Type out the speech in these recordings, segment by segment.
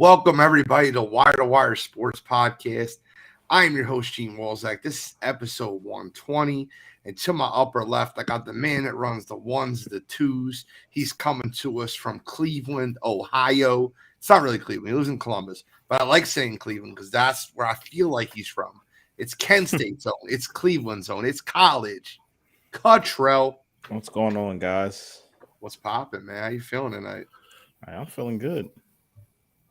Welcome, everybody, to Wire Sports Podcast. I am your host, Gene Walzak. This is episode 120. And to my upper left, I got the man that runs the ones, the twos. He's coming to us from Cleveland, Ohio. It's not really Cleveland. He lives in Columbus. But I like saying Cleveland because that's where I feel like he's from. It's Kent State zone. It's Cleveland zone. It's college. Cottrell. What's going on, guys? What's popping, man? How you feeling tonight? I'm feeling good.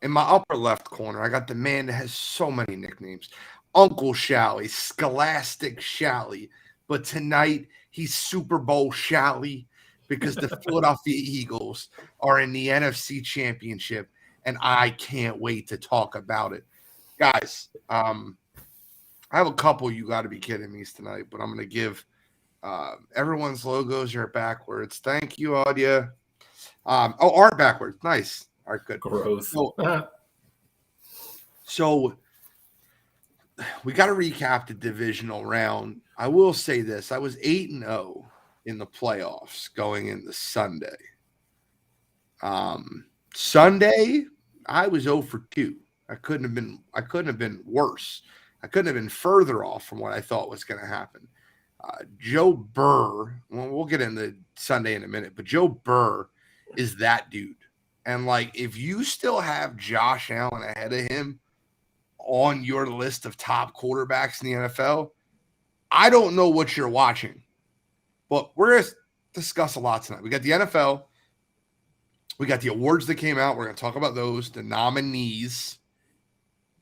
In my upper left corner, I got the man that has so many nicknames. Uncle Shally, Scholastic Shally. But tonight, he's Super Bowl Shally because the Philadelphia Eagles are in the NFC Championship, and I can't wait to talk about it. Guys, I have a couple you got to be kidding me tonight, but I'm going to give everyone's logos are backwards. Thank you, Audia. Art backwards. Nice. All right, good. Growth. So we got to recap the divisional round. I will say this. I was 8-0 in the playoffs going into Sunday. Sunday, I was 0 for 2. I couldn't have been worse. I couldn't have been further off from what I thought was going to happen. Joe Burr, well, we'll get into Sunday in a minute, but Joe Burr is that dude. And, if you still have Josh Allen ahead of him on your list of top quarterbacks in the NFL, I don't know what you're watching. But we're going to discuss a lot tonight. We got the NFL. We got the awards that came out. We're going to talk about those, the nominees.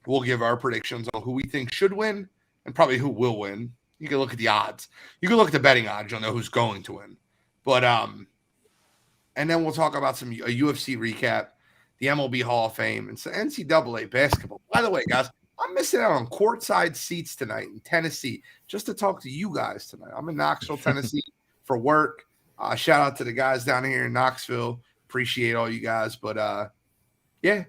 We'll give our predictions on who we think should win and probably who will win. You can look at the odds. You can look at the betting odds. You'll know who's going to win. But, and then we'll talk about a UFC recap, the MLB Hall of Fame, and some NCAA basketball. By the way, guys, I'm missing out on courtside seats tonight in Tennessee just to talk to you guys tonight. I'm in Knoxville, Tennessee for work. Shout out to the guys down here in Knoxville. Appreciate all you guys. But,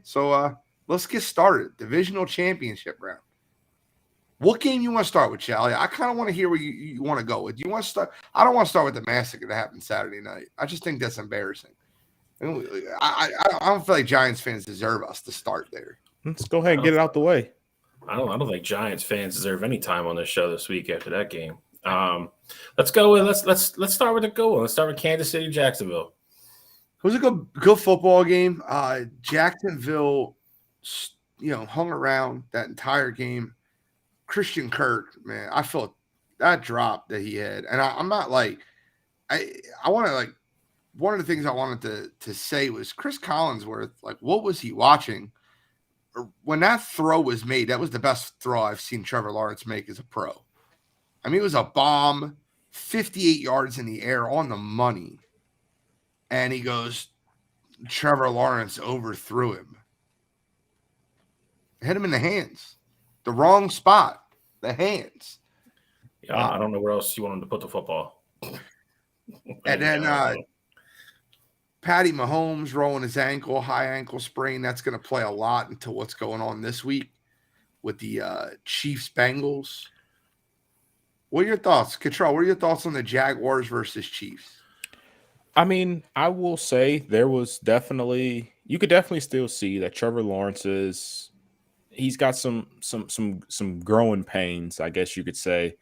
so let's get started. Divisional championship round. What game you want to start with, Charlie? I kind of want to hear where you want to go with. Do you want to start? I don't want to start with the massacre that happened Saturday night. I just think that's embarrassing. I don't feel like Giants fans deserve us to start there. Let's go ahead and get it out the way. I don't think Giants fans deserve any time on this show this week after that game. Let's go with let's start with a good one. Let's start with Kansas City, Jacksonville. It was a good football game. Jacksonville, hung around that entire game. Christian Kirk, man, I felt that drop that he had. And I'm not I want to one of the things I wanted to say was Chris Collinsworth, what was he watching? When that throw was made, that was the best throw I've seen Trevor Lawrence make as a pro. I mean, it was a bomb, 58 yards in the air on the money. And he goes, Trevor Lawrence overthrew him. Hit him in the hands. The wrong spot, the hands. Yeah, I don't know where else you want him to put the football. And then Patty Mahomes rolling his ankle, high ankle sprain. That's going to play a lot into what's going on this week with the Chiefs-Bengals. What are your thoughts? Cottrell, what are your thoughts on the Jaguars versus Chiefs? I mean, I will say there was you could definitely still see that Trevor Lawrence he's got some growing pains, I guess you could say.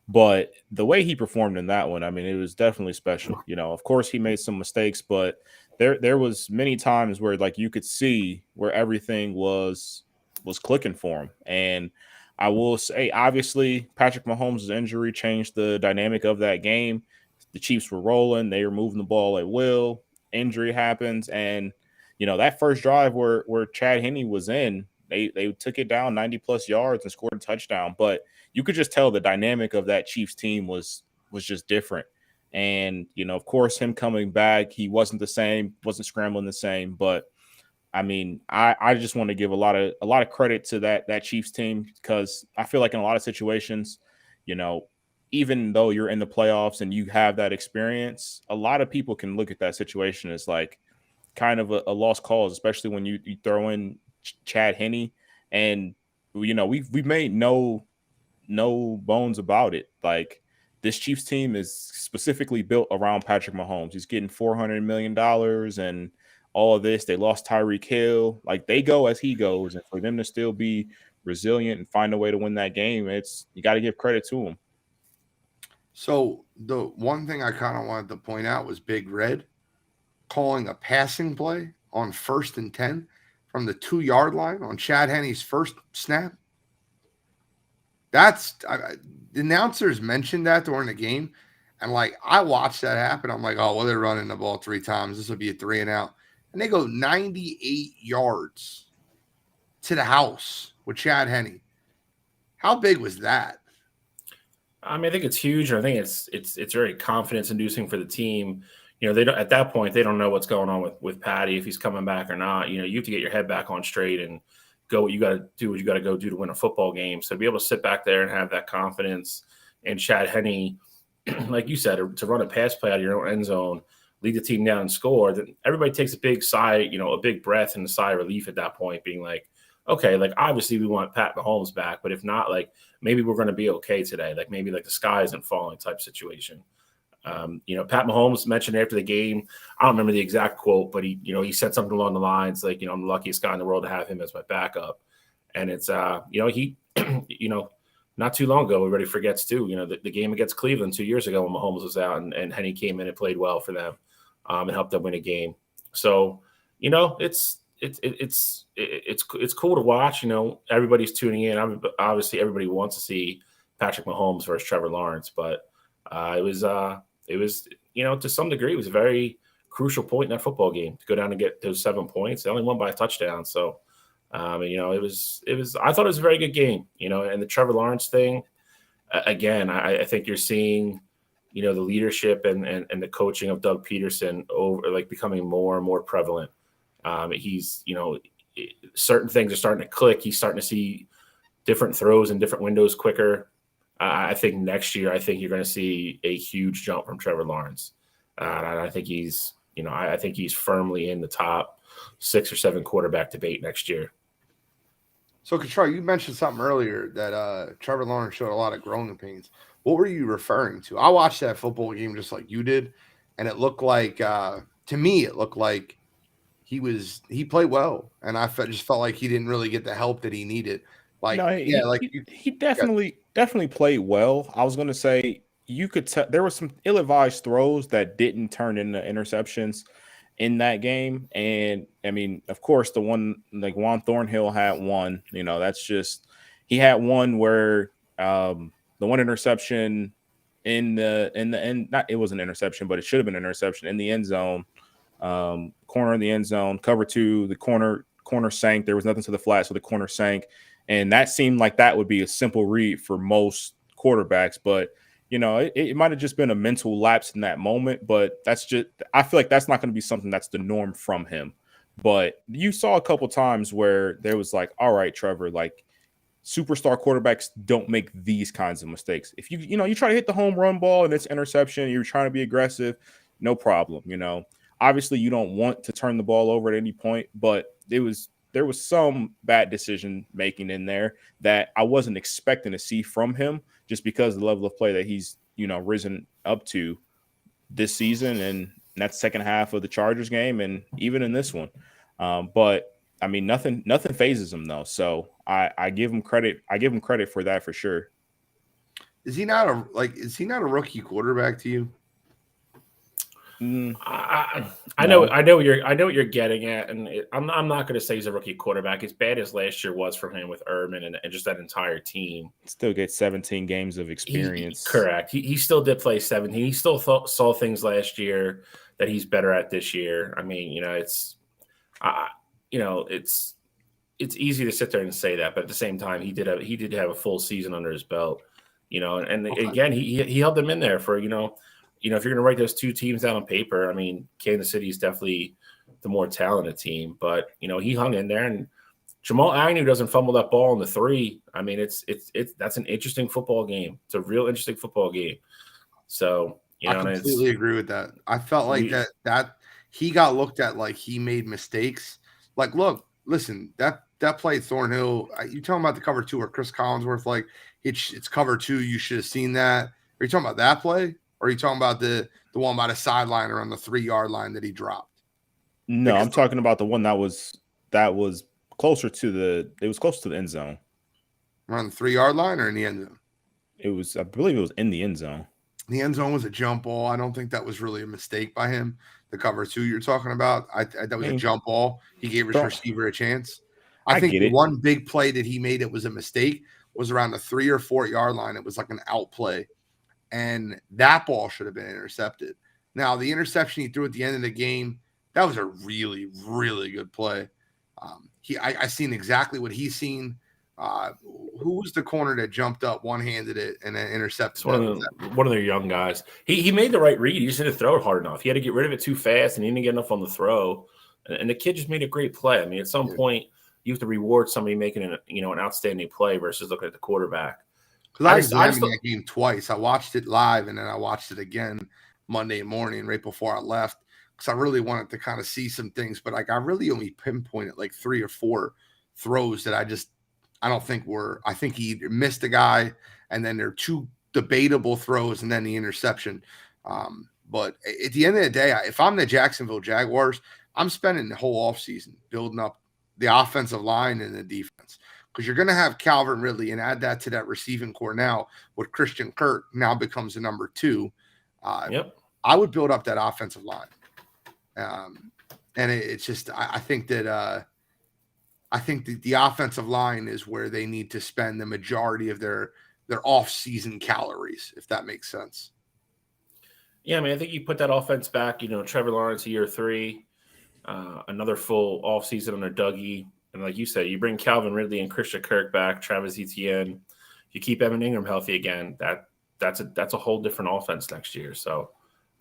But the way he performed in that one, I mean, it was definitely special. Of course he made some mistakes, but there was many times where you could see where everything was clicking for him. And I will say, obviously, Patrick Mahomes' injury changed the dynamic of that game. The Chiefs were rolling, they were moving the ball at will. Injury happens, and that first drive where Chad Henne was in, They took it down 90-plus yards and scored a touchdown. But you could just tell the dynamic of that Chiefs team was just different. And, of course, him coming back, he wasn't the same, wasn't scrambling the same. But, I mean, I just want to give a lot of credit to that Chiefs team because I feel like in a lot of situations, even though you're in the playoffs and you have that experience, a lot of people can look at that situation as kind of a lost cause, especially when you throw in Chad Henne, and we've made no bones about it. This Chiefs team is specifically built around Patrick Mahomes. He's getting $400 million, and all of this. They lost Tyreek Hill. Like, they go as he goes, and for them to still be resilient and find a way to win that game, you got to give credit to them. So the one thing I kind of wanted to point out was Big Red calling a passing play on 1st and 10 from the 2-yard line on Chad Henne's first snap. The announcers mentioned that during the game, and like I watched that happen. I'm like, oh well, they're running the ball 3 times. This will be a 3 and out, and they go 98 yards to the house with Chad Henne. How big was that? I mean, I think it's huge. I think it's very confidence inducing for the team. You know, they don't, at that point, they don't know what's going on with Patty, if he's coming back or not. You know, you have to get your head back on straight and go what you got to do, what you got to go do to win a football game. So to be able to sit back there and have that confidence, and Chad Henne, like you said, to run a pass play out of your own end zone, lead the team down and score, then everybody takes a big sigh, you know, a big breath and a sigh of relief at that point, being like, okay, like obviously we want Pat Mahomes back, but if not, like maybe we're going to be okay today. Like maybe like the sky isn't falling type situation. You know, Pat Mahomes mentioned after the game, I don't remember the exact quote, but he said something along the lines like, you know, I'm the luckiest guy in the world to have him as my backup. And it's, you know, he, you know, not too long ago, everybody forgets too, you know, the game against Cleveland 2 years ago when Mahomes was out and Henne came in and played well for them and helped them win a game. So, you know, it's cool to watch. You know, everybody's tuning in. Obviously, everybody wants to see Patrick Mahomes versus Trevor Lawrence, but it was, you know, to some degree, it was a very crucial point in that football game to go down and get those 7 points. They only won by a touchdown, so you know, it was. I thought it was a very good game. You know, and the Trevor Lawrence thing, again, I think you're seeing, you know, the leadership and the coaching of Doug Peterson becoming more and more prevalent. He's, you know, certain things are starting to click. He's starting to see different throws in different windows quicker. I think next year, I think you're going to see a huge jump from Trevor Lawrence. And I think he's, you know, I think he's firmly in the top 6 or 7 quarterback debate next year. So, Kachar, you mentioned something earlier that Trevor Lawrence showed a lot of growing pains. What were you referring to? I watched that football game just like you did, and it looked like, to me, it looked like he played well, and I just felt like he didn't really get the help that he needed. Like, no, he definitely played well. I was going to say you could tell there were some ill-advised throws that didn't turn into interceptions in that game. And I mean, of course, the one like Juan Thornhill had one, you know, that's just, he had one where the one interception in the end, not, it was an interception, but it should have been an interception in the end zone, corner of the end zone, cover 2, the corner sank. There was nothing to the flat, so the corner sank. And that seemed like that would be a simple read for most quarterbacks, but you know, it might have just been a mental lapse in that moment, but that's just, I feel like that's not going to be something that's the norm from him. But you saw a couple times where there was like, all right, Trevor, like superstar quarterbacks don't make these kinds of mistakes. If you try to hit the home run ball and it's interception, you're trying to be aggressive, no problem. You know, obviously you don't want to turn the ball over at any point, but there was some bad decision making in there that I wasn't expecting to see from him, just because of the level of play that he's, you know, risen up to this season and that second half of the Chargers game and even in this one. But I mean, nothing phases him though. So I give him credit. I give him credit for that for sure. Is he not a rookie quarterback to you? I know what you're getting at, and I'm not going to say he's a rookie quarterback. As bad as last year was for him with Urban and just that entire team, still gets 17 games of experience. Correct. He still did play 17. He still saw things last year that he's better at this year. I mean, you know, it's easy to sit there and say that, but at the same time, he did have a full season under his belt. You know, and again, he held them in there for if you're going to write those two teams down on paper, I mean, Kansas City is definitely the more talented team. But, you know, he hung in there. And Jamal Agnew doesn't fumble that ball in the 3. I mean, that's an interesting football game. It's a real interesting football game. So, you know, I completely agree with that. I felt like that he got looked at like he made mistakes. Like, look, listen, that play Thornhill, you talking about the cover 2 where Chris Collinsworth, like, it's cover 2. You should have seen that. Are you talking about that play? Or are you talking about the one by the sideline or on the 3-yard line that he dropped? No, Because I'm talking about the one that was closer to it was close to the end zone. around the 3-yard line or in the end zone? It was, I believe it was in the end zone. The end zone was a jump ball. I don't think that was really a mistake by him. The cover 2 you're talking about, that was a jump ball. He gave his receiver a chance. I think get the it. one big play that he made it was a mistake was around the 3 or 4 yard line. It was like an out play, and that ball should have been intercepted. Now, the interception he threw at the end of the game, that was a really, really good play. I seen exactly what he's seen. Who was the corner that jumped up, one-handed it, and then intercepted? It's one of their young guys. He made the right read. He just didn't throw it hard enough. He had to get rid of it too fast, and he didn't get enough on the throw. And the kid just made a great play. I mean, at some point, you have to reward somebody making an outstanding play versus looking at the quarterback. Because I examined that game twice. I watched it live, and then I watched it again Monday morning right before I left, because I really wanted to kind of see some things. But I really only pinpointed like 3 or 4 throws that I don't think were. I think he either missed a guy, and then there are 2 debatable throws, and then the interception. But at the end of the day, if I'm the Jacksonville Jaguars, I'm spending the whole offseason building up the offensive line and the defense, because you're going to have Calvin Ridley, and add that to that receiving core now with Christian Kirk now becomes the number 2. Yep. I would build up that offensive line. And it's just, I think that the offensive line is where they need to spend the majority of their off-season calories, if that makes sense. Yeah, I mean, I think you put that offense back, Trevor Lawrence year 3, another full offseason under Dougie. And like you said, you bring Calvin Ridley and Christian Kirk back, Travis Etienne. You keep Evan Ingram healthy again. That's a whole different offense next year. So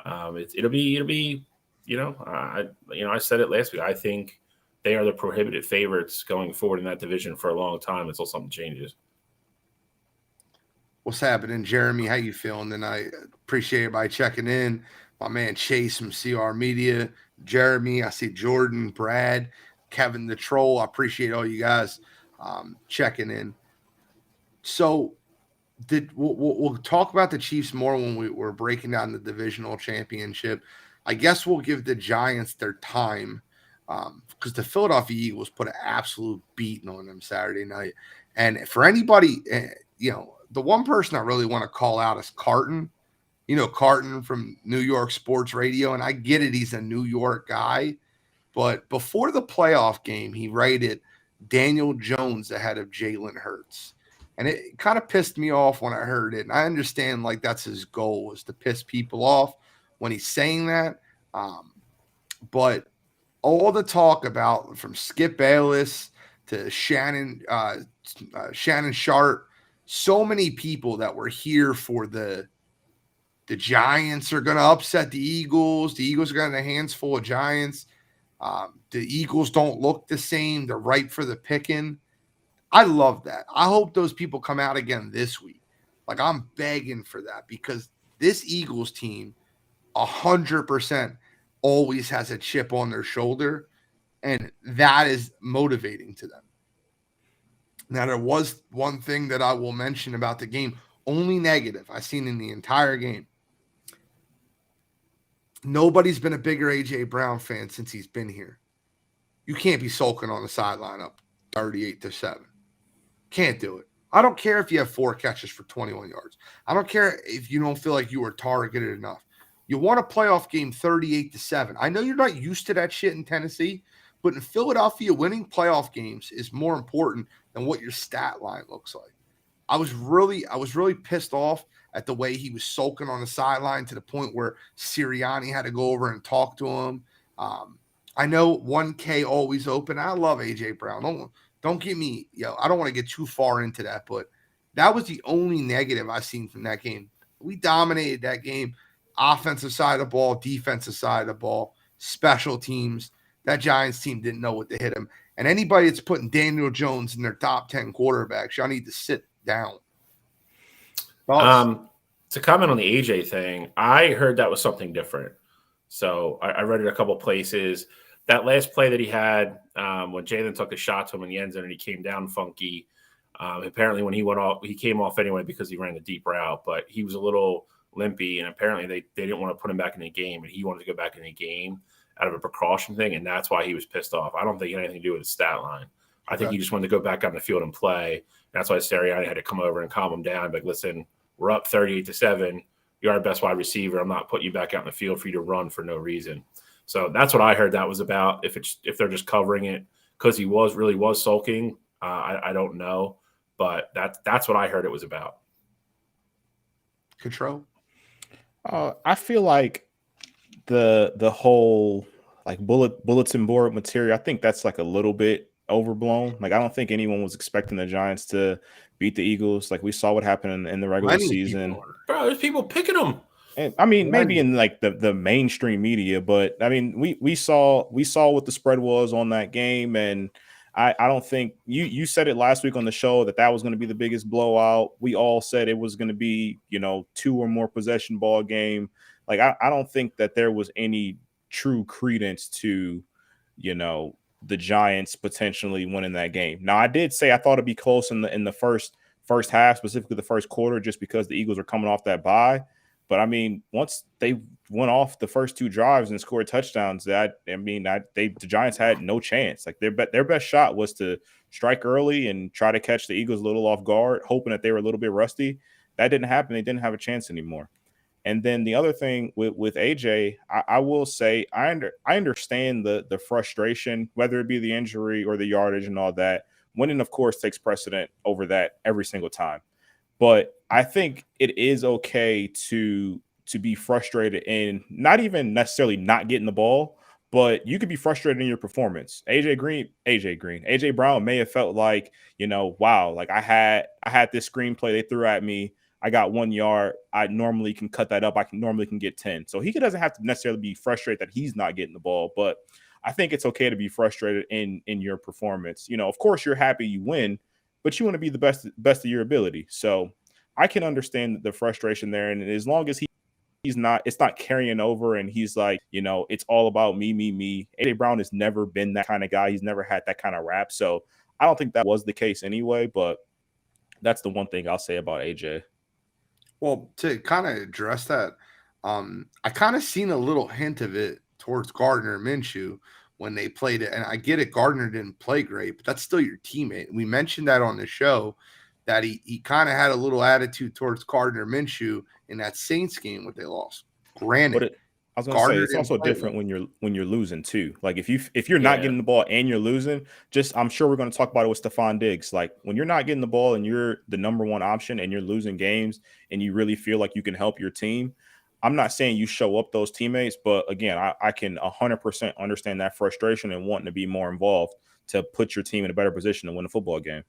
it'll be I said it last week. I think they are the prohibited favorites going forward in that division for a long time until something changes. What's happening, Jeremy? How you feeling tonight? Appreciate everybody checking in. My man Chase from CR Media, Jeremy. I see Jordan, Brad, Kevin the Troll. I appreciate all you guys checking in. So we'll talk about the Chiefs more when we're breaking down the divisional championship. I guess we'll give the Giants their time, because the Philadelphia Eagles put an absolute beating on them Saturday night. And for anybody, the one person I really want to call out is Carton. Carton from New York Sports Radio, and I get it, he's a New York guy. But before the playoff game, he rated Daniel Jones ahead of Jalen Hurts. And it kind of pissed me off when I heard it. And I understand, like, that's his goal, is to piss people off when he's saying that. But all the talk about, from Skip Bayless to Shannon Sharp, so many people that were here for the Giants are going to upset the Eagles. The Eagles are going to have their hands full of Giants. The Eagles don't look the same. They're ripe for the picking. I love that. I hope those people come out again this week. Like, I'm begging for that, because this Eagles team 100% always has a chip on their shoulder, and that is motivating to them. Now, there was one thing that I will mention about the game, only negative I seen in the entire game. Nobody's been a bigger A.J. Brown fan since he's been here. You can't be sulking on the sideline up 38-7. Can't do it. I don't care if you have 4 catches for 21 yards. I don't care if you don't feel like you were targeted enough. You want a playoff game 38-7. I know you're not used to that shit in Tennessee, but in Philadelphia, winning playoff games is more important than what your stat line looks like. I was really pissed off at the way he was sulking on the sideline, to the point where Sirianni had to go over and talk to him. I know 1K always open. I love A.J. Brown. Don't get me, I don't want to get too far into that, but that was the only negative I've seen from that game. We dominated that game. Offensive side of the ball, defensive side of the ball, special teams. That Giants team didn't know what to hit him. And anybody that's putting Daniel Jones in their top 10 quarterbacks, y'all need to sit down. To comment on the AJ thing, I heard that was something different. So I read it a couple places. That last play that he had, when Jalen took a shot to him in the end zone and he came down funky, apparently when he went off, he came off anyway because he ran the deep route, but he was a little limpy, and apparently they didn't want to put him back in the game, and he wanted to go back in the game. out of a precaution thing, and that's why he was pissed off. I don't think it had anything to do with his stat line. I think he just wanted to go back on the field and play. And that's why Sirianni had to come over and calm him down. Like, listen, we're up 38-7. You're our best wide receiver. I'm not putting you back out in the field for you to run for no reason. So that's what I heard that was about. If they're just covering it because he really was sulking, I don't know, but that's what I heard it was about. Control. I feel like the whole like bulletin board material, I think that's like a little bit overblown. Like I don't think anyone was expecting the Giants to beat the Eagles. Like we saw what happened in the regular season. Bro, there's people picking them. And I mean, maybe in like the mainstream media, but I mean, we saw what the spread was on that game, and I don't think you said it last week on the show that was going to be the biggest blowout. We all said it was going to be 2 or more possession ball game. Like I don't think that there was any true credence to the Giants potentially winning that game. Now I did say I thought it'd be close in the first half, specifically the first quarter, just because the Eagles are coming off that bye. But I mean, once they went off the first 2 drives and scored touchdowns, the Giants had no chance. Like their best shot was to strike early and try to catch the Eagles a little off guard, hoping that they were a little bit rusty. That didn't happen. They didn't have a chance anymore. And then the other thing with AJ, I will say I understand the frustration, whether it be the injury or the yardage and all that. Winning, of course, takes precedent over that every single time. But I think it is okay to be frustrated in not even necessarily not getting the ball, but you could be frustrated in your performance. AJ Brown may have felt like, wow, like I had this screenplay they threw at me. I got 1 yard. I normally can cut that up. I normally can get 10. So he doesn't have to necessarily be frustrated that he's not getting the ball, but I think it's okay to be frustrated in your performance. Of course you're happy you win, but you want to be the best of your ability. So I can understand the frustration there. And as long as it's not carrying over and he's like, it's all about me. AJ Brown has never been that kind of guy. He's never had that kind of rap. So I don't think that was the case anyway, but that's the one thing I'll say about AJ. Well, to kind of address that, I kind of seen a little hint of it towards Gardner Minshew when they played it. And I get it, Gardner didn't play great, but that's still your teammate. We mentioned that on the show that he kind of had a little attitude towards Gardner Minshew in that Saints game when they lost. Granted, I was gonna say it's also different when you're losing too. Like if you're not getting the ball and you're losing, I'm sure we're gonna talk about it with Stephon Diggs. Like when you're not getting the ball and you're the number one option and you're losing games and you really feel like you can help your team. I'm not saying you show up those teammates, but again, I can 100% understand that frustration and wanting to be more involved to put your team in a better position to win a football game.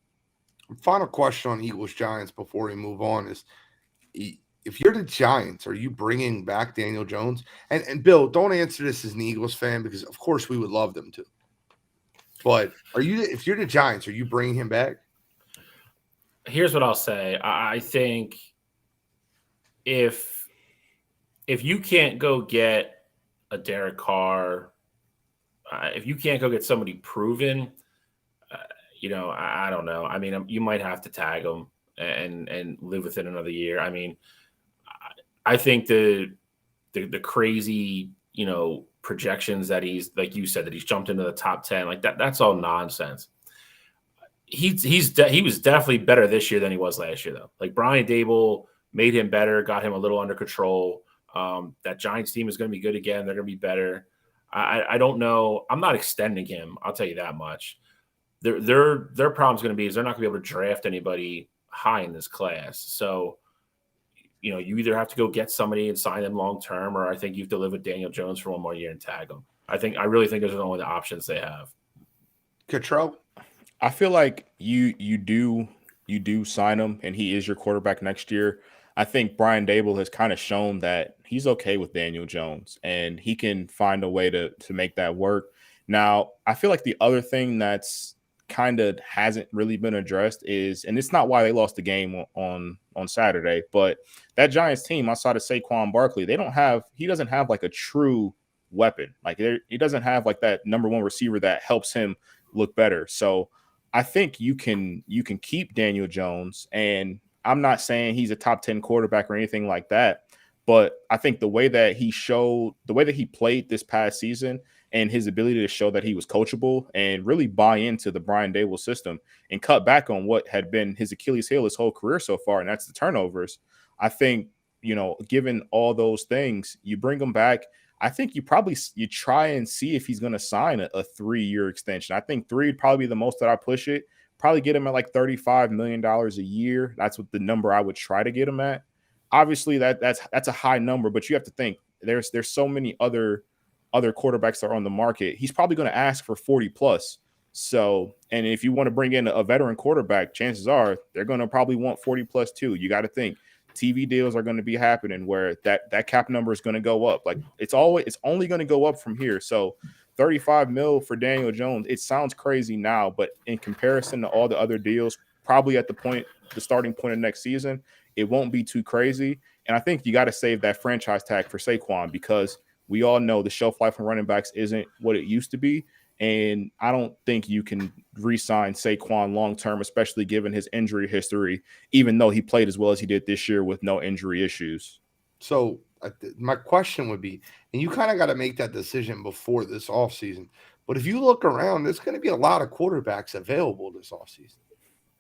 Final question on Eagles Giants before we move on is, if you're the Giants, are you bringing back Daniel Jones? And Bill, don't answer this as an Eagles fan because, of course, we would love them to. But if you're the Giants, are you bringing him back? Here's what I'll say. I think if you can't go get a Derek Carr, if you can't go get somebody proven, I don't know. I mean, you might have to tag him and live with it another year. I mean, I think the crazy, projections that he's, like you said, that he's jumped into the top 10, like that's all nonsense. He was definitely better this year than he was last year, though. Like Brian Dable made him better, got him a little under control. That Giants team is going to be good again. They're going to be better. I don't know. I'm not extending him. I'll tell you that much. Their problem's going to be is they're not going to be able to draft anybody high in this class. So, you either have to go get somebody and sign them long term, or I think you have to live with Daniel Jones for 1 more year and tag him. I really think those are only the options they have. Control. I feel like you do sign him, and he is your quarterback next year. I think Brian Dable has kind of shown that he's okay with Daniel Jones, and he can find a way to make that work. Now, I feel like the other thing that's kind of hasn't really been addressed is, and it's not why they lost the game on Saturday, but that Giants team outside of Saquon Barkley, he doesn't have like a true weapon. Like he doesn't have like that number one receiver that helps him look better. So I think you can keep Daniel Jones, and I'm not saying he's a top 10 quarterback or anything like that, but I think the way that he played this past season and his ability to show that he was coachable and really buy into the Brian Dable system and cut back on what had been his Achilles heel his whole career so far, and that's the turnovers. I think, given all those things, you bring him back. I think you try and see if he's going to sign a 3-year extension. I think 3 would probably be the most that I push it. Probably get him at like $35 million a year. That's what the number I would try to get him at. Obviously, that's a high number, but you have to think there's so many other quarterbacks that are on the market. He's probably going to ask for 40 plus. So, and if you want to bring in a veteran quarterback, chances are they're going to probably want 40 plus too. You got to think TV deals are going to be happening where that cap number is going to go up. Like it's only going to go up from here. So 35 mil for Daniel Jones, it sounds crazy now, but in comparison to all the other deals, probably at the starting point of next season, it won't be too crazy. And I think you got to save that franchise tag for Saquon because we all know the shelf life on running backs isn't what it used to be. And I don't think you can re-sign Saquon long-term, especially given his injury history, even though he played as well as he did this year with no injury issues. So my question would be, and you kind of got to make that decision before this offseason, but if you look around, there's going to be a lot of quarterbacks available this offseason.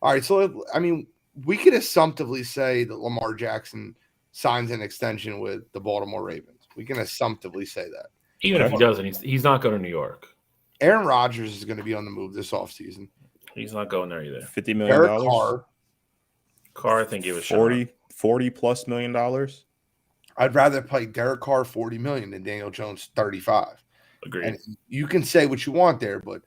All right, so, I mean, we could assumptively say that Lamar Jackson signs an extension with the Baltimore Ravens. We can assumptively say that. Even if he doesn't, he's not going to New York. Aaron Rodgers is going to be on the move this offseason. He's not going there either. $50 million. Derek Carr, I think he was 40 plus $million. I'd rather play Derek Carr $40 million than Daniel Jones $35. Agreed. And you can say what you want there, but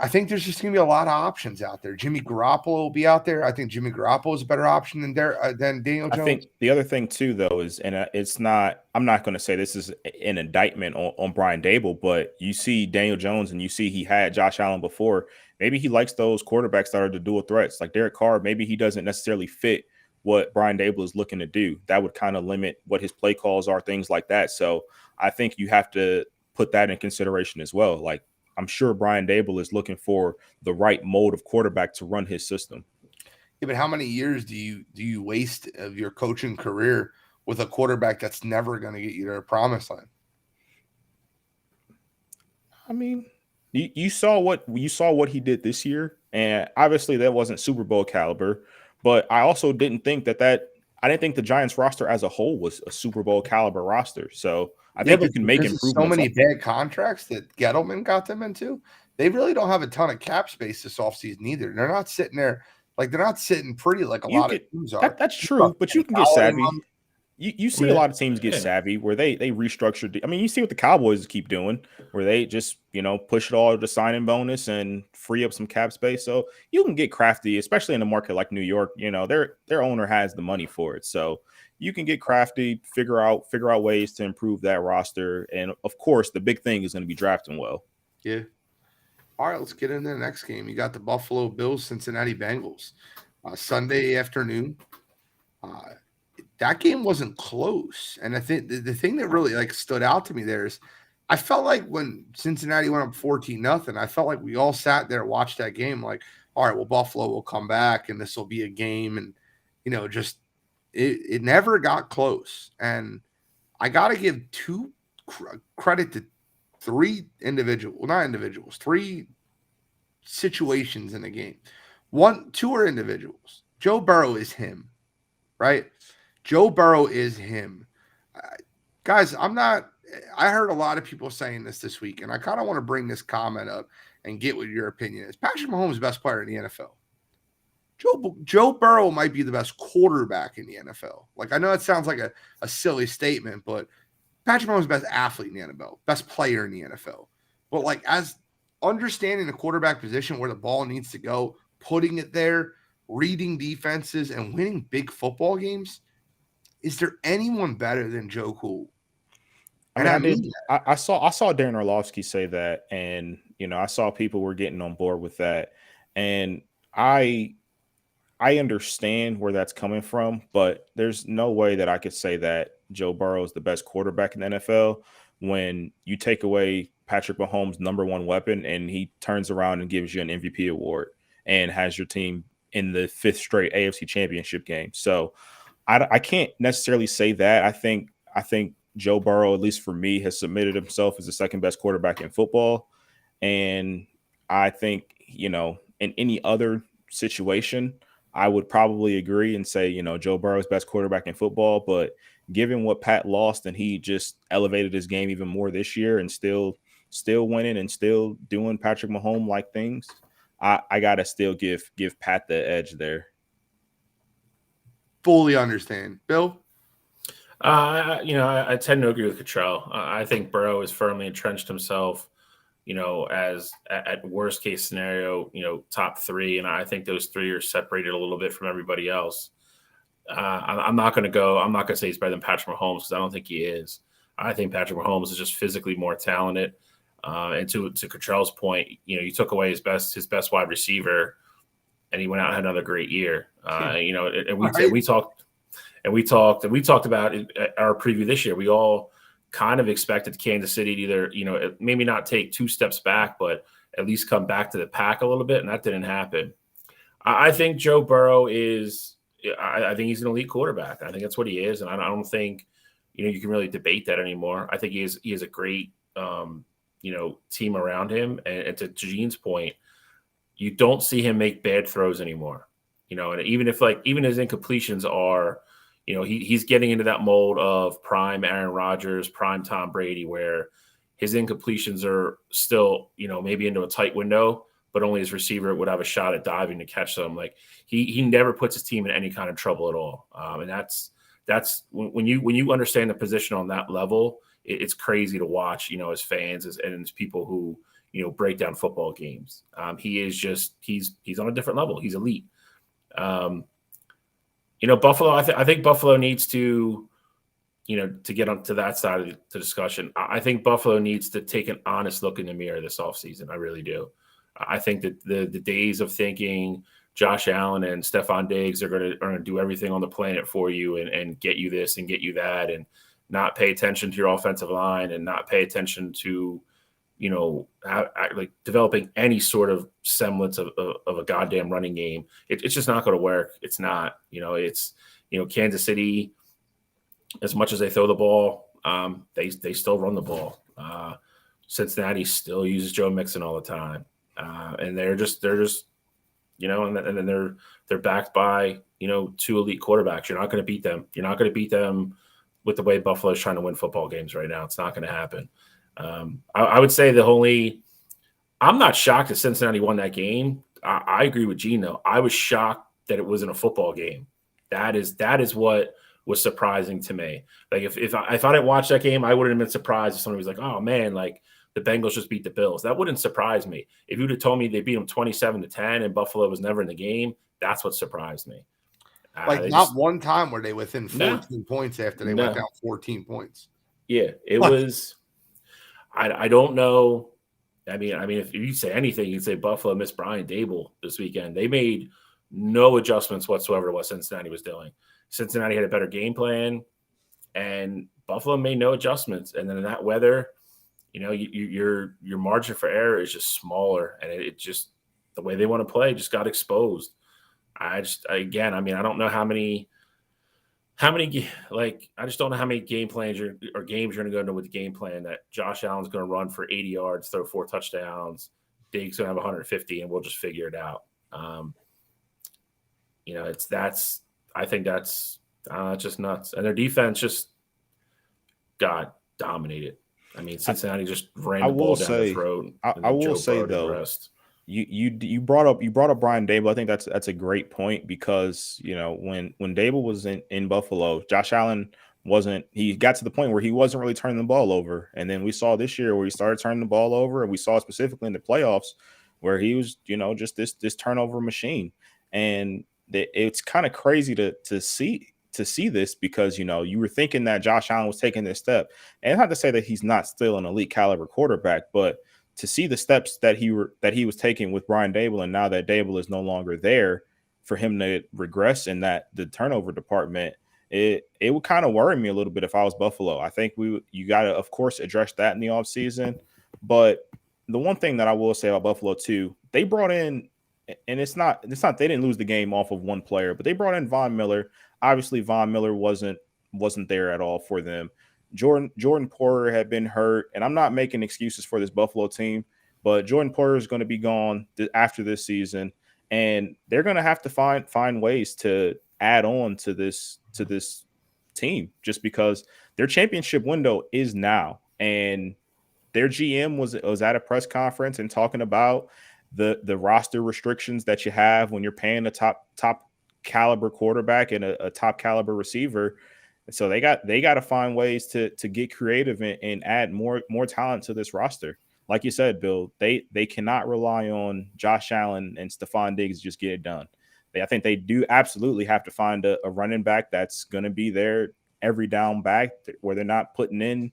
I think there's just going to be a lot of options out there. Jimmy Garoppolo will be out there. I think Jimmy Garoppolo is a better option than Daniel Jones. I think the other thing too, though, is, and it's not, I'm not going to say this is an indictment on Brian Dable, but you see Daniel Jones and you see he had Josh Allen before. Maybe he likes those quarterbacks that are the dual threats, like Derek Carr. Maybe he doesn't necessarily fit what Brian Dable is looking to do. That would kind of limit what his play calls are, things like that. So I think you have to put that in consideration as well. Like, I'm sure Brian Dable is looking for the right mode of quarterback to run his system. Yeah, but how many years do you waste of your coaching career with a quarterback that's never going to get you to a promised land? I mean, you saw what he did this year, and obviously that wasn't Super Bowl caliber. But I also didn't think I didn't think the Giants roster as a whole was a Super Bowl caliber roster. So I think you can make improvements. So many bad contracts that Gettleman got them into. They really don't have a ton of cap space this offseason either. They're not sitting there like they're not sitting pretty like a lot of teams are. That's true, but you can get savvy. You see a lot of teams get savvy where they restructured. I mean, you see what the Cowboys keep doing, where they just push it all to the signing bonus and free up some cap space. So you can get crafty, especially in a market like New York. Their owner has the money for it, so you can get crafty, figure out ways to improve that roster. And of course, the big thing is going to be drafting well. Yeah. All right, let's get into the next game. You got the Buffalo Bills, Cincinnati Bengals, Sunday afternoon. That game wasn't close. And I think the thing that really stood out to me there is I felt like when Cincinnati went up 14-0, I felt like we all sat there and watched that game like, all right, well, Buffalo will come back and this will be a game. And, it never got close. And I got to give credit to three situations in the game. Two are individuals. Joe Burrow is him, right? Joe Burrow is him. Guys, I heard a lot of people saying this week, and I kind of want to bring this comment up and get what your opinion is. Patrick Mahomes is the best player in the NFL. Joe Burrow might be the best quarterback in the NFL. Like, I know it sounds like a silly statement, but Patrick Mahomes is the best athlete in the NFL, best player in the NFL. But as understanding the quarterback position where the ball needs to go, putting it there, reading defenses, and winning big football games, is there anyone better than Joe Cool? I saw Darren Orlovsky say that, and I saw people were getting on board with that, and I understand where that's coming from, but there's no way that I could say that Joe Burrow is the best quarterback in the NFL when you take away Patrick Mahomes' number one weapon and he turns around and gives you an MVP award and has your team in the 5th straight AFC Championship game. So I can't necessarily say that. I think Joe Burrow, at least for me, has submitted himself as the second best quarterback in football. And I think, in any other situation, I would probably agree and say, Joe Burrow's best quarterback in football. But given what Pat lost, and he just elevated his game even more this year and still winning and still doing Patrick Mahomes like things, I gotta still give Pat the edge there. Fully understand. Bill? I tend to agree with Cottrell. I think Burrow has firmly entrenched himself, as at worst case scenario, top three. And I think those three are separated a little bit from everybody else. I'm not going to say he's better than Patrick Mahomes because I don't think he is. I think Patrick Mahomes is just physically more talented. And to Cottrell's point, you took away his best wide receiver, and he went out and had another great year. And we talked about it at our preview this year. We all kind of expected Kansas City to either, maybe not take two steps back, but at least come back to the pack a little bit, and that didn't happen. I think Joe Burrow I think he's an elite quarterback. I think that's what he is, and I don't think you can really debate that anymore. I think he has a great team around him, and to Gene's point, you don't see him make bad throws anymore. And even his incompletions are, he's getting into that mold of prime Aaron Rodgers, prime Tom Brady, where his incompletions are still, maybe into a tight window, but only his receiver would have a shot at diving to catch them. Like he never puts his team in any kind of trouble at all. And that's when you understand the position on that level, it's crazy to watch, as fans and as people who, break down football games. He's on a different level. He's elite. Buffalo, I think Buffalo needs to, to get onto that side of the discussion. I think Buffalo needs to take an honest look in the mirror this offseason. I really do. I think that the days of thinking Josh Allen and Stephon Diggs are going to do everything on the planet for you and get you this and get you that and not pay attention to your offensive line and not pay attention to, like developing any sort of semblance of a goddamn running game. It's just not going to work. It's not, Kansas City, as much as they throw the ball, they still run the ball. Cincinnati still uses Joe Mixon all the time. And they're just, and then they're backed by, two elite quarterbacks. You're not going to beat them. You're not going to beat them with the way Buffalo is trying to win football games right now. It's not going to happen. I would say I'm not shocked that Cincinnati won that game. I agree with Gene though. I was shocked that it wasn't a football game. That is what was surprising to me. Like if I didn't watch that game, I wouldn't have been surprised if somebody was like, "Oh man, like the Bengals just beat the Bills." That wouldn't surprise me. If you'd have told me they beat them 27-10 and Buffalo was never in the game, that's what surprised me. One time were they within 14 points after they went down 14 points. Yeah, it was. I don't know. I mean, if you say anything, you'd say Buffalo missed Brian Dable this weekend. They made no adjustments whatsoever to what Cincinnati was doing. Cincinnati had a better game plan, and Buffalo made no adjustments. And then in that weather, your margin for error is just smaller, and it just the way they want to play just got exposed. I don't know how many I just don't know how many game plans or games you're going to go into with the game plan that Josh Allen's going to run for 80 yards, throw 4 touchdowns, Diggs going to have 150, and we'll just figure it out. I think that's just nuts. And their defense just got dominated. I mean, Cincinnati just ran the ball down the throat. I will say though, you brought up Brian Dable. I think that's a great point because when Dable was in Buffalo, Josh Allen he got to the point where he wasn't really turning the ball over, and then we saw this year where he started turning the ball over, and we saw specifically in the playoffs where he was just this turnover machine, and it's kind of crazy to see this because you were thinking that Josh Allen was taking this step, and not to say that he's not still an elite caliber quarterback, but to see the steps that he was taking with Brian Dable, and now that Dable is no longer there, for him to regress in the turnover department, it would kind of worry me a little bit if I was Buffalo. I think you got to, of course, address that in the offseason. But the one thing that I will say about Buffalo too, they brought in, and it's not they didn't lose the game off of one player, but they brought in Von Miller. Obviously, Von Miller wasn't there at all for them. Jordan Porter had been hurt, and I'm not making excuses for this Buffalo team, but Jordan Porter is going to be gone after this season, and they're going to have to find ways to add on to this team just because their championship window is now. And their GM was at a press conference and talking about the roster restrictions that you have when you're paying a top caliber quarterback and a top caliber receiver. So they got to find ways to get creative and add more talent to this roster. Like you said, Bill, they cannot rely on Josh Allen and Stephon Diggs to just get it done. I think they do absolutely have to find a running back that's going to be there every down back where they're not putting in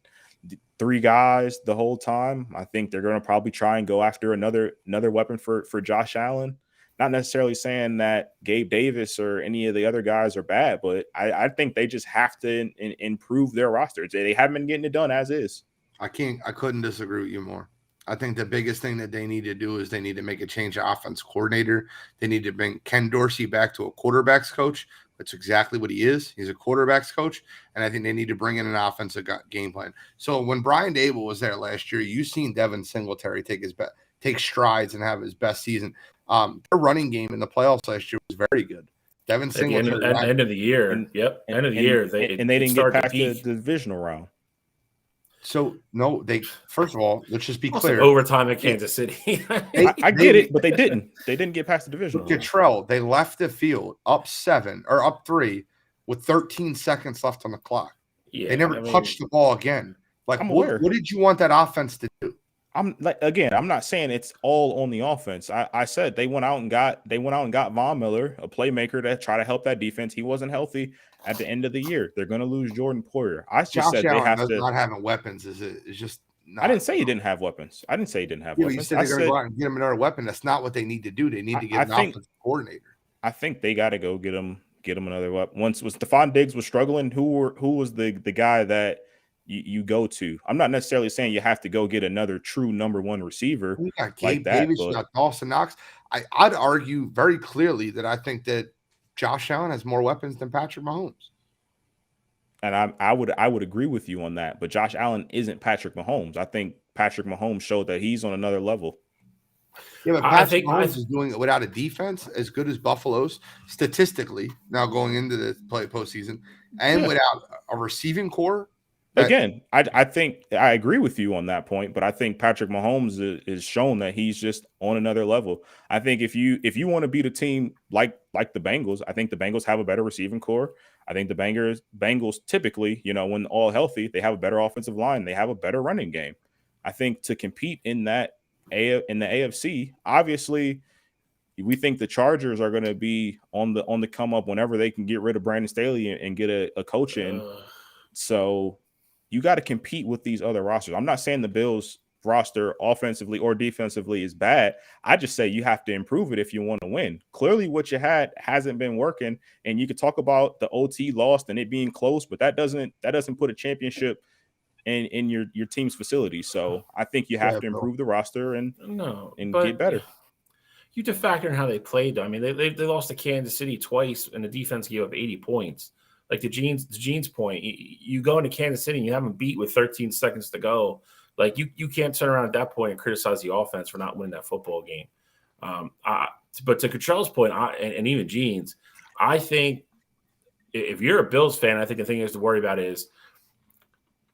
3 guys the whole time. I think they're going to probably try and go after another weapon for Josh Allen. Not necessarily saying that Gabe Davis or any of the other guys are bad, but I think they just have to improve their roster. They haven't been getting it done as is. I couldn't disagree with you more. I think the biggest thing that they need to do is they need to make a change of offense coordinator. They need to bring Ken Dorsey back to a quarterback's coach. That's exactly what he is. He's a quarterback's coach. And I think they need to bring in an offensive game plan. So when Brian Dable was there last year, you seen Devin Singletary take strides and have his best season. Their running game in the playoffs last year was very good. Devin Singletary. At the end of the year. End of the year. They didn't get past the divisional round. So, no, first of all, let's just be clear. Overtime in Kansas City. I get it, but they didn't. They didn't get past the divisional round. Cottrell, they left the field up 3 with 13 seconds left on the clock. Yeah, they never touched the ball again. Like, what did you want that offense to do? I'm not saying it's all on the offense. I said they went out and got Von Miller, a playmaker, to try to help that defense. He wasn't healthy at the end of the year. They're going to lose Jordan Poyer. I just said they have to. Not having weapons is just. I didn't say he didn't have weapons. I didn't say he didn't have weapons. You said they're going to go out and get him another weapon. That's not what they need to do. They need to get an offensive coordinator. I think they got to go get him another weapon. Once Stephon Diggs was struggling, who was the guy that you go to? I'm not necessarily saying you have to go get another true number 1 receiver. You got Gabe Davis, you got Dawson Knox. I'd argue very clearly that I think that Josh Allen has more weapons than Patrick Mahomes. And I would agree with you on that. But Josh Allen isn't Patrick Mahomes. I think Patrick Mahomes showed that he's on another level. Yeah, but Patrick Mahomes is doing it without a defense as good as Buffalo's statistically now going into the postseason, and without a receiving core. Again, I think I agree with you on that point, but I think Patrick Mahomes is shown that he's just on another level. I think if you want to beat a team like the Bengals, I think the Bengals have a better receiving core. I think the Bengals typically, when all healthy, they have a better offensive line. They have a better running game. I think to compete in the AFC, obviously, we think the Chargers are going to be on the come up whenever they can get rid of Brandon Staley and get a coach in. So you got to compete with these other rosters. I'm not saying the Bills roster offensively or defensively is bad. I just say you have to improve it if you want to win. Clearly what you had hasn't been working, and you could talk about the OT lost and it being close, but that doesn't put a championship in your team's facility. So I think you have to improve the roster and get better. You have to factor in how they played. I mean, they lost to Kansas City twice, and the defense gave up 80 points. Like the Gene's point, you go into Kansas City and you have them beat with 13 seconds to go. Like you can't turn around at that point and criticize the offense for not winning that football game. But to Cottrell's point, and even Gene's, I think if you're a Bills fan, I think the thing you have to worry about is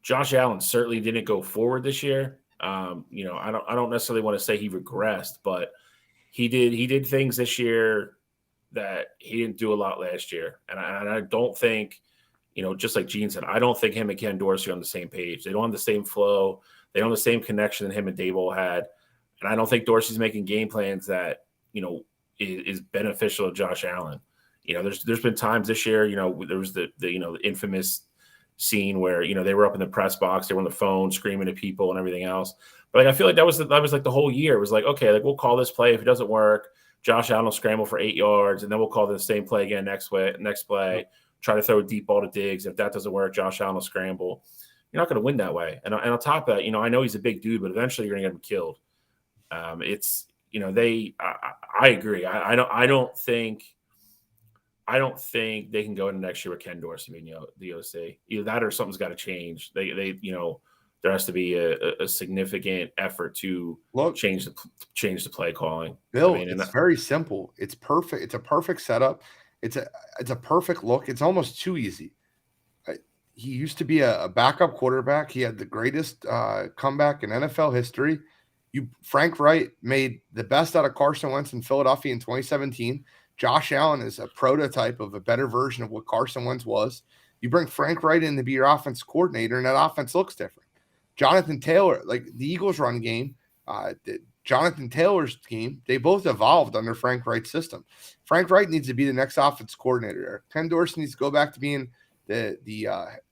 Josh Allen certainly didn't go forward this year. I don't necessarily want to say he regressed, but he did things this year that he didn't do a lot last year. And I don't think, just like Gene said, I don't think him and Ken Dorsey are on the same page. They don't have the same flow. They don't have the same connection that him and Dable had. And I don't think Dorsey's making game plans that, is beneficial to Josh Allen. There's been times this year, there was the infamous scene where, they were up in the press box, they were on the phone screaming at people and everything else. But I feel like that was like the whole year. It was like, okay, we'll call this play. If it doesn't work, Josh Allen will scramble for 8 yards, and then we'll call the same play again next play, try to throw a deep ball to Diggs. If that doesn't work, Josh Allen will scramble. You're not going to win that way. And on top of that, I know he's a big dude, but eventually you're going to get him killed. I agree. I I don't think they can go into next year with Ken Dorsey being the OC. Either that or something's got to change. They there has to be a significant effort to change the play calling. Bill, it's very simple. It's perfect. It's a perfect setup. It's a perfect look. It's almost too easy. He used to be a backup quarterback. He had the greatest comeback in NFL history. Frank Wright made the best out of Carson Wentz in Philadelphia in 2017. Josh Allen is a prototype of a better version of what Carson Wentz was. You bring Frank Wright in to be your offense coordinator, and that offense looks different. Jonathan Taylor, like the Eagles' run game, Jonathan Taylor's team, they both evolved under Frank Wright's system. Frank Wright needs to be the next offense coordinator there. Ken Dorsey needs to go back to being the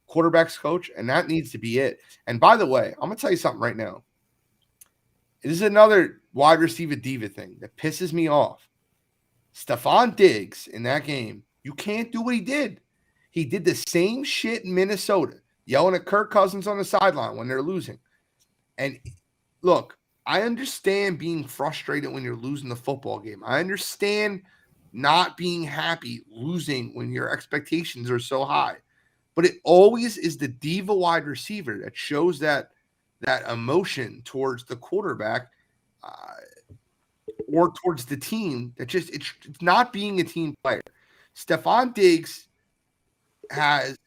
quarterback's coach, and that needs to be it. And by the way, I'm going to tell you something right now. This is another wide receiver diva thing that pisses me off. Stephon Diggs in that game, you can't do what he did. He did the same shit in Minnesota, yelling at Kirk Cousins on the sideline when they're losing. And look, I understand being frustrated when you're losing the football game. I understand not being happy losing when your expectations are so high. But it always is the diva wide receiver that shows that emotion towards the quarterback or towards the team that just it's not being a team player. Stephon Diggs has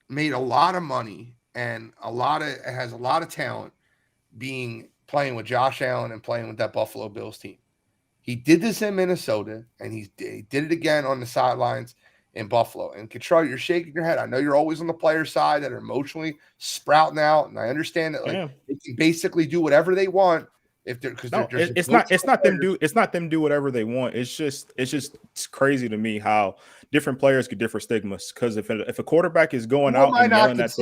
made a lot of money and has a lot of talent playing with Josh Allen and playing with that Buffalo Bills team. He did this in Minnesota, and he did it again on the sidelines in Buffalo. And Cottrell, you're shaking your head. I know you're always on the player side that are emotionally sprouting out, and I understand that they can basically do whatever they want if they're because it's not them do whatever they want. It's crazy to me how different players get different stigmas. Because if a quarterback is going out and yelling at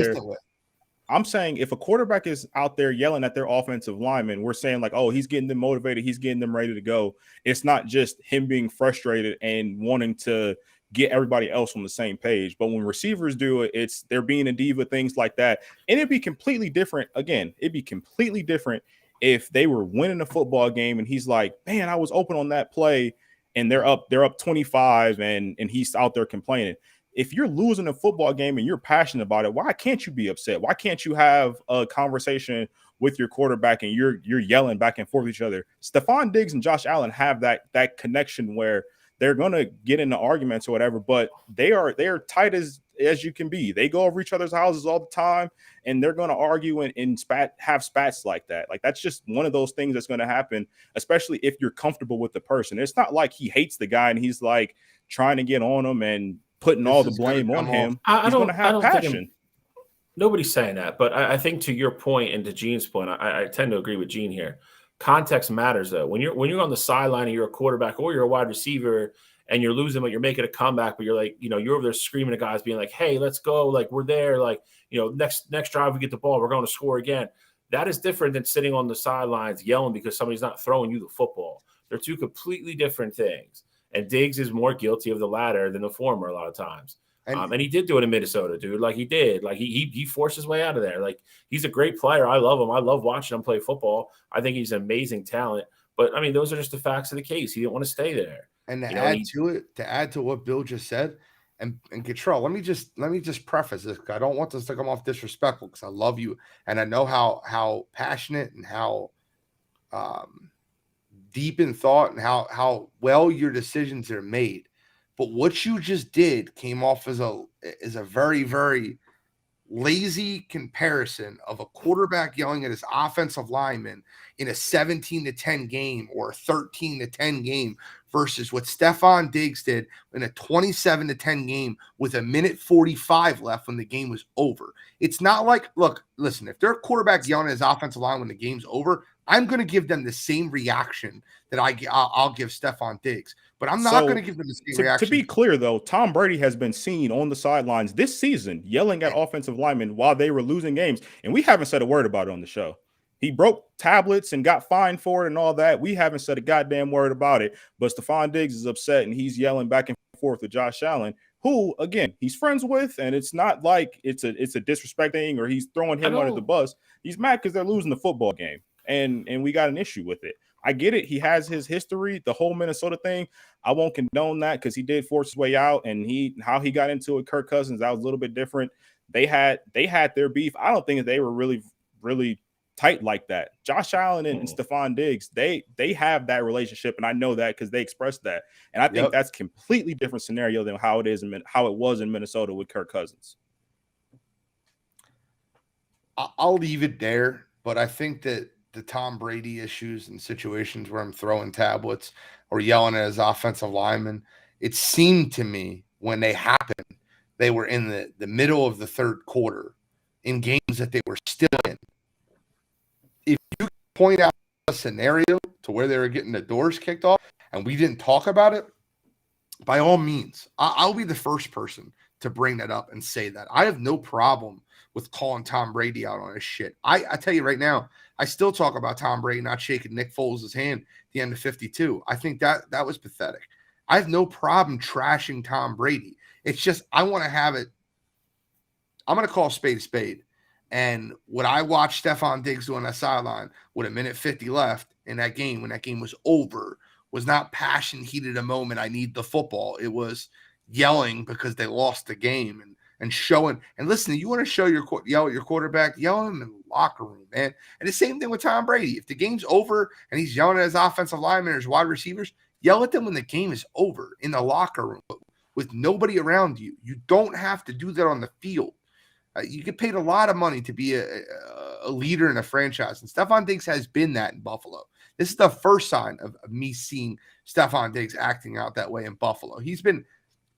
I'm saying if a quarterback is out there yelling at their offensive lineman, we're saying like, oh, he's getting them motivated, he's getting them ready to go. It's not just him being frustrated and wanting to get everybody else on the same page. But when receivers do it, they're being a diva, things like that. And it'd be completely different. Again, it'd be completely different if they were winning a football game and he's like, man, I was open on that play and they're up 25 and he's out there complaining. If you're losing a football game and you're passionate about it, why can't you be upset? Why can't you have a conversation with your quarterback and you're yelling back and forth with each other? Stephon Diggs and Josh Allen have that connection where they're going to get into arguments or whatever, but they are tight as you can be. They go over each other's houses all the time, and they're going to argue and have spats like that. Like, that's just one of those things that's going to happen, especially if you're comfortable with the person. It's not like he hates the guy and he's like trying to get on him and putting all the blame on him. He's going to have passion. Nobody's saying that, but I think to your point and to Gene's point, I tend to agree with Gene here. Context matters, though. When you're on the sideline and you're a quarterback or you're a wide receiver and you're losing, but you're making a comeback, but you're like, you're over there screaming at guys, being like, "Hey, let's go! Like, we're there! Like, next drive we get the ball, we're going to score again." That is different than sitting on the sidelines yelling because somebody's not throwing you the football. They're two completely different things. And Diggs is more guilty of the latter than the former a lot of times. And he did do it in Minnesota, dude. Like, he did. Like, he forced his way out of there. Like, he's a great player. I love him. I love watching him play football. I think he's an amazing talent. But, I mean, those are just the facts of the case. He didn't want to stay there. And to add to what Bill just said, and Cottrell, let me just preface this. I don't want this to come off disrespectful because I love you. And I know how passionate and how deep in thought and how well your decisions are made. But what you just did came off as a very, very lazy comparison of a quarterback yelling at his offensive lineman in a 17-10 game or a 13-10 game versus what Stephon Diggs did in a 27-10 game with a minute 45 left when the game was over. It's not like, listen, if they're a quarterback yelling at his offensive line when the game's over, I'm going to give them the same reaction that I'll give Stephon Diggs. But I'm not going to give them the same reaction. To be clear, though, Tom Brady has been seen on the sidelines this season yelling at offensive linemen while they were losing games, and we haven't said a word about it on the show. He broke tablets and got fined for it and all that. We haven't said a goddamn word about it, but Stephon Diggs is upset, and he's yelling back and forth with Josh Allen, who, again, he's friends with, and it's not like it's a disrespect thing or he's throwing him under the bus. He's mad because they're losing the football game, and we got an issue with it. I get it. He has his history, the whole Minnesota thing. I won't condone that because he did force his way out, and how he got into it, Kirk Cousins, that was a little bit different. They had their beef. I don't think that they were really tight like that. Josh Allen and Stephon Diggs, they have that relationship, and I know that because they expressed that. And I think that's completely different scenario than how it was in Minnesota with Kirk Cousins. I'll leave it there, but I think that the Tom Brady issues and situations where I'm throwing tablets or yelling at his offensive lineman, it seemed to me when they happened, they were in the middle of the third quarter in games that they were still in. If you point out a scenario to where they were getting the doors kicked off and we didn't talk about it, by all means, I'll be the first person to bring that up and say that. I have no problem with calling Tom Brady out on his shit. I tell you right now, I still talk about Tom Brady not shaking Nick Foles' hand at the end of 52. I think that was pathetic. I have no problem trashing Tom Brady. It's just I want to have it. I'm going to call spade a spade. And what I watched Stephon Diggs do on that sideline with a minute 50 left in that game, when that game was over, was not passion, heated a moment, I need the football. It was yelling because they lost the game and showing. And listen, you want to yell at your quarterback, yell at him in the locker room, man. And the same thing with Tom Brady. If the game's over and he's yelling at his offensive linemen or his wide receivers, yell at them when the game is over in the locker room with nobody around you. You don't have to do that on the field. You get paid a lot of money to be a leader in a franchise. And Stephon Diggs has been that in Buffalo. This is the first sign of me seeing Stephon Diggs acting out that way in Buffalo. He's been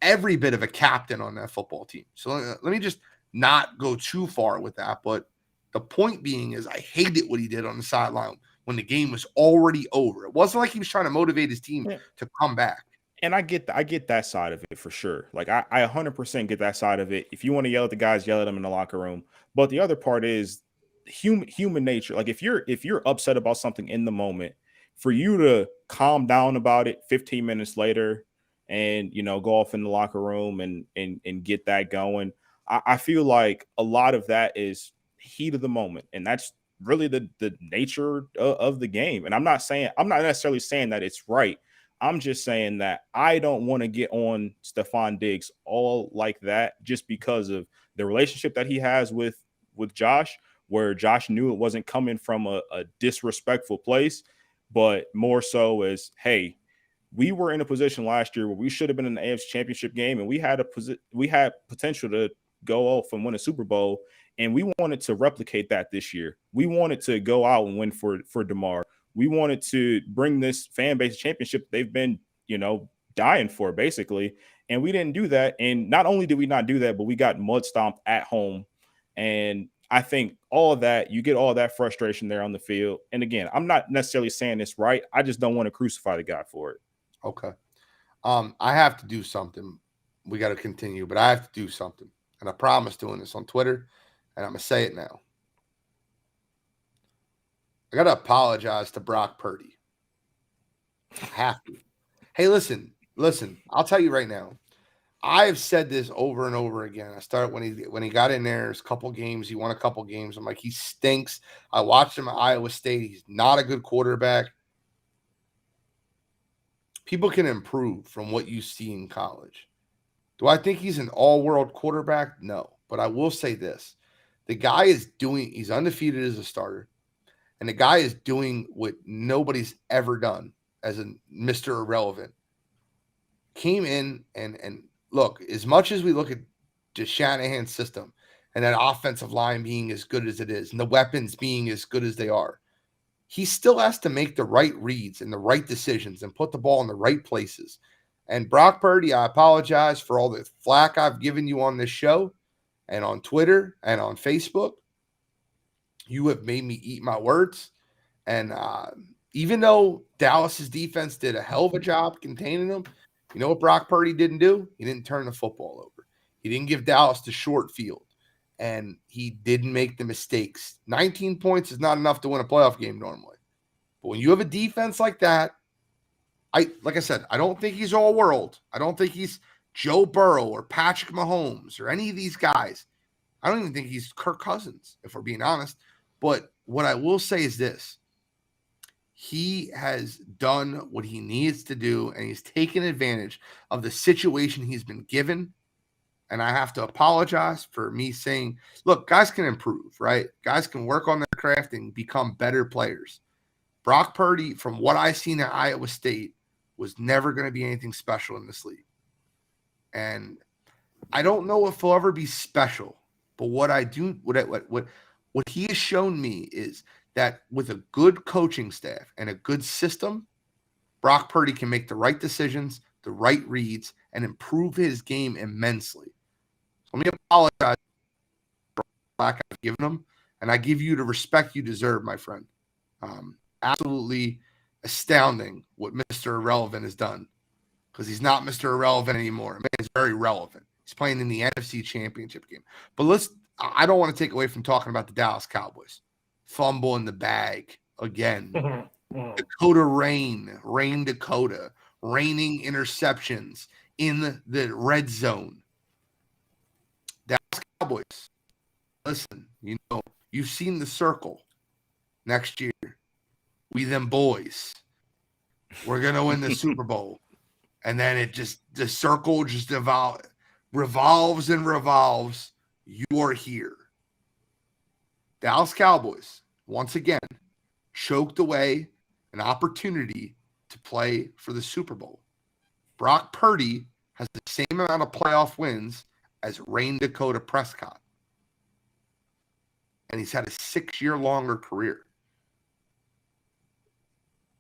every bit of a captain on that football team. So let me just not go too far with that. But the point being is I hated what he did on the sideline when the game was already over. It wasn't like he was trying to motivate his team to come back. And I get that side of it for sure. Like I 100% get that side of it. If you want to yell at the guys, yell at them in the locker room. But the other part is human nature. Like if you're upset about something in the moment, for you to calm down about it 15 minutes later and go off in the locker room and get that going, I feel like a lot of that is heat of the moment, and that's really the nature of the game. And I'm not necessarily saying that it's right. I'm just saying that I don't want to get on Stephon Diggs all like that just because of the relationship that he has with Josh, where Josh knew it wasn't coming from a disrespectful place, but more so as, hey, we were in a position last year where we should have been in the AFC Championship game, and we had potential to go off and win a Super Bowl, and we wanted to replicate that this year. We wanted to go out and win for DeMar. We wanted to bring this fan base championship they've been, dying for, basically. And we didn't do that. And not only did we not do that, but we got mud stomped at home. And I think all of that, you get all that frustration there on the field. And again, I'm not necessarily saying this right. I just don't want to crucify the guy for it. Okay. I have to do something. We got to continue, but I have to do something. And I promise doing this on Twitter, and I'm going to say it now. I got to apologize to Brock Purdy. I have to. Hey, listen. I'll tell you right now. I have said this over and over again. I started when he got in there, a couple games. He won a couple games. I'm like, he stinks. I watched him at Iowa State. He's not a good quarterback. People can improve from what you see in college. Do I think he's an all-world quarterback? No. But I will say this. The guy he's undefeated as a starter. And the guy is doing what nobody's ever done as a Mr. Irrelevant. Came in and look, as much as we look at Shanahan's system and that offensive line being as good as it is and the weapons being as good as they are, he still has to make the right reads and the right decisions and put the ball in the right places. And Brock Purdy, I apologize for all the flack I've given you on this show and on Twitter and on Facebook. You have made me eat my words. And even though Dallas's defense did a hell of a job containing them, you know what Brock Purdy didn't do? He didn't turn the football over. He didn't give Dallas the short field. And he didn't make the mistakes. 19 points is not enough to win a playoff game normally. But when you have a defense like that, like I said, I don't think he's all world. I don't think he's Joe Burrow or Patrick Mahomes or any of these guys. I don't even think he's Kirk Cousins, if we're being honest. But what I will say is this. he has done what he needs to do, and he's taken advantage of the situation he's been given. And I have to apologize for me saying, look, guys can improve, right? Guys can work on their craft and become better players. Brock Purdy, from what I've seen at Iowa State, was never going to be anything special in this league. And I don't know if he'll ever be special, but what he has shown me is that with a good coaching staff and a good system, Brock Purdy can make the right decisions, the right reads, and improve his game immensely. So let me apologize for the lack I've given him, and I give you the respect you deserve, my friend. Absolutely astounding what Mr. Irrelevant has done, because he's not Mr. Irrelevant anymore. Man, he's very relevant. He's playing in the NFC Championship game. But I don't want to take away from talking about the Dallas Cowboys. Fumble in the bag again. Dakota Rain Dakota, raining interceptions in the red zone. Dallas Cowboys, listen, you've seen the circle. Next year, we them boys, we're going to win the Super Bowl. And then the circle just revolves and revolves. You are here. Dallas Cowboys, once again, choked away an opportunity to play for the Super Bowl. Brock Purdy has the same amount of playoff wins as Rain Dakota Prescott. And he's had a 6-year longer career.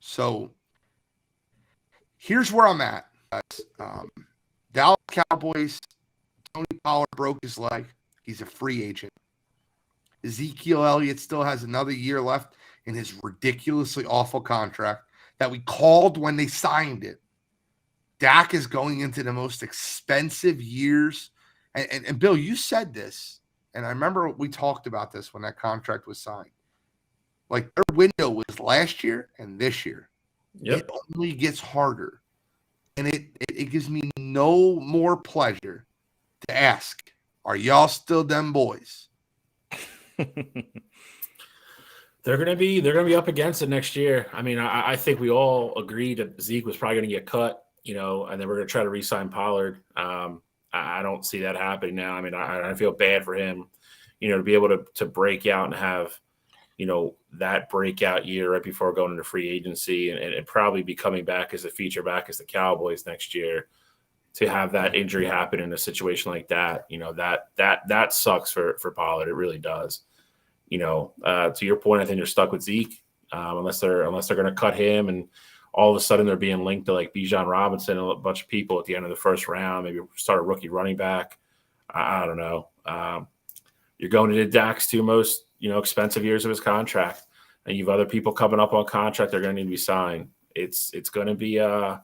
So here's where I'm at, guys. Dallas Cowboys, Tony Pollard broke his leg. He's a free agent. Ezekiel Elliott still has another year left in his ridiculously awful contract that we called when they signed it. Dak is going into the most expensive years. And Bill, you said this, and I remember we talked about this when that contract was signed. Like, their window was last year and this year. Yep. It only gets harder. And it gives me no more pleasure to ask, are y'all still them boys? They're gonna be up against it next year. I mean, I think we all agreed that Zeke was probably gonna get cut, and then we're gonna try to re-sign Pollard. I don't see that happening now. I mean, I feel bad for him, to be able to break out and have, that breakout year right before going into free agency and probably be coming back as a feature back as the Cowboys next year. To have that injury happen in a situation like that, that sucks for Pollard. It really does. To your point, I think you're stuck with Zeke unless they're going to cut him, and all of a sudden they're being linked to like Bijan Robinson and a bunch of people at the end of the first round. Maybe start a rookie running back. I don't know. You're going into Dak's two most expensive years of his contract, and you've other people coming up on contract. They're going to need to be signed. It's going to be an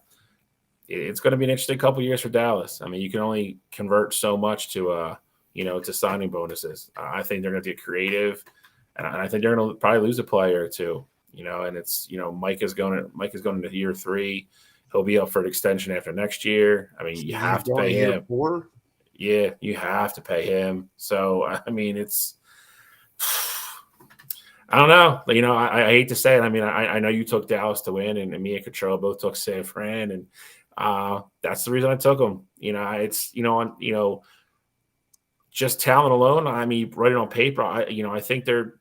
interesting couple of years for Dallas. I mean, you can only convert so much to signing bonuses. I think they're going to get creative, and I think they're going to probably lose a player or two. And it's Mike is going into year 3. He'll be up for an extension after next year. I mean, you have to pay him. 4? Yeah, you have to pay him. So I mean, it's. I don't know. I hate to say it. I mean, I know you took Dallas to win, and me and Cottrell both took San Fran, and that's the reason I took them. It's just talent alone. I mean, writing on paper, I think they're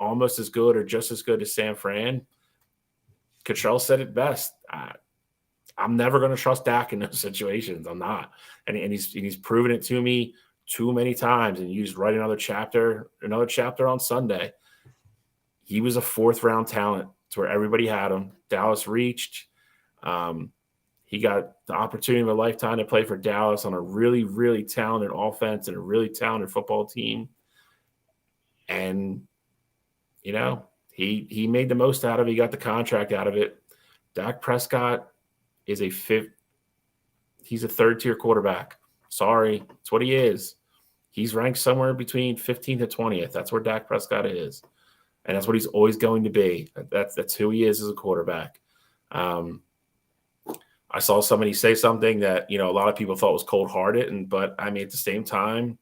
almost as good or just as good as San Fran. Cottrell said it best. I'm never going to trust Dak in those situations. I'm not, and he's proven it to me too many times. And you just write another chapter on Sunday. He was a 4th-round talent to where everybody had him. Dallas reached. He got the opportunity of a lifetime to play for Dallas on a really, really talented offense and a really talented football team. And, he made the most out of it. He got the contract out of it. Dak Prescott is he's a 3rd-tier quarterback. Sorry, that's what he is. He's ranked somewhere between 15th to 20th. That's where Dak Prescott is. And that's what he's always going to be. That's who he is as a quarterback. I saw somebody say something that, a lot of people thought was cold-hearted. But, I mean, at the same time,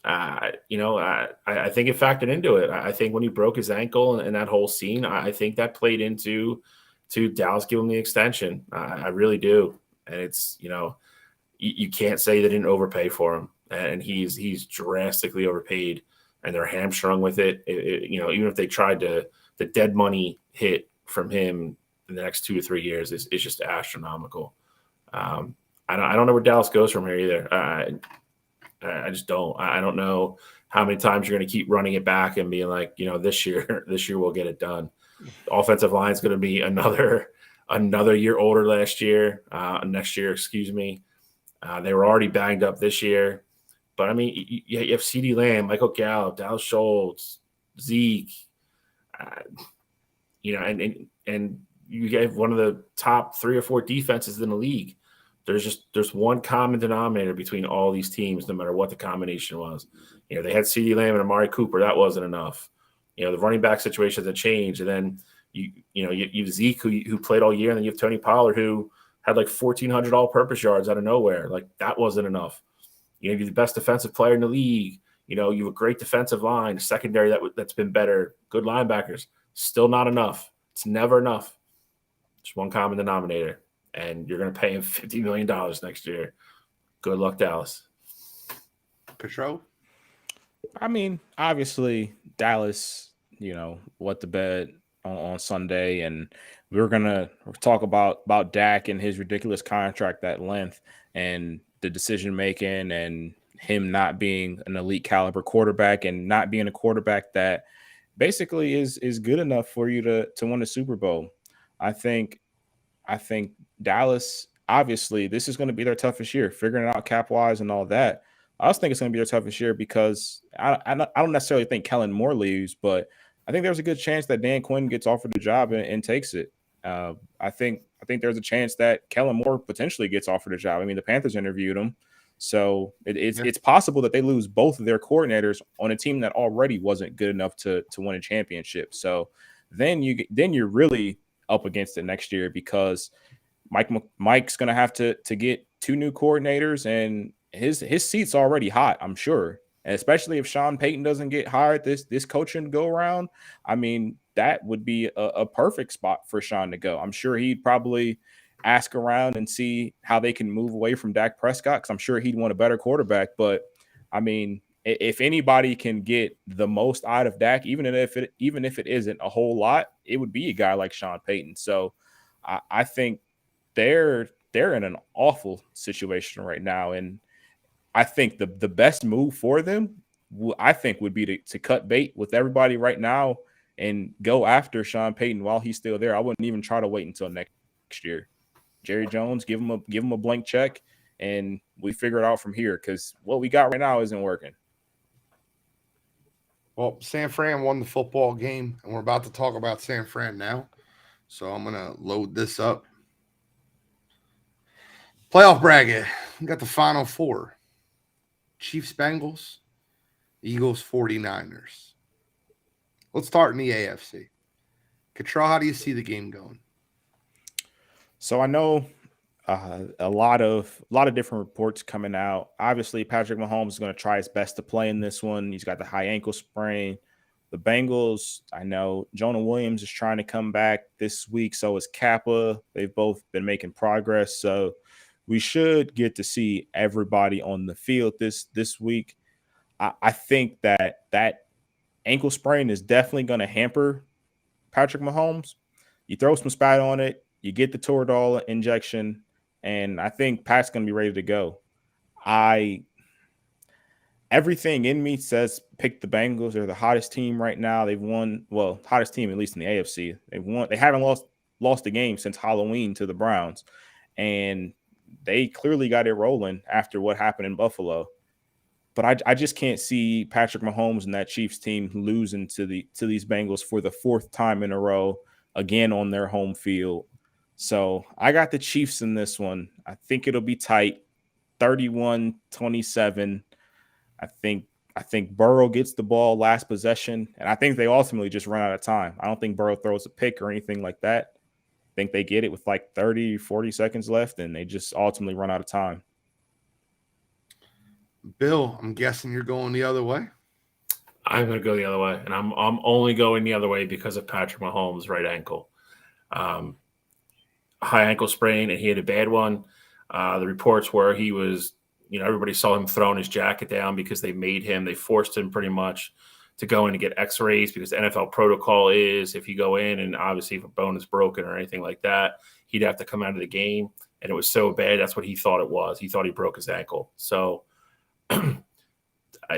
I think it factored into it. I think when he broke his ankle and that whole scene, I think that played into Dallas giving him the extension. I really do. And it's, you can't say they didn't overpay for him. And he's drastically overpaid, and they're hamstrung with it. Even if they tried the dead money hit from him in the next 2 or 3 years is just astronomical. I don't know where Dallas goes from here either. I just don't. I don't know how many times you're going to keep running it back and being like, this year we'll get it done. The offensive line is going to be another year older next year. Excuse me. They were already banged up this year, but I mean, you have CeeDee Lamb, Michael Gallup, Dallas Schultz, Zeke, and you have one of the top 3 or 4 defenses in the league. There's one common denominator between all these teams, no matter what the combination was. They had CeeDee Lamb and Amari Cooper. That wasn't enough. The running back situations have changed, and then you have Zeke who played all year, and then you have Tony Pollard who had like 1,400 all-purpose yards out of nowhere. Like, that wasn't enough. You're the best defensive player in the league. You have a great defensive line, secondary that's been better, good linebackers. Still not enough. It's never enough. Just one common denominator, and you're going to pay him $50 million next year. Good luck, Dallas. Petro? I mean, obviously, Dallas, what the bet on Sunday, and we're gonna talk about Dak and his ridiculous contract at length, and the decision making, and him not being an elite caliber quarterback, and not being a quarterback that basically is good enough for you to win a Super Bowl. I think Dallas, obviously, this is going to be their toughest year, figuring it out cap wise and all that. I also think it's going to be their toughest year because I don't necessarily think Kellen Moore leaves, but I think there's a good chance that Dan Quinn gets offered the job and takes it. I think there's a chance that Kellen Moore potentially gets offered a job. I mean, the Panthers interviewed him, so it's possible that they lose both of their coordinators on a team that already wasn't good enough to win a championship. So then you're really up against it next year, because Mike's going to have to get 2 new coordinators, and his seat's already hot, I'm sure. And especially if Sean Payton doesn't get hired this coaching go around, I mean, that would be a perfect spot for Sean to go. I'm sure he'd probably ask around and see how they can move away from Dak Prescott, because I'm sure he'd want a better quarterback. But I mean, if anybody can get the most out of Dak, even if it isn't a whole lot, it would be a guy like Sean Payton. So I think they're in an awful situation right now, and I think the best move for them, I think, would be to cut bait with everybody right now and go after Sean Payton while he's still there. I wouldn't even try to wait until next year. Jerry Jones, give him a blank check, and we figure it out from here, because what we got right now isn't working. Well, San Fran won the football game, and we're about to talk about San Fran now. So I'm going to load this up. Playoff bracket. We got the final 4. Chiefs, Bengals, Eagles, 49ers. Let's start in the AFC. Cottrell, how do you see the game going? So I know a lot of different reports coming out. Obviously, Patrick Mahomes is going to try his best to play in this one. He's got the high ankle sprain. The Bengals, I know Jonah Williams is trying to come back this week. So is Kappa. They've both been making progress. So we should get to see everybody on the field this week. I think that ankle sprain is definitely going to hamper Patrick Mahomes. You throw some spat on it, you get the Toradol injection, and I think Pat's going to be ready to go. Everything in me says pick the Bengals. They're the hottest team right now. They've won, well, hottest team at least in the AFC. They haven't lost a game since Halloween to the Browns, and they clearly got it rolling after what happened in Buffalo. But I just can't see Patrick Mahomes and that Chiefs team losing to these Bengals for the 4th time in a row, again on their home field. So I got the Chiefs in this one. I think it'll be tight, 31-27. I think Burrow gets the ball last possession, and I think they ultimately just run out of time. I don't think Burrow throws a pick or anything like that. I think they get it with like 30, 40 seconds left, and they just ultimately run out of time. Bill, I'm guessing you're going the other way. I'm going to go the other way, and I'm only going the other way because of Patrick Mahomes' right ankle. High ankle sprain, and he had a bad one. The reports were he was, everybody saw him throwing his jacket down because they forced him pretty much to go in and get x-rays because the NFL protocol is if you go in and obviously if a bone is broken or anything like that, he'd have to come out of the game. And it was so bad, that's what he thought it was. He thought he broke his ankle. So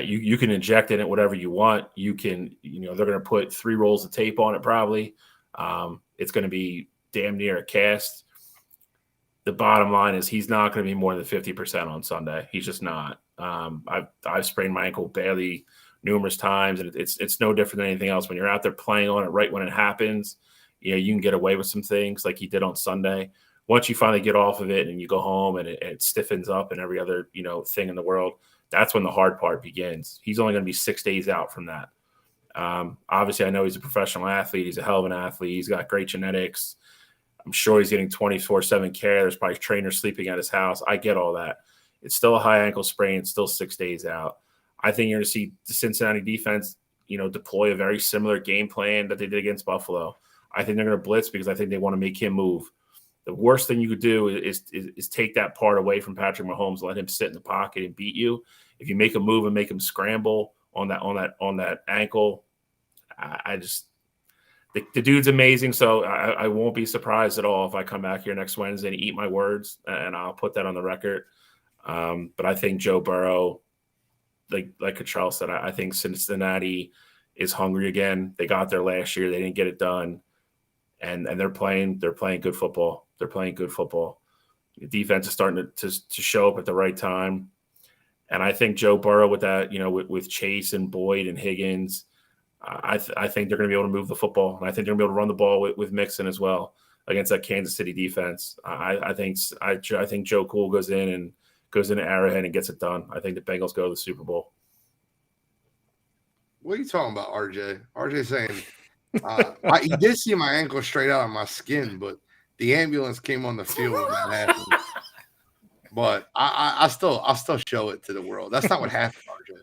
you can inject in it whatever you want. You can, they're going to put 3 rolls of tape on it probably. It's going to be damn near a cast. The bottom line is he's not going to be more than 50% on Sunday. He's just not. I've sprained my ankle badly numerous times, and it's no different than anything else. When you're out there playing on it right when it happens, you can get away with some things like he did on Sunday. Once you finally get off of it and you go home and it stiffens up and every other thing in the world, that's when the hard part begins. He's only going to be 6 days out from that. Obviously, I know he's a professional athlete. He's a hell of an athlete. He's got great genetics. I'm sure he's getting 24/7 care. There's probably trainers sleeping at his house. I get all that. It's still a high ankle sprain. It's still 6 days out. I think you're going to see the Cincinnati defense, deploy a very similar game plan that they did against Buffalo. I think they're going to blitz because I think they want to make him move. The worst thing you could do is take that part away from Patrick Mahomes, let him sit in the pocket and beat you. If you make a move and make him scramble on that ankle, the dude's amazing. So I won't be surprised at all if I come back here next Wednesday and eat my words, and I'll put that on the record. But I think Joe Burrow, like Charles said, I think Cincinnati is hungry again. They got there last year. They didn't get it done. And they're playing good football. They're playing good football. The defense is starting to show up at the right time. And I think Joe Burrow with that, with Chase and Boyd and Higgins, I think they're going to be able to move the football. And I think they're going to be able to run the ball with Mixon as well against that Kansas City defense. I think Joe Cool goes into Arrowhead and gets it done. I think the Bengals go to the Super Bowl. What are you talking about, RJ? RJ saying he did see my ankle straight out of my skin, but the ambulance came on the field when that happened. But I still show it to the world. That's not what happened, RJ.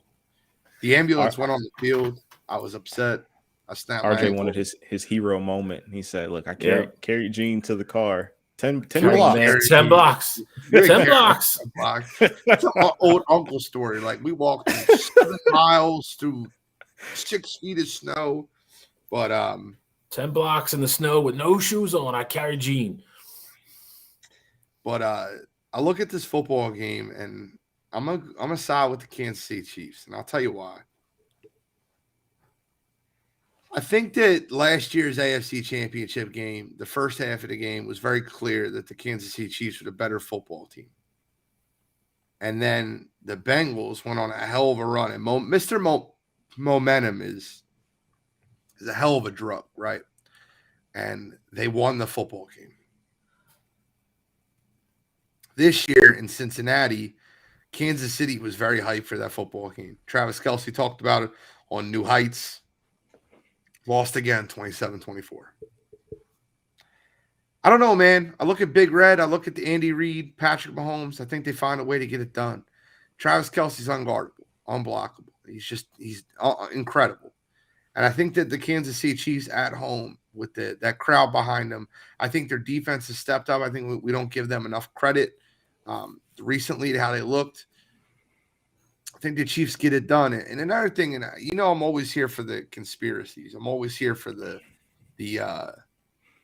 The ambulance went on the field. I was upset. I snapped. RJ wanted his hero moment. He said, "Look, I carried Gene to the car. 10 blocks. 10 blocks. 10 blocks. That's an old uncle story. Like we walked 7 miles through 6 feet of snow, but 10 blocks in the snow with no shoes on. I carried Gene. But I look at this football game and I'm a side with the Kansas City Chiefs, and I'll tell you why. I think that last year's AFC Championship game, the first half of the game was very clear that the Kansas City Chiefs were the better football team. And then the Bengals went on a hell of a run. And Mr. Momentum is a hell of a drug, right? And they won the football game. This year in Cincinnati, Kansas City was very hyped for that football game. Travis Kelce talked about it on New Heights. Lost again, 27-24. I don't know, man. I look at Big Red. I look at the Andy Reid, Patrick Mahomes. I think they find a way to get it done. Travis Kelce's unguardable, unblockable. He's incredible. And I think that the Kansas City Chiefs at home with that crowd behind them, I think their defense has stepped up. I think we don't give them enough credit recently to how they looked. I think the Chiefs get it done. And another thing, and I'm always here for the conspiracies. I'm always here for the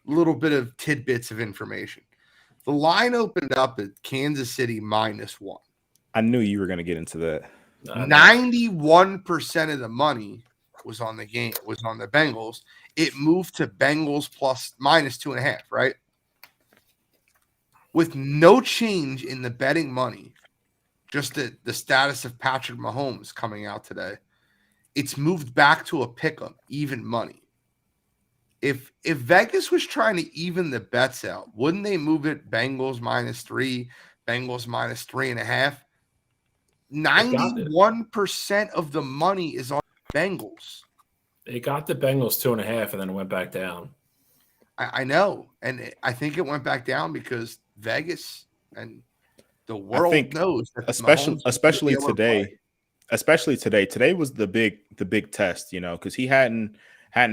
little bit of tidbits of information. The line opened up at Kansas City -1. I knew you were going to get into that. 91% of the money was on the game, was on the Bengals. It moved to Bengals -2.5, right? With no change in the betting money. Just the status of Patrick Mahomes coming out today, it's moved back to a pick'em, even money. If Vegas was trying to even the bets out, wouldn't they move it Bengals -3, Bengals -3.5? 91% of the money is on Bengals. They got the Bengals 2.5, and then it went back down. I know, and I think it went back down because Vegas and the world knows that especially today, especially today. Today was the big test, because he hadn't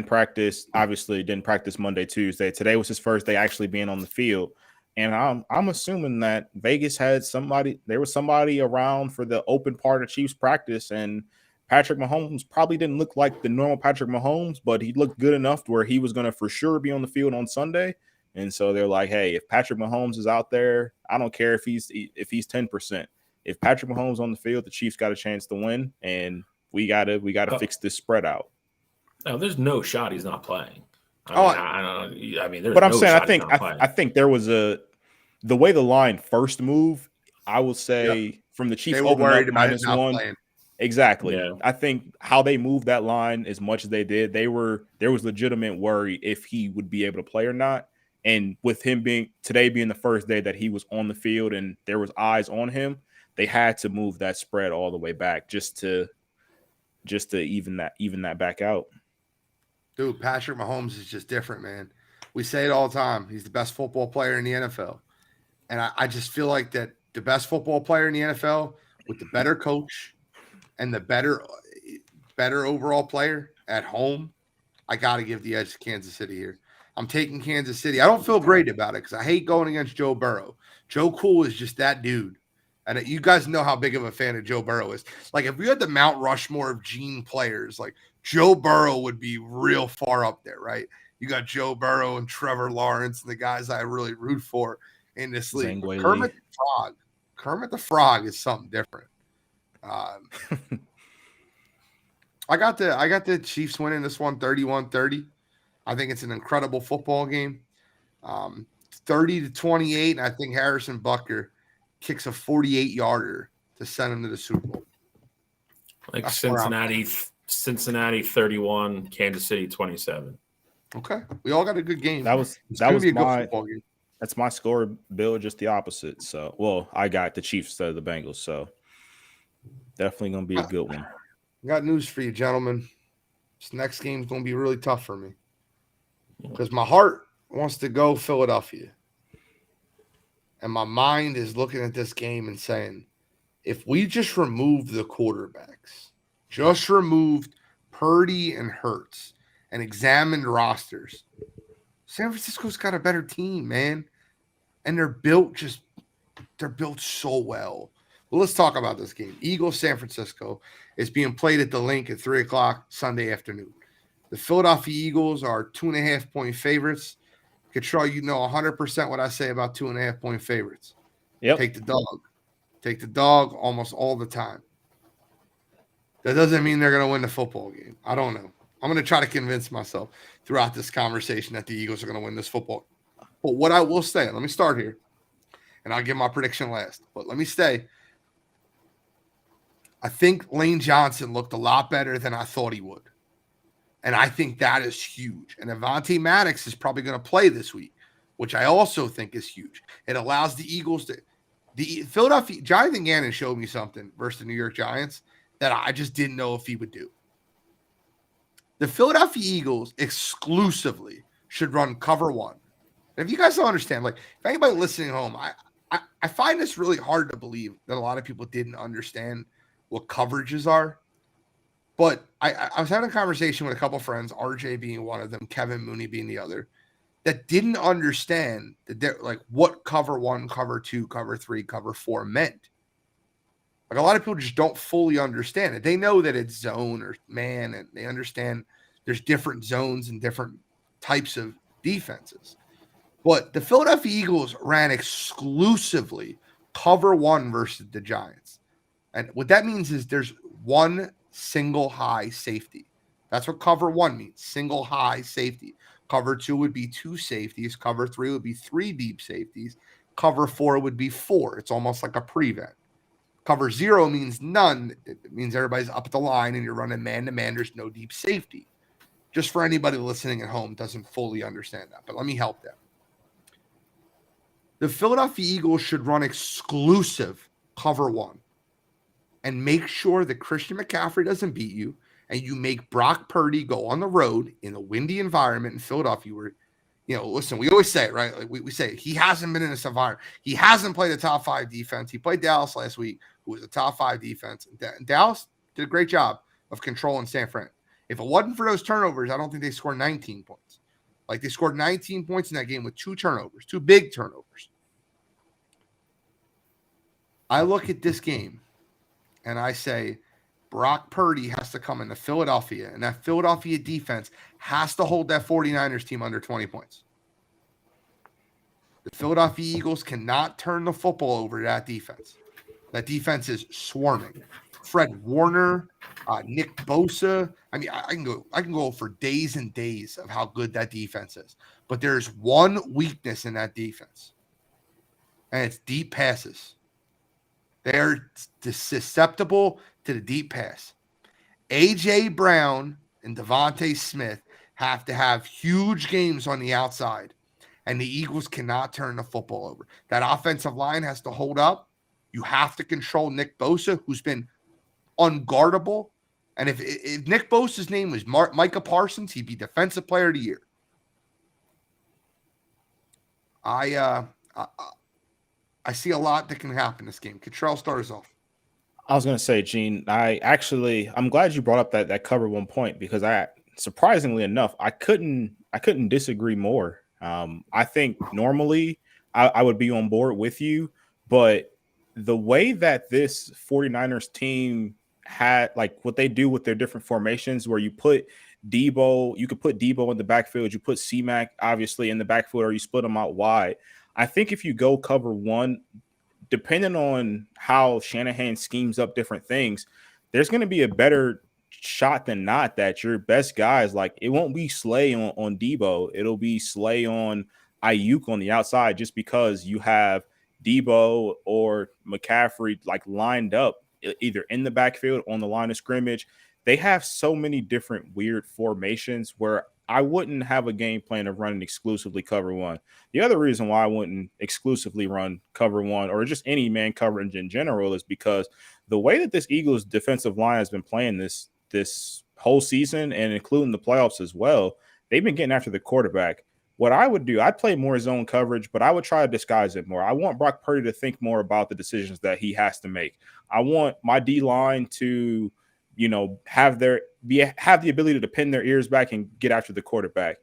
practiced. Obviously, didn't practice Monday, Tuesday. Today was his first day actually being on the field, and I'm assuming that Vegas had somebody. There was somebody around for the open part of Chiefs practice, and Patrick Mahomes probably didn't look like the normal Patrick Mahomes, but he looked good enough to where he was going to for sure be on the field on Sunday. And so they're like, hey, if Patrick Mahomes is out there, I don't care if he's 10%. If Patrick Mahomes on the field, the Chiefs got a chance to win, and we gotta fix this spread out. No, there's no shot he's not playing. I mean, there's but I'm no saying shot I think there was the way the line first moved. I will say from the Chiefs opening up -1. Playing. Exactly. Yeah. I think how they moved that line as much as they did, there was legitimate worry if he would be able to play or not. And with him being the first day that he was on the field and there was eyes on him, they had to move that spread all the way back just to even that back out. Dude, Patrick Mahomes is just different, man. We say it all the time. He's the best football player in the NFL. And I just feel like that the best football player in the NFL with the better coach and the better overall player at home, I got to give the edge to Kansas City here. I'm taking Kansas City. I don't feel great about it because I hate going against Joe Burrow. Joe Cool is just that dude. And you guys know how big of a fan of Joe Burrow is. Like, if we had the Mount Rushmore of gene players, like, Joe Burrow would be real far up there, right? You got Joe Burrow and Trevor Lawrence and the guys I really root for in this league. Kermit the Frog is something different. I got the Chiefs winning this one 31-30. I think it's an incredible football game. 30-28, and I think Harrison Butker kicks a 48-yarder to send him to the Super Bowl. Like Cincinnati 31, Kansas City 27. Okay, we all got a good game. That's my score. Bill, just the opposite. So, well, I got the Chiefs instead of the Bengals. So, definitely gonna be a good one. I got news for you, gentlemen. This next game is gonna be really tough for me because my heart wants to go Philadelphia, and my mind is looking at this game and saying, if we just remove the quarterbacks, just removed Purdy and Hurts, and examined rosters, San Francisco's got a better team, man. And they're built so well. Well, let's talk about this game. Eagles San Francisco is being played at the Link at 3:00 Sunday afternoon. The Philadelphia Eagles are 2.5-point favorites. Control, you know 100% what I say about 2.5-point favorites. Yep. Take the dog. Take the dog almost all the time. That doesn't mean they're going to win the football game. I don't know. I'm going to try to convince myself throughout this conversation that the Eagles are going to win this football. But what I will say, let me start here, and I'll give my prediction last. But let me say, I think Lane Johnson looked a lot better than I thought he would. And I think that is huge. And Avonte Maddox is probably going to play this week, which I also think is huge. It allows the Eagles to – the Philadelphia – Jonathan Gannon showed me something versus the New York Giants that I just didn't know if he would do. The Philadelphia Eagles exclusively should run cover one. And if you guys don't understand, like, if anybody listening at home, I find this really hard to believe that a lot of people didn't understand what coverages are. But I was having a conversation with a couple friends, RJ being one of them, Kevin Mooney being the other, that didn't understand that like what cover one, cover two, cover three, cover four meant. Like, a lot of people just don't fully understand it. They know that it's zone or man, and they understand there's different zones and different types of defenses. But the Philadelphia Eagles ran exclusively cover one versus the Giants. And what that means is there's one single high safety. That's what cover one means, single high safety. Cover two would be two safeties. Cover three would be three deep safeties. Cover four would be four. It's almost like a prevent. Cover zero means none. It means everybody's up at the line and you're running man-to-man. There's no deep safety. Just for anybody listening at home doesn't fully understand that, but let me help them. The Philadelphia Eagles should run exclusive cover one and make sure that Christian McCaffrey doesn't beat you, and you make Brock Purdy go on the road in a windy environment in Philadelphia where, listen, we always say it, right? Like we say he hasn't been in this environment. He hasn't played a top five defense. He played Dallas last week, who was a top five defense. And Dallas did a great job of controlling San Fran. If it wasn't for those turnovers, I don't think they scored 19 points. Like they scored 19 points in that game with 2 turnovers, 2 big turnovers. I look at this game and I say, Brock Purdy has to come into Philadelphia, and that Philadelphia defense has to hold that 49ers team under 20 points. The Philadelphia Eagles cannot turn the football over to that defense. That defense is swarming. Fred Warner, Nick Bosa. I mean, I can go for days and days of how good that defense is. But there's one weakness in that defense, and it's deep passes. They're susceptible to the deep pass. A.J. Brown and Devontae Smith have to have huge games on the outside, and the Eagles cannot turn the football over. That offensive line has to hold up. You have to control Nick Bosa, who's been unguardable. And if Nick Bosa's name was Micah Parsons, he'd be Defensive Player of the Year. I see a lot that can happen this game. Cottrell, start us off. I was going to say, Gene, I'm glad you brought up that cover 1 point, because surprisingly enough, I couldn't disagree more. I think normally I would be on board with you, but the way that this 49ers team had, like what they do with their different formations, where you put Debo, you could put Debo in the backfield, you put C-Mac obviously in the backfield, or you split them out wide. I think if you go cover 1, depending on how Shanahan schemes up different things, there's going to be a better shot than not that your best guys, like it won't be Slay on Debo, it'll be Slay on Ayuk on the outside, just because you have Debo or McCaffrey like lined up either in the backfield on the line of scrimmage. They have so many different weird formations where I wouldn't have a game plan of running exclusively cover 1. The other reason why I wouldn't exclusively run cover 1 or just any man coverage in general is because the way that this Eagles defensive line has been playing this whole season, and including the playoffs as well, they've been getting after the quarterback. What I would do, I'd play more zone coverage, but I would try to disguise it more. I want Brock Purdy to think more about the decisions that he has to make. I want my D-line to, have the ability to pin their ears back and get after the quarterback.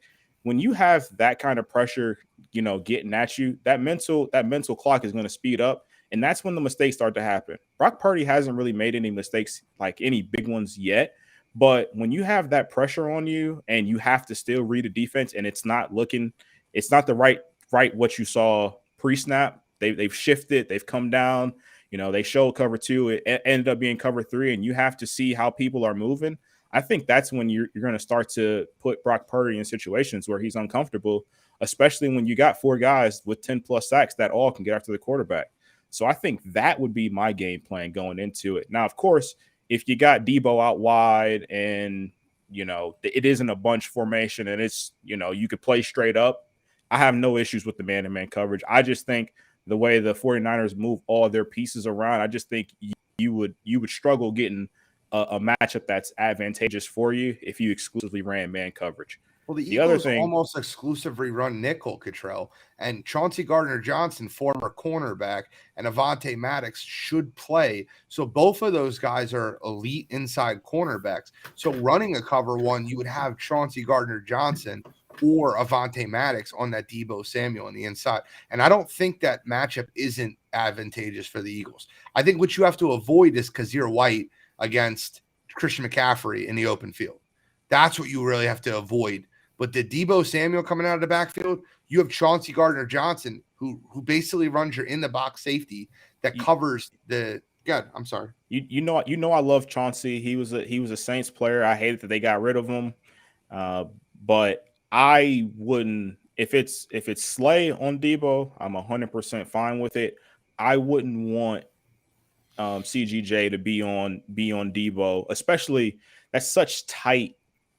When you have that kind of pressure, getting at you, that mental clock is going to speed up, and that's when the mistakes start to happen. Brock Purdy hasn't really made any mistakes, like any big ones yet, but when you have that pressure on you and you have to still read a defense, and it's not the right what you saw pre-snap, they've shifted, they've come down. They showed cover 2. It ended up being cover 3, and you have to see how people are moving. I think that's when you're going to start to put Brock Purdy in situations where he's uncomfortable, especially when you got 4 guys with 10+ sacks that all can get after the quarterback. So I think that would be my game plan going into it. Now, of course, if you got Debo out wide and, it isn't a bunch formation and it's, you could play straight up, I have no issues with the man-to-man coverage. I just think the way the 49ers move all their pieces around, I just think you would struggle getting a matchup that's advantageous for you if you exclusively ran man coverage. Well, the Eagles almost exclusively run nickel, Cottrell, and Chauncey Gardner-Johnson, former cornerback, and Avonte Maddox should play. So both of those guys are elite inside cornerbacks. So running a cover 1, you would have Chauncey Gardner-Johnson or Avonte Maddox on that Debo Samuel on the inside. And I don't think that matchup isn't advantageous for the Eagles. I think what you have to avoid is Kazir White against Christian McCaffrey in the open field. That's what you really have to avoid. But the Debo Samuel coming out of the backfield, you have Chauncey Gardner-Johnson, who basically runs your in-the-box safety that covers the – God, I'm sorry. You know I love Chauncey. He was a Saints player. I hated that they got rid of him. But I wouldn't – if it's Slay on Debo, I'm 100% fine with it. I wouldn't want CGJ to be on Debo, especially that's such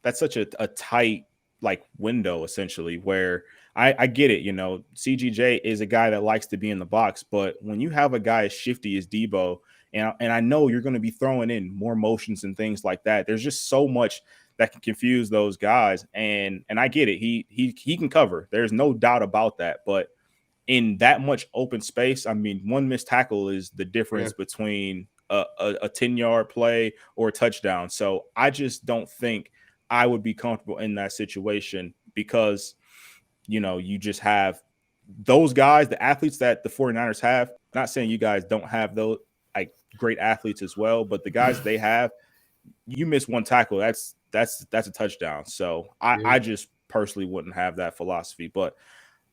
a tight like window essentially, where I get it. CGJ is a guy that likes to be in the box, but when you have a guy as shifty as Debo, and I know you're going to be throwing in more motions and things like that, there's just so much that can confuse those guys. And I get it. He can cover. There's no doubt about that. But in that much open space, I mean, one missed tackle is the difference between a 10-yard play or a touchdown. So I just don't think I would be comfortable in that situation because, you just have those guys, the athletes that the 49ers have. Not saying you guys don't have those like great athletes as well, but the guys they have, you miss one tackle, that's a touchdown. So I just personally wouldn't have that philosophy. But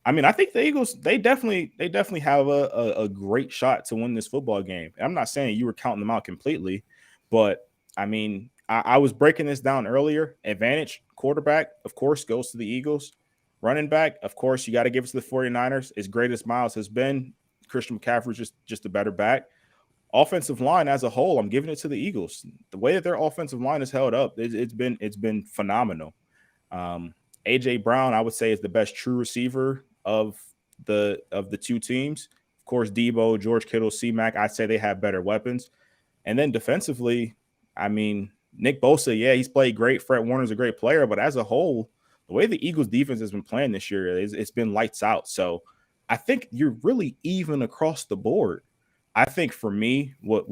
I mean, I think the Eagles, they definitely have a great shot to win this football game. I'm not saying you were counting them out completely, but I mean, I was breaking this down earlier. Advantage quarterback, of course, goes to the Eagles. Running back, of course, you got to give it to the 49ers. As great as Miles has been, Christian McCaffrey's just a better back. Offensive line as a whole, I'm giving it to the Eagles. The way that their offensive line is held up, it's been phenomenal. AJ Brown, I would say, is the best true receiver of the two teams. Of course, Debo, George Kittle, C-Mac, I'd say they have better weapons. And then defensively, I mean, Nick Bosa, yeah, he's played great. Fred Warner's a great player, but as a whole, the way the Eagles defense has been playing this year, it's been lights out. So I think you're really even across the board. I think for me, what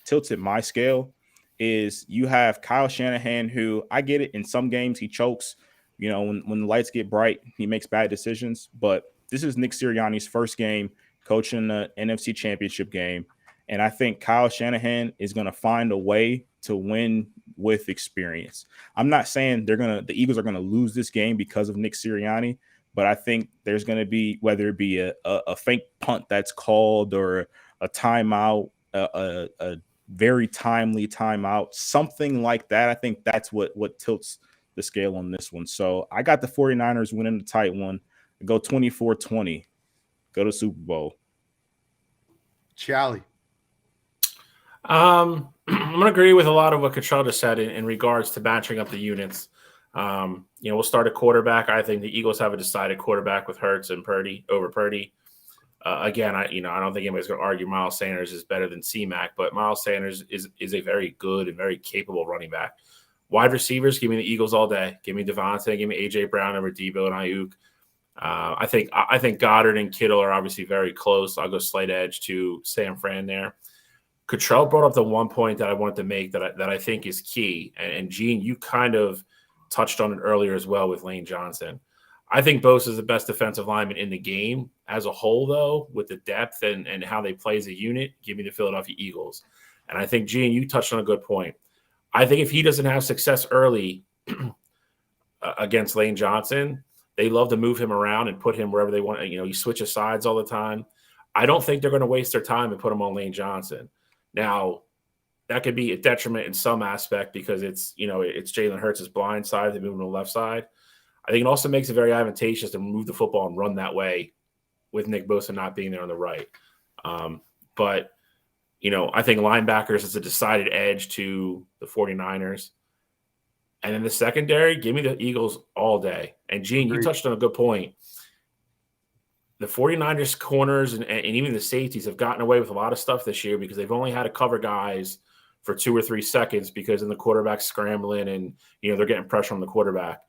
tilted my scale is you have Kyle Shanahan, who I get it. In some games, he chokes. When the lights get bright, he makes bad decisions. But this is Nick Sirianni's first game coaching the NFC Championship game. And I think Kyle Shanahan is going to find a way to win with experience. I'm not saying the Eagles are going to lose this game because of Nick Sirianni, but I think there's going to be, whether it be a fake punt that's called or a timeout, a very timely timeout, something like that. I think that's what tilts the scale on this one. So I got the 49ers winning the tight one. Go 24-20. Go to Super Bowl. Charlie. I'm going to agree with a lot of what Cottrell just said in regards to matching up the units. We'll start at quarterback. I think the Eagles have a decided quarterback with Hurts and Purdy over Purdy. Again, I don't think anybody's going to argue Miles Sanders is better than C-Mac, but Miles Sanders is a very good and very capable running back. Wide receivers, give me the Eagles all day. Give me Devontae, give me A.J. Brown over Debo and Ayuk. I think Goddard and Kittle are obviously very close. I'll go slight edge to San Fran there. Cottrell brought up the one point that I wanted to make that I think is key. And Gene, you kind of touched on it earlier as well with Lane Johnson. I think Bosa is the best defensive lineman in the game as a whole, though, with the depth and how they play as a unit. Give me the Philadelphia Eagles. And I think, Gene, you touched on a good point. I think if he doesn't have success early against Lane Johnson, they love to move him around and put him wherever they want. He switches sides all the time. I don't think they're going to waste their time and put him on Lane Johnson. Now, that could be a detriment in some aspect because it's Jalen Hurts' blind side. They move him to the left side. I think it also makes it very advantageous to move the football and run that way with Nick Bosa not being there on the right. But I think linebackers is a decided edge to the 49ers. And then the secondary, give me the Eagles all day. And, Gene, you touched on a good point. The 49ers corners and even the safeties have gotten away with a lot of stuff this year because they've only had to cover guys for 2 or 3 seconds because then the quarterback's scrambling and, they're getting pressure on the quarterback.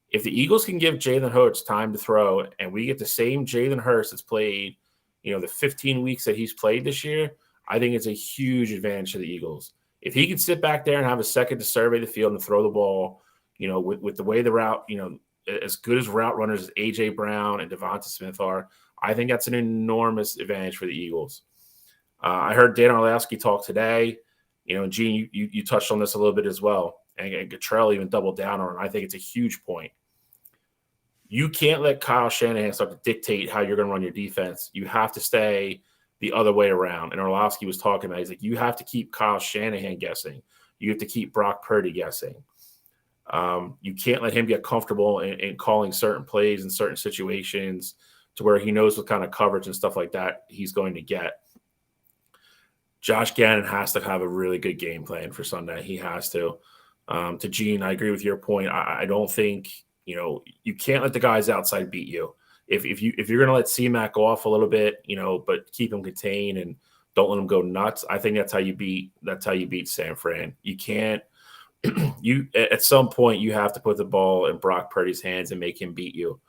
If the Eagles can give Jalen Hurts time to throw and we get the same Jalen Hurts that's played, the 15 weeks that he's played this year, I think it's a huge advantage to the Eagles. If he can sit back there and have a second to survey the field and throw the ball, with the way the route, as good as route runners as A.J. Brown and Devonta Smith are, I think that's an enormous advantage for the Eagles. I heard Dan Orlowski talk today. Gene, you touched on this a little bit as well. And Cottrell even doubled down on it. I think it's a huge point. You can't let Kyle Shanahan start to dictate how you're going to run your defense. You have to stay the other way around. And Orlowski was talking about, he's like, you have to keep Kyle Shanahan guessing. You have to keep Brock Purdy guessing. You can't let him get comfortable in calling certain plays in certain situations to where he knows what kind of coverage and stuff like that he's going to get. Josh Gannon has to have a really good game plan for Sunday. He has to. To Gene, I agree with your point. I don't think, you can't let the guys outside beat you. If you're going to let C-Mac go off a little bit, but keep him contained and don't let him go nuts, I think that's how you beat San Fran. You can't. At some point you have to put the ball in Brock Purdy's hands and make him beat you.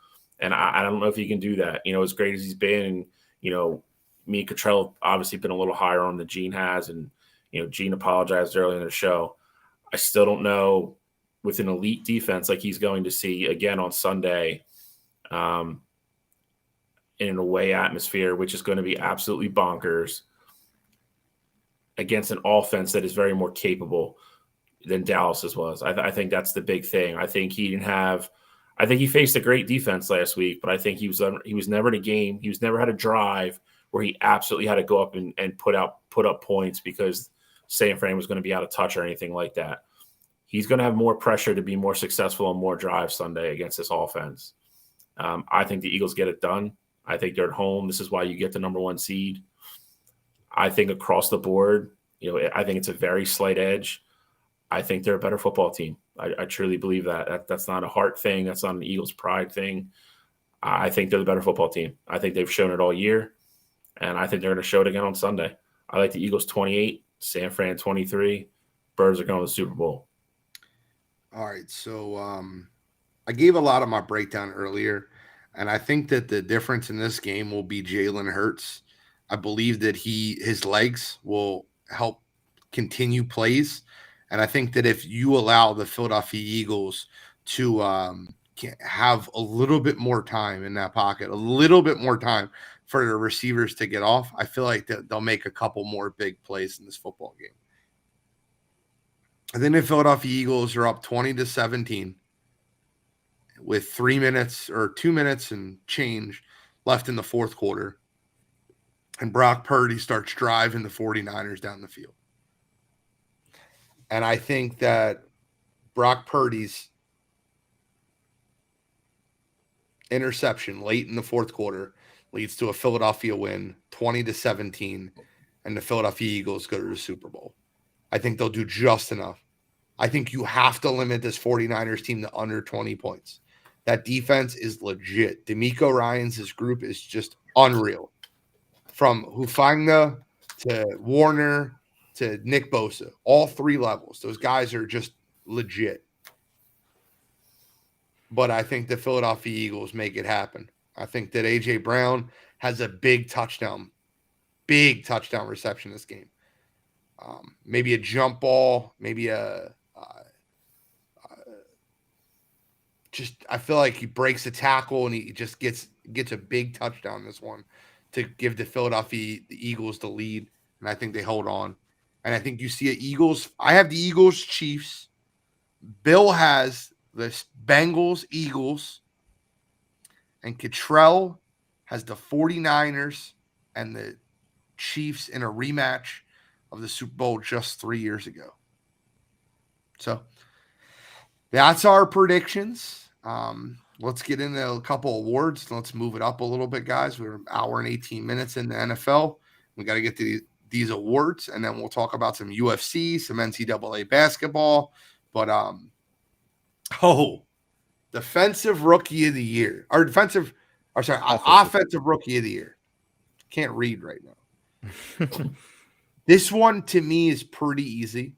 And I don't know if he can do that. As great as he's been, and me and Cottrell have obviously been a little higher on than Gene has, and Gene apologized earlier in the show. I still don't know with an elite defense like he's going to see again on Sunday in an away atmosphere, which is going to be absolutely bonkers against an offense that is very more capable than Dallas's was. I think that's the big thing. I think he didn't have. I think he faced a great defense last week, but I think he was never in a game. He was never had a drive where he absolutely had to go up and put up points because San Fran was going to be out of touch or anything like that. He's going to have more pressure to be more successful on more drives Sunday against this offense. I think the Eagles get it done. I think they're at home. This is why you get the number 1 seed. I think across the board, I think it's a very slight edge. I think they're a better football team. I truly believe that. That's not a heart thing. That's not an Eagles pride thing. I think they're the better football team. I think they've shown it all year, and I think they're going to show it again on Sunday. I like the Eagles 28, San Fran 23. Birds are going to the Super Bowl. All right, so I gave a lot of my breakdown earlier, and I think that the difference in this game will be Jalen Hurts. I believe that his legs will help continue plays. And I think that if you allow the Philadelphia Eagles to have a little bit more time in that pocket, a little bit more time for the receivers to get off, I feel like they'll make a couple more big plays in this football game. And then the Philadelphia Eagles are up 20-17 with 3 minutes or 2 minutes and change left in the fourth quarter. And Brock Purdy starts driving the 49ers down the field. And I think that Brock Purdy's interception late in the fourth quarter leads to a Philadelphia win, 20-17, and the Philadelphia Eagles go to the Super Bowl. I think they'll do just enough. I think you have to limit this 49ers team to under 20 points. That defense is legit. D'Amico Ryans' group is just unreal. From Hufanga to Warner to Nick Bosa, all 3 levels. Those guys are just legit. But I think the Philadelphia Eagles make it happen. I think that A.J. Brown has a big touchdown reception this game. Maybe a jump ball, maybe I feel like he breaks a tackle and he just gets a big touchdown this one to give the Eagles the lead. And I think they hold on. And I think you see I have the Eagles, Chiefs. Bill has the Bengals, Eagles. And Cottrell has the 49ers and the Chiefs in a rematch of the Super Bowl just 3 years ago. So that's our predictions. Let's get into a couple awards. Let's move it up a little bit, guys. We're an hour and 18 minutes in the NFL. We got to get to these awards, and then we'll talk about some UFC, some NCAA basketball. But defensive rookie of the year, or offensive rookie of the year. Can't read right now. This one to me is pretty easy.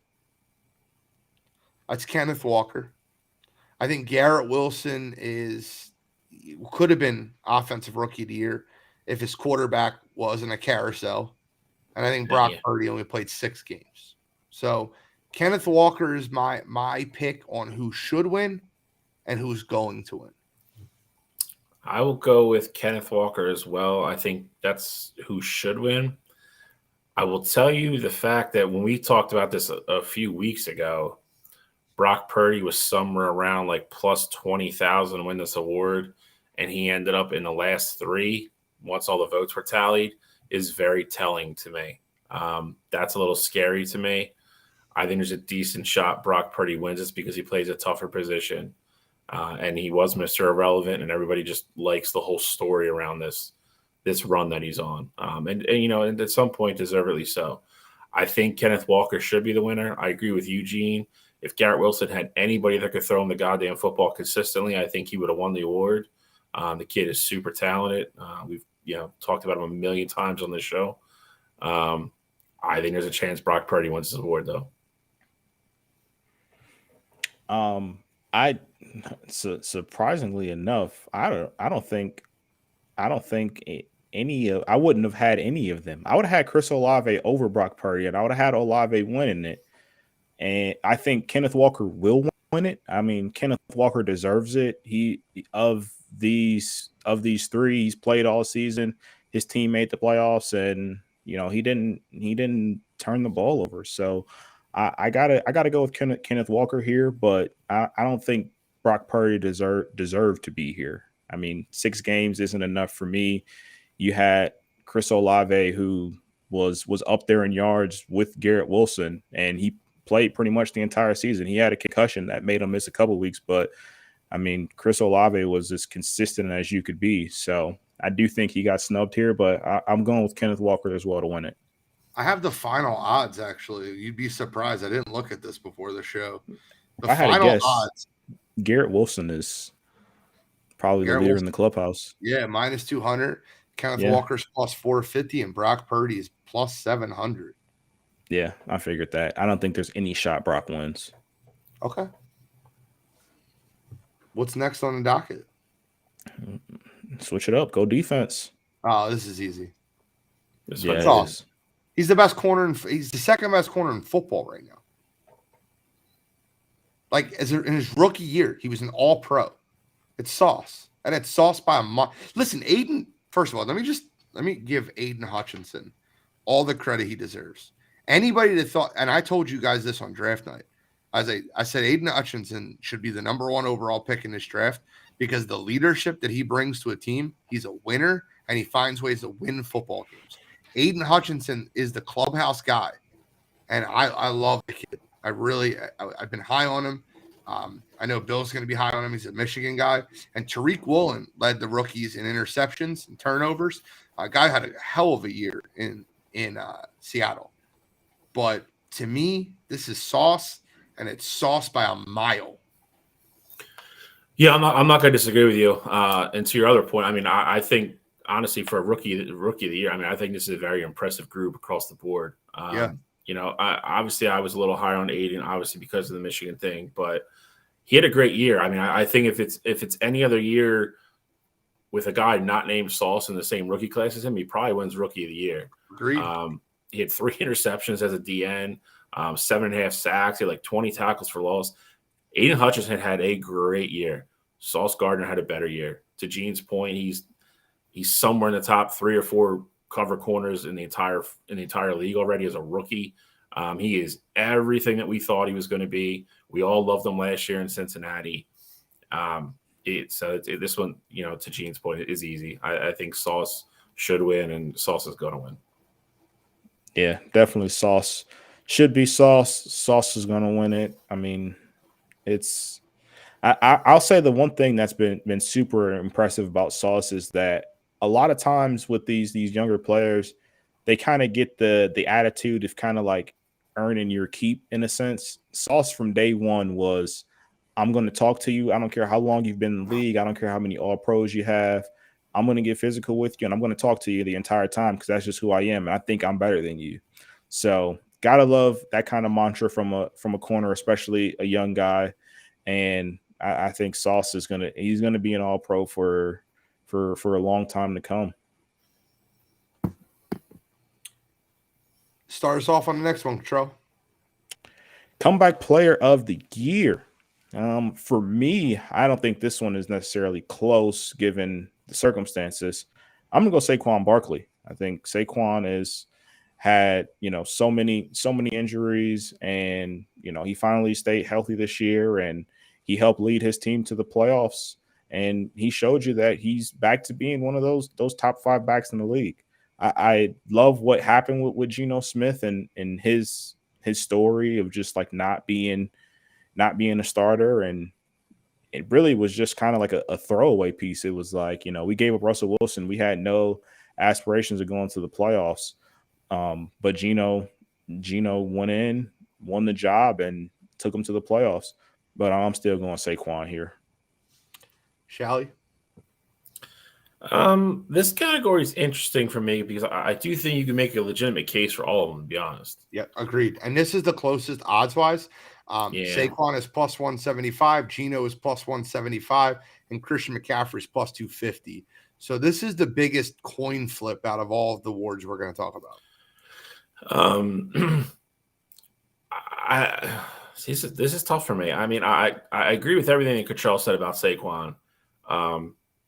That's Kenneth Walker. I think Garrett Wilson could have been offensive rookie of the year if his quarterback wasn't a carousel. And I think Brock Purdy only played 6 games. So Kenneth Walker is my pick on who should win and who's going to win. I will go with Kenneth Walker as well. I think that's who should win. I will tell you the fact that when we talked about this a few weeks ago, Brock Purdy was somewhere around like plus 20,000 to win this award, and he ended up in the last 3 once all the votes were tallied, is very telling to me. That's a little scary to me. I think there's a decent shot Brock Purdy wins this because he plays a tougher position. And he was Mr. Irrelevant, and everybody just likes the whole story around this run that he's on. And at some point, deservedly so. I think Kenneth Walker should be the winner. I agree with Eugene. If Garrett Wilson had anybody that could throw him the goddamn football consistently, I think he would have won the award. The kid is super talented. We've talked about him a million times on this show. I think there's a chance Brock Purdy wins this award, though. Surprisingly enough, I don't think I wouldn't have had any of them. I would have had Chris Olave over Brock Purdy, and I would have had Olave winning it. And I think Kenneth Walker will win it. I mean, Kenneth Walker deserves it. He of these three, he's played all season. His team made the playoffs, and he didn't turn the ball over. So I gotta go with Kenneth Walker here, but I don't think Brock Purdy deserved to be here. I mean, 6 games isn't enough for me. You had Chris Olave, who was up there in yards with Garrett Wilson, and he played pretty much the entire season. He had a concussion that made him miss a couple weeks, but I mean, Chris Olave was as consistent as you could be. So I do think he got snubbed here, but I'm going with Kenneth Walker as well to win it. I have the final odds, actually. You'd be surprised. I didn't look at this before the show. I had a guess. Odds. Garrett Wilson is probably the leader in the clubhouse. Yeah, minus 200. Kenneth Walker's plus 450, and Brock Purdy is plus 700. Yeah, I figured that. I don't think there's any shot Brock wins. Okay. What's next on the docket? Switch it up. Go defense. Oh, this is easy. Yeah, he's the best corner. He's the second best corner in football right now. Like in his rookie year, he was an All-Pro. It's Sauce, and it's Sauce by a month. Listen, Aiden. First of all, let me give Aiden Hutchinson all the credit he deserves. Anybody that thought, and I told you guys this on draft night, I said Aiden Hutchinson should be the #1 overall pick in this draft because the leadership that he brings to a team, he's a winner, and he finds ways to win football games. Aiden Hutchinson is the clubhouse guy, and I love the kid. I've been high on him. I know Bill's going to be high on him. He's a Michigan guy. And Tariq Woolen led the rookies in interceptions and turnovers. Guy had a hell of a year in Seattle. But to me, this is Sauce, and it's Sauce by a mile. Yeah, I'm not going to disagree with you. And to your other point, I mean, I think honestly for a rookie of the year, I mean, I think this is a very impressive group across the board. Yeah. I was a little higher on Aiden, obviously because of the Michigan thing, but he had a great year. I mean, I think if it's any other year with a guy not named Sauce in the same rookie class as him, he probably wins Rookie of the Year. Agreed. He had 3 interceptions as a DN, 7.5 sacks. He had like 20 tackles for loss. Aiden Hutchinson had a great year. Sauce Gardner had a better year. To Gene's point, he's somewhere in the top 3 or 4 cover corners in the entire league already as a rookie. He is everything that we thought he was going to be. We all loved him last year in Cincinnati. This one, to Gene's point, is easy. I think Sauce should win, and Sauce is going to win. Yeah, definitely Sauce. Should be Sauce. Sauce is going to win it. I mean, I'll say the one thing that's been super impressive about Sauce is that a lot of times with these younger players, they kind of get the attitude of kind of like earning your keep in a sense. Sauce from day one was, I'm going to talk to you. I don't care how long you've been in the league. I don't care how many all-pros you have. I'm going to get physical with you, and I'm going to talk to you the entire time because that's just who I am, and I think I'm better than you. So gotta love that kind of mantra from a corner, especially a young guy. And I think Sauce is he's gonna be an all-pro for a long time to come. Start us off on the next one, Tro. Comeback player of the year. For me, I don't think this one is necessarily close given the circumstances. I'm gonna go Saquon Barkley. I think Saquon had so many injuries, and he finally stayed healthy this year, and he helped lead his team to the playoffs, and he showed you that he's back to being one of those top 5 backs in the league. I love what happened with Geno Smith and his story of just like not being a starter, and it really was just kind of like a throwaway piece. It was like, we gave up Russell Wilson. We had no aspirations of going to the playoffs. But Geno went in, won the job, and took him to the playoffs. But I'm still going Saquon here. Shally? This category is interesting for me because I do think you can make a legitimate case for all of them, to be honest. Yeah, agreed. And this is the closest odds-wise. Saquon is plus 175, Geno is plus 175, and Christian McCaffrey is plus 250. So this is the biggest coin flip out of all of the awards we're going to talk about. I see. This is tough for me. I mean, I agree with everything that Cottrell said about Saquon,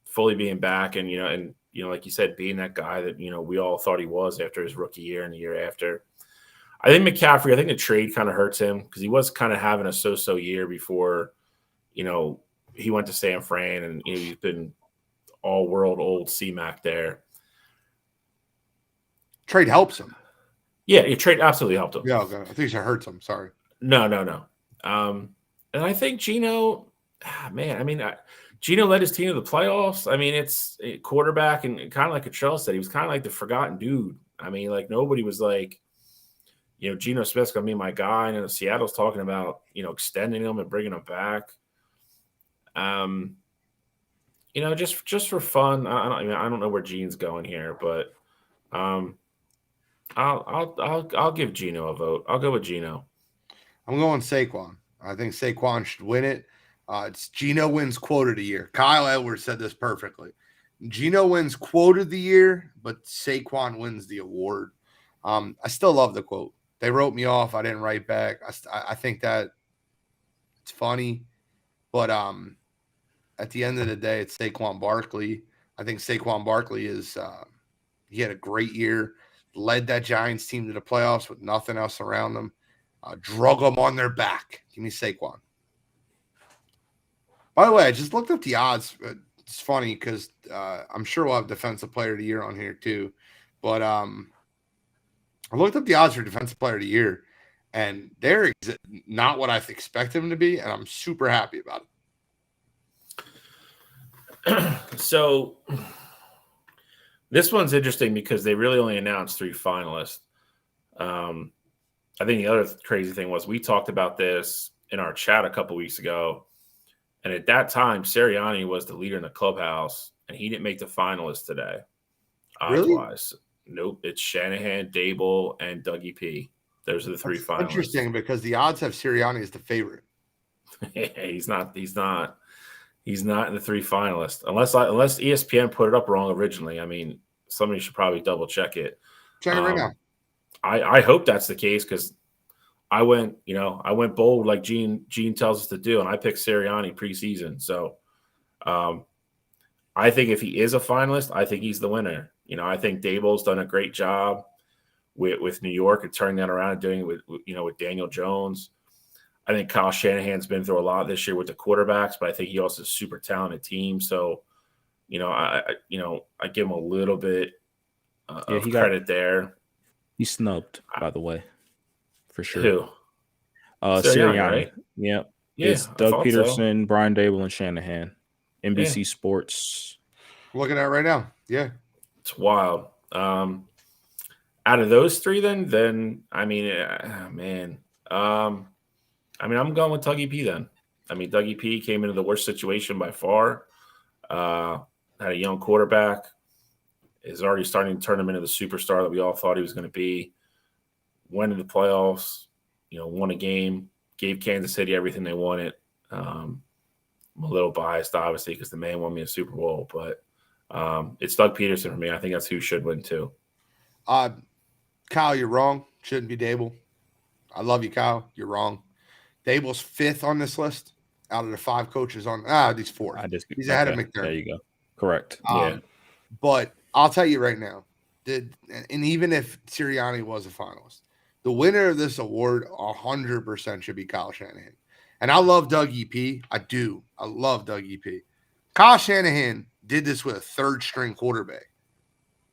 fully being back, and like you said, being that guy that we all thought he was after his rookie year and the year after. I think McCaffrey. I think the trade kind of hurts him because he was kind of having a so-so year before, he went to San Fran, and he's been all-world old C-Mac there. Trade helps him. Yeah, your trade absolutely helped him. Yeah, okay. I think you said hurts him. Sorry. No. And I think Geno, man, I mean, Geno led his team to the playoffs. I mean, it's a quarterback, and kind of like Cottrell said, he was kind of like the forgotten dude. I mean, like nobody was like, Geno Smith's going to be my guy. And Seattle's talking about, extending him and bringing him back. Just for fun. I don't know where Gene's going here, but I'll give Geno a vote. I'll go with Geno. I'm going Saquon. I think Saquon should win it. It's Geno wins quote of the year. Kyle Edwards said this perfectly. Geno wins quote of the year, but Saquon wins the award. I still love the quote. They wrote me off. I didn't write back. I think that it's funny, but at the end of the day, it's Saquon Barkley. I think Saquon Barkley he had a great year, led that Giants team to the playoffs with nothing else around them, drug them on their back. Give me Saquon. By the way, I just looked up the odds. It's funny because I'm sure we'll have Defensive Player of the Year on here too. But I looked up the odds for Defensive Player of the Year, and they're not what I expect them to be, and I'm super happy about it. So this one's interesting because they really only announced 3 finalists. I think the other crazy thing was we talked about this in our chat a couple weeks ago, and at that time, Sirianni was the leader in the clubhouse, and he didn't make the finalists today. Really? Odds-wise. Nope. It's Shanahan, Dable, and Dougie P. Those are the 3 finalists. Interesting because the odds have Sirianni as the favorite. He's not in the 3 finalists unless ESPN put it up wrong originally. I mean, somebody should probably double check it. Check it right now. I hope that's the case because I went bold like Gene tells us to do, and I picked Sirianni preseason. So I think if he is a finalist, I think he's the winner. I think Dable's done a great job with New York and turning that around and doing it with Daniel Jones. I think Kyle Shanahan's been through a lot this year with the quarterbacks, but I think he also has a super talented team. So, I give him a little bit of credit there. He's snubbed, by the way, for sure. Who? Sirianni, right? Yeah. Yeah, It's Doug Peterson, Brian Dable, and Shanahan. NBC Sports. Looking at it right now. Yeah. It's wild. Out of those 3, then I mean, man. I'm going with Dougie P then. I mean, Dougie P came into the worst situation by far. Had a young quarterback. Is already starting to turn him into the superstar that we all thought he was going to be. Went into the playoffs, won a game, gave Kansas City everything they wanted. I'm a little biased, obviously, because the man won me a Super Bowl, but it's Doug Peterson for me. I think that's who should win too. Kyle, you're wrong. Shouldn't be Dable. I love you, Kyle. You're wrong. Dable's 5th on this list out of the 5 coaches on. He's 4th. He's ahead of McDermott. There you go. Correct. Yeah. But I'll tell you right now, and even if Sirianni was a finalist, the winner of this award 100% should be Kyle Shanahan. And I love Dougie P. I do. I love Dougie P. Kyle Shanahan did this with a 3rd-string quarterback,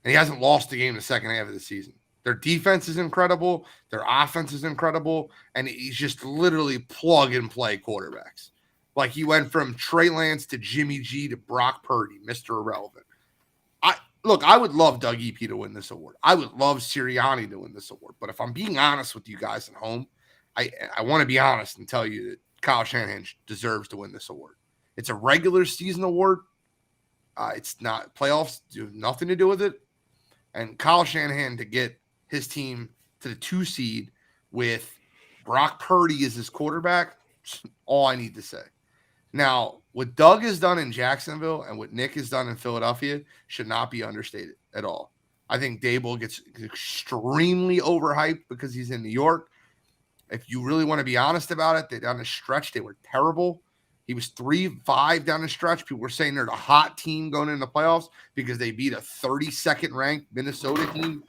and he hasn't lost the game in the second half of the season. Their defense is incredible. Their offense is incredible. And he's just literally plug-and-play quarterbacks. Like he went from Trey Lance to Jimmy G to Brock Purdy, Mr. Irrelevant. I would love Dougie P to win this award. I would love Sirianni to win this award. But if I'm being honest with you guys at home, I want to be honest and tell you that Kyle Shanahan deserves to win this award. It's a regular season award. It's not playoffs. Do nothing to do with it. And Kyle Shanahan to get his team to the 2 seed with Brock Purdy as his quarterback, all I need to say. Now, what Doug has done in Jacksonville and what Nick has done in Philadelphia should not be understated at all. I think Dable gets extremely overhyped because he's in New York. If you really want to be honest about it, they down the stretch, they were terrible. He was 3-5 down the stretch. People were saying they're the hot team going into the playoffs because they beat a 32nd ranked Minnesota team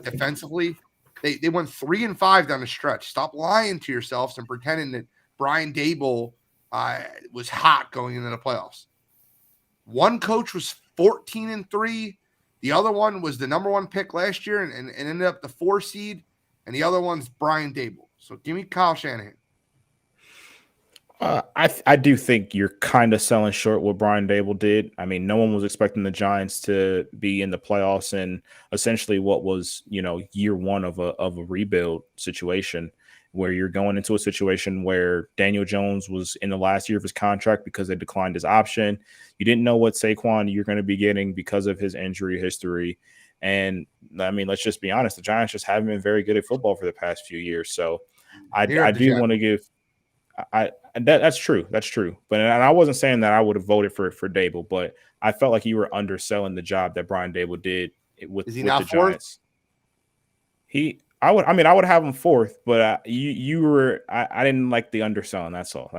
defensively. They went 3-5 down the stretch. Stop lying to yourselves and pretending that Brian Dable was hot going into the playoffs. One coach was 14-3. The other one was the number 1 pick last year and ended up the 4 seed. And the other one's Brian Dable. So give me Kyle Shanahan. I do think you're kind of selling short what Brian Dable did. I mean, no one was expecting the Giants to be in the playoffs and essentially what was, year one of a rebuild situation where you're going into a situation where Daniel Jones was in the last year of his contract because they declined his option. You didn't know what Saquon you're going to be getting because of his injury history. And I mean, let's just be honest, the Giants just haven't been very good at football for the past few years. So I do want to give that's true. That's true. But and I wasn't saying that I would have voted for Dable, but I felt like you were underselling the job that Brian Dable did with the Giants. I would have him 4th, but you were I didn't like the underselling. That's all.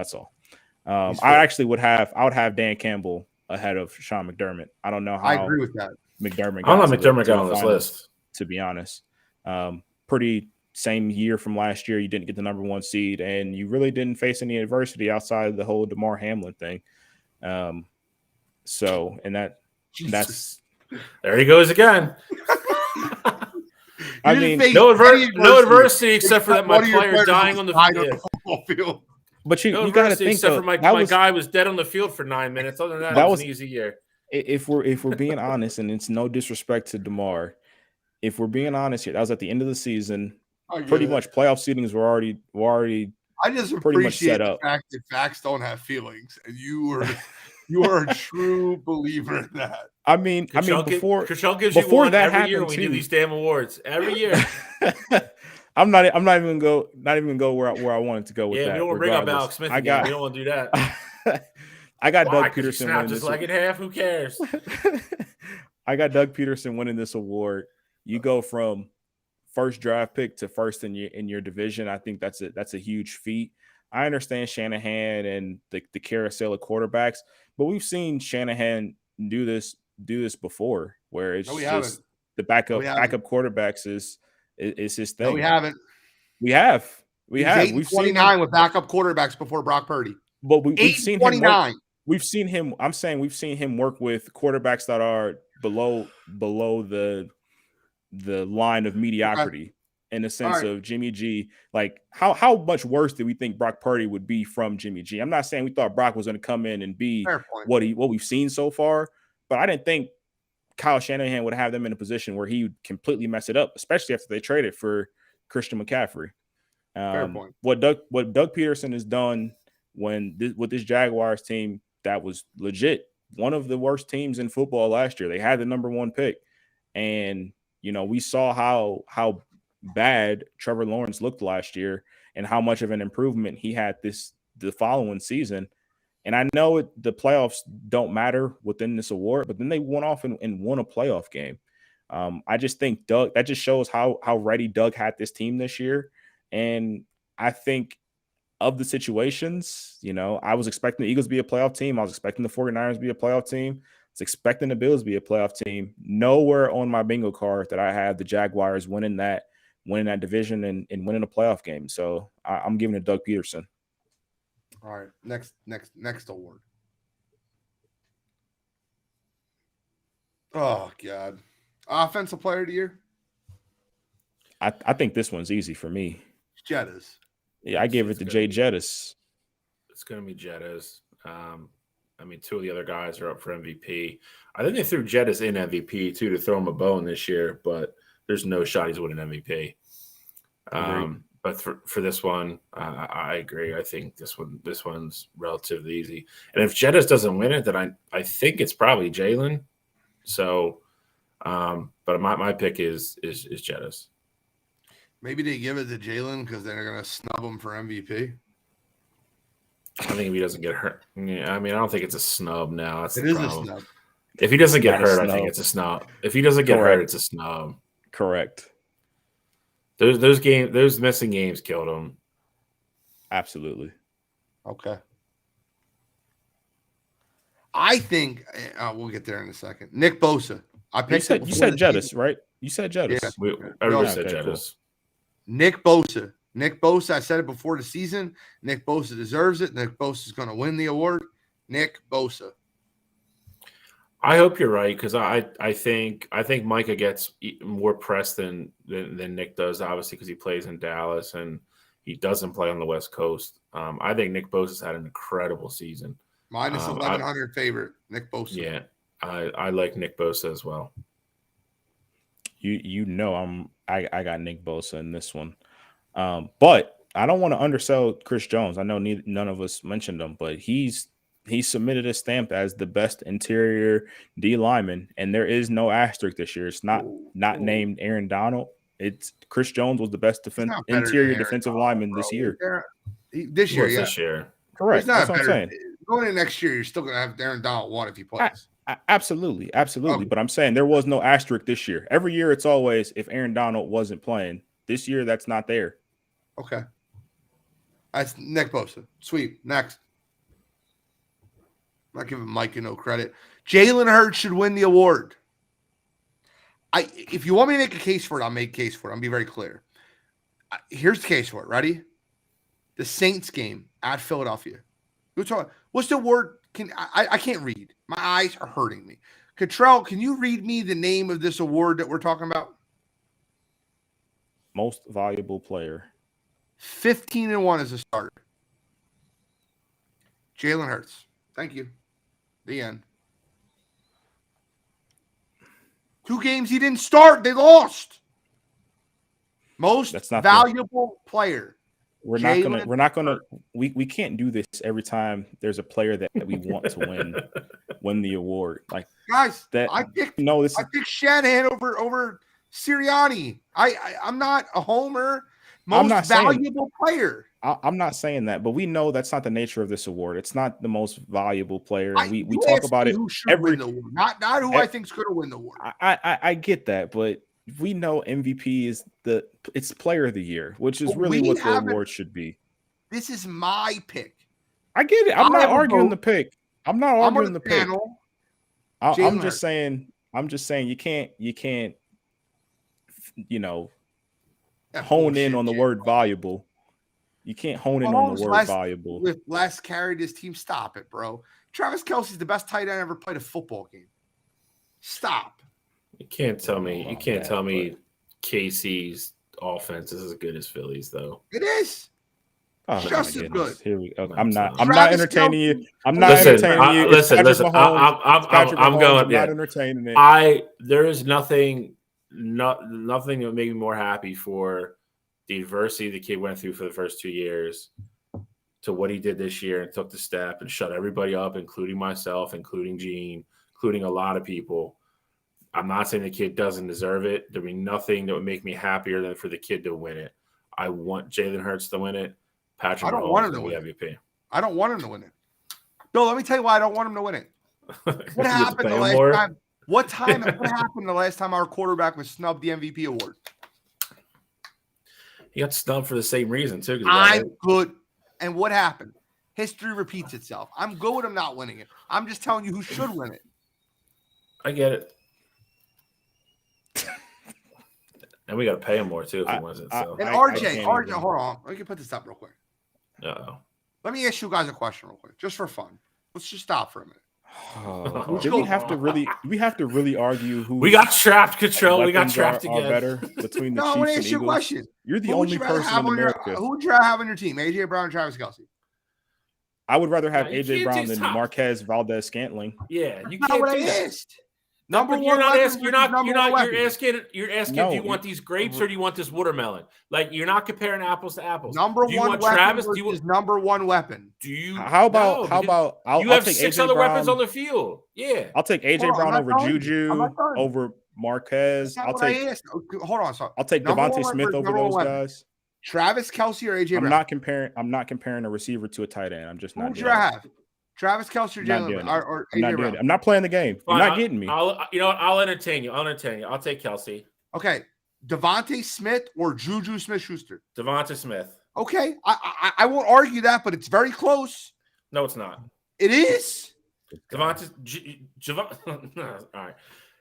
I would have Dan Campbell ahead of Sean McDermott. I don't know how I agree with that. McDermott got on this list, to be honest. Pretty same year from last year. You didn't get the number 1 seed, and you really didn't face any adversity outside of the whole DeMar Hamlin thing. That's there he goes again. I mean, no adversity except for that my player dying on the field. But you got to think except for my guy was dead on the field for 9 minutes. Other than that was an easy year. If we're being honest, and it's no disrespect to DeMar, if we're being honest here, that was at the end of the season. Pretty much playoff seedings were already. I just appreciate the fact that facts don't have feelings, and you are a true believer in that. I mean, before gives you one that every year we do these damn awards every year. I'm not even gonna go where I wanted to go with that. Yeah, we don't want to bring up Alex Smith again. We don't want to do that. I got Doug Peterson winning this. Like in half. Who cares? I got Doug Peterson winning this award. You go from first draft pick to first in your division. I think that's a huge feat. I understand Shanahan and the carousel of quarterbacks, but we've seen Shanahan do this before, where it's just the backup quarterbacks is his thing. No, we haven't. We have. We've 29 with backup quarterbacks before Brock Purdy. But we've seen him work. We've seen him. I'm saying we've seen him work with quarterbacks that are below the line of mediocrity in the sense of Jimmy G. Like how much worse did we think Brock Purdy would be from Jimmy G? I'm not saying we thought Brock was going to come in and be what we've seen so far, but I didn't think Kyle Shanahan would have them in a position where he would completely mess it up, especially after they traded for Christian McCaffrey. What Doug Peterson has done with this Jaguars team that was legit one of the worst teams in football last year. They had the number 1 pick, and we saw how bad Trevor Lawrence looked last year and how much of an improvement he had the following season. And I know the playoffs don't matter within this award, but then they went off and won a playoff game. I just think that just shows how ready Doug had this team this year. And I think of the situations, I was expecting the Eagles to be a playoff team. I was expecting the 49ers to be a playoff team. I was expecting the Bills to be a playoff team. Nowhere on my bingo card that I had the Jaguars winning that division and winning a playoff game. So I'm giving it to Doug Peterson. All right, next award. Oh God, offensive player of the year. I think this one's easy for me. Jettas. Yeah, I gave it to Jay Jettas. It's going to be Jettas. 2 of the other guys are up for MVP. I think they threw Jettas in MVP too to throw him a bone this year, but there's no shot he's winning MVP. But for this one, I agree. I think this one's relatively easy. And if Jettas doesn't win it, then I think it's probably Jalen. So, but my pick is Jettas. Maybe they give it to Jalen because they're going to snub him for MVP. I think if he doesn't get hurt, yeah, I mean, I don't think it's a snub now. That's It the is a problem. snub. If he doesn't get Not a hurt, I think snub. it's a snub. If he doesn't get hurt, it's a snub. Correct. Those missing games killed him. Absolutely. Okay. I think we'll get there in a second. Nick Bosa. You said Jettis, right? You said Jettis. Yeah. Everybody Yeah, said okay, Jettis. Nick Bosa. Nick Bosa, I said it before the season. Nick Bosa deserves it. Nick Bosa is going to win the award. Nick Bosa. I hope you're right because I think Micah gets more press than Nick does, obviously because he plays in Dallas and he doesn't play on the West Coast. I think Nick Bosa's had an incredible season. Minus 1,100 favorite. Nick Bosa. Yeah, I like Nick Bosa as well. You know I got Nick Bosa in this one. But I don't want to undersell Chris Jones. I know none of us mentioned him, but he submitted a stamp as the best interior D lineman, and there is no asterisk this year. It's not named Aaron Donald. It's Chris Jones was the best interior defensive lineman this year. This year, yeah. This year. Correct. That's what I'm saying. Going in next year, you're still going to have Aaron Donald one if he plays. Absolutely. Okay. But I'm saying there was no asterisk this year. Every year it's always if Aaron Donald wasn't playing. This year that's not there. Okay. That's Nick Bosa. Sweet. Next. I'm not giving Micah no credit. Jalen Hurts should win the award. If you want me to make a case for it, I'll make a case for it. I'll be very clear. Here's the case for it. Ready? The Saints game at Philadelphia. What's the word? I can't read. My eyes are hurting me. Cottrell, can you read me the name of this award that we're talking about? Most valuable player. 15-1 as a starter. Jalen Hurts. Thank you. The end. 2 games he didn't start. They lost. Most valuable player. We can't do this every time there's a player that we want to win the award. Like guys, I picked Shanahan over Sirianni. I'm not a homer. Most valuable player. I'm not saying that, but we know that's not the nature of this award. It's not the most valuable player. And we talk about it who should win the award. Not who I think's going to win the award. I get that, but we know MVP is it's player of the year, which is really what the award should be. This is my pick. I get it. I'm not arguing the pick. I'm not arguing the pick. I'm just saying you can't, hone in on the word valuable. You can't hone in on the word valuable. With less carried his team. Stop it, bro. Travis Kelce's the best tight end ever played a football game. Stop. You can't tell me. You can't tell me KC's offense is as good as Philly's, though. It is. Oh, just as good. Here we go. I'm not entertaining you. I'm not entertaining you. Listen. I'm going. Not entertaining it. There is nothing that would make me more happy for the adversity the kid went through for the first 2 years to what he did this year and took the step and shut everybody up, including myself, including Gene, including a lot of people. I'm not saying the kid doesn't deserve it. There'd be nothing that would make me happier than for the kid to win it. I want Jalen Hurts to win it. Patrick Mahomes to win the MVP. I don't want him to win it. Bill, let me tell you why I don't want him to win it. What happened the last time? What happened the last time our quarterback was snubbed the MVP award? He got snubbed for the same reason, too. I'm good. And what happened? History repeats itself. I'm good with him not winning it. I'm just telling you who should win it. I get it. And we got to pay him more, too, if he wins it. So. And RJ, hold on. Let me put this up real quick. Uh-oh. Let me ask you guys a question real quick, just for fun. Let's just stop for a minute. We have to really argue who we got trapped, Control. We got trapped again. Better between the Chiefs I want to and ask you a Eagles. question. You're the only person in America. Who would you rather have on your team, AJ Brown and Travis Kelce? I would rather have AJ Brown than Marquez Valdez-Scantling. Yeah, you can't do that. Number one, you're asking. You're asking. Do you want these grapes or do you want this watermelon? Like you're not comparing apples to apples. Number one weapon versus number one weapon. Do you? How about? You have 6 other weapons on the field. Yeah, I'll take AJ Brown over Juju over Marquez. Hold on. Sorry. I'll take Devontae Smith over those guys. Travis Kelce or AJ I'm Brown? not comparing a receiver to a tight end. I'm just not Who'd you doing it. have? Travis Kelce or I'm not Jalen doing it. or I'm not AJ doing Brown? it. I'm not playing the game. You're not getting me. You know what? I'll entertain you. I'll take Kelce. Okay. Devontae Smith or Juju Smith-Schuster? Devonta Smith. Okay. I won't argue that, but it's very close. No, it's not. It is. Devonta. All right.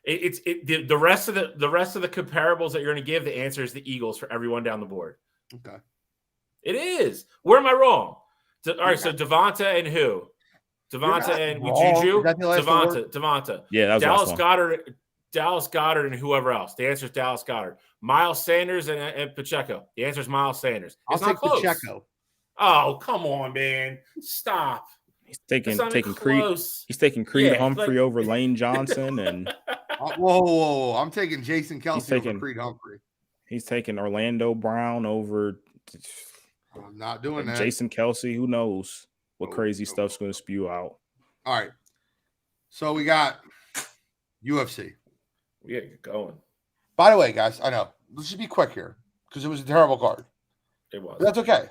The rest of the comparables that you're going to give, the answer is the Eagles for everyone down the board. Okay. It is. Where am I wrong? All right. So Devonta and who? Devonta and Juju. Devonta. Yeah, that was Dallas Goedert and whoever else. The answer is Dallas Goedert. Miles Sanders and Pacheco. The answer is Miles Sanders. It's I'll not close. Pacheco. Oh, come on, man. Stop. He's taking Creed. He's taking Creed Humphrey over Lane Johnson, and whoa! I'm taking Jason Kelce over Creed Humphrey. He's taking Orlando Brown over. I'm not doing that. Jason Kelce. Who knows what crazy stuff's going to spew out? All right. So we got UFC. We gotta get going. By the way, guys, I know. Let's just be quick here because it was a terrible card. It was. But that's okay.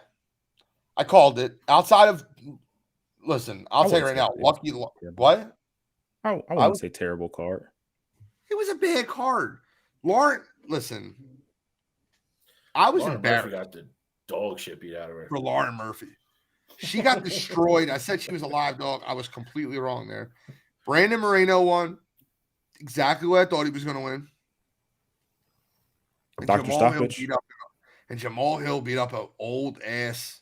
I called it. Outside of, listen, I'll tell you right now. Lucky, what? I wouldn't say terrible card. It was a bad card. Lauren, listen. I was embarrassed. Murphy got the dog shit beat out of her. For Lauren Murphy. She got destroyed. I said she was a live dog. I was completely wrong there. Brandon Moreno won. Exactly what I thought he was going to win. And Dr. Stoppage. Jamal Hill beat up an old ass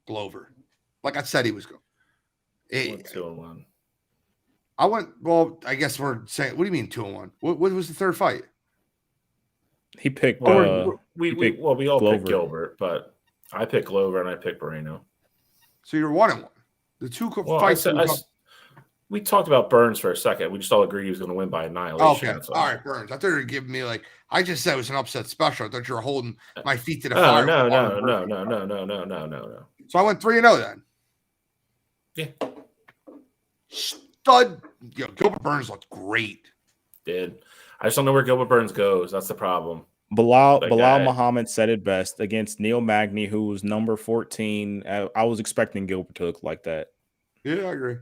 Glover. Like I said he was going. 2-1. I went, well, I guess we're saying, what do you mean 2-1? What was the third fight? He picked we all Glover. picked Gilbert, but I picked Glover and I picked Moreno. So you're 1-1. The two fights. We talked about Burns for a second. We just all agreed he was going to win by annihilation. Okay. All right, Burns. I thought you were giving me I just said it was an upset special. I thought you were holding my feet to the fire. No. So I went 3-0 then. Yeah. Stud. Gilbert Burns looked great. Did. I just don't know where Gilbert Burns goes. That's the problem. Bilal Muhammad said it best against Neil Magny, who was number 14. I was expecting Gilbert to look like that. Yeah, I agree.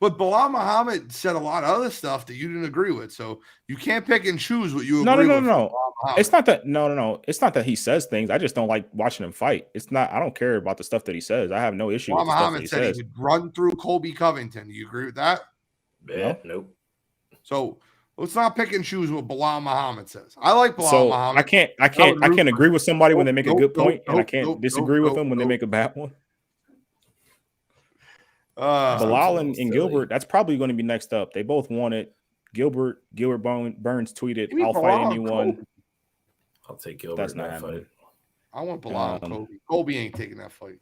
But Bilal Muhammad said a lot of other stuff that you didn't agree with. So you can't pick and choose what you agree with. No. It's not that. No. It's not that he says things. I just don't like watching him fight. It's not. I don't care about the stuff that he says. I have no issue with the stuff that he says. Muhammad said he would run through Colby Covington. Do you agree with that? Yeah, nope. So let's not pick and choose what Bilal Muhammad says. I like Bilal Muhammad. I can't agree with somebody when they make a good point, and I can't disagree with them when they make a bad one. Bilal and Gilbert, that's probably going to be next up. They both won it. Gilbert Burns tweeted, "I'll fight anyone." I'll take Gilbert. That's not happening. I want Bilal and Kobe. Kobe ain't taking that fight.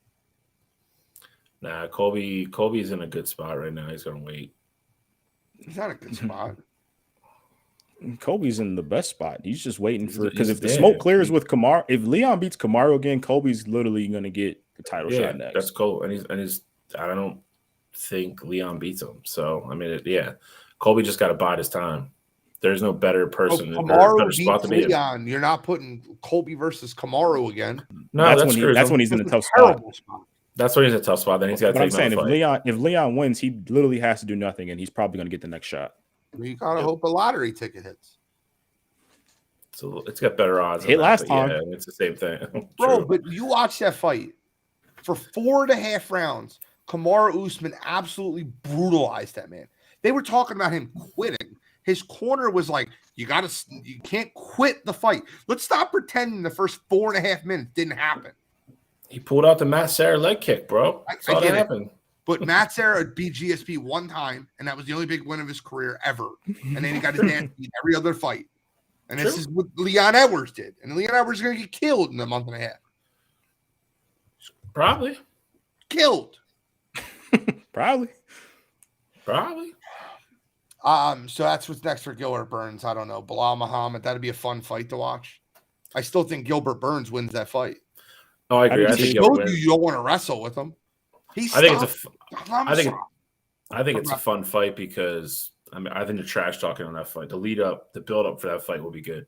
Nah, Kobe's in a good spot right now. He's going to wait. He's not a good spot. Kobe's in the best spot. He's just waiting for, because if the smoke clears with Kamaru, if Leon beats Kamaru again, Kobe's literally going to get the title shot next. That's cool. And he's I don't think Leon beats him. So I mean, Kobe just got to bide his time. There's no better person. Kamaru beats Leon. You're not putting Kobe versus Kamaru again. No, that's when he's in a tough spot. That's when he's in a tough spot. Then he's got to take another fight. If Leon wins, he literally has to do nothing, and he's probably going to get the next shot. You gotta hope a lottery ticket hits. So it's got better odds. Hit last time. Yeah, it's the same thing. Bro, but you watch that fight. For 4.5 rounds, Kamaru Usman absolutely brutalized that man. They were talking about him quitting. His corner was like, you can't quit the fight. Let's stop pretending the first 4.5 minutes didn't happen. He pulled out the Matt Serra leg kick, bro. I get it. But Matt Serra beat GSP one time, and that was the only big win of his career ever. And then he got his ass beat every other fight. And this is what Leon Edwards did. And Leon Edwards is going to get killed in a month and a half. Probably. Killed. Probably. So that's what's next for Gilbert Burns. I don't know. Bilal Muhammad, that'd be a fun fight to watch. I still think Gilbert Burns wins that fight. Oh, I agree. I think you don't want to wrestle with him. I think it's a fun fight because I think the trash talking on that fight, the build up for that fight will be good.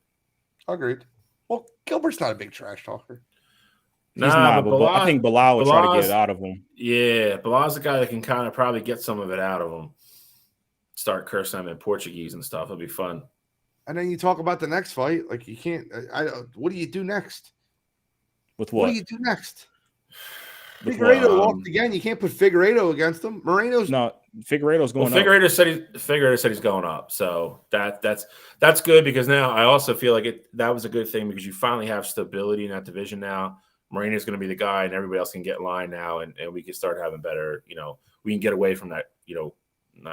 Agreed. Well, Gilbert's not a big trash talker. He's Nah, not, but but I think Bilal would try to get it out of him. Yeah, Bilal's the guy that can kind of probably get some of it out of him. Start cursing him in Portuguese and stuff. It'll be fun. And then you talk about the next fight. Like you can't. What do you do next? With what? What do you do next? With Figueiredo what? lost again. You can't put Figueiredo against him. Moreno's Figueiredo's going well, up. Figueiredo said he's going up, so that's good because now I also feel like that was a good thing because you finally have stability in that division now. Moreno's going to be the guy, and everybody else can get in line now, and we can start having better. We can get away from that. No,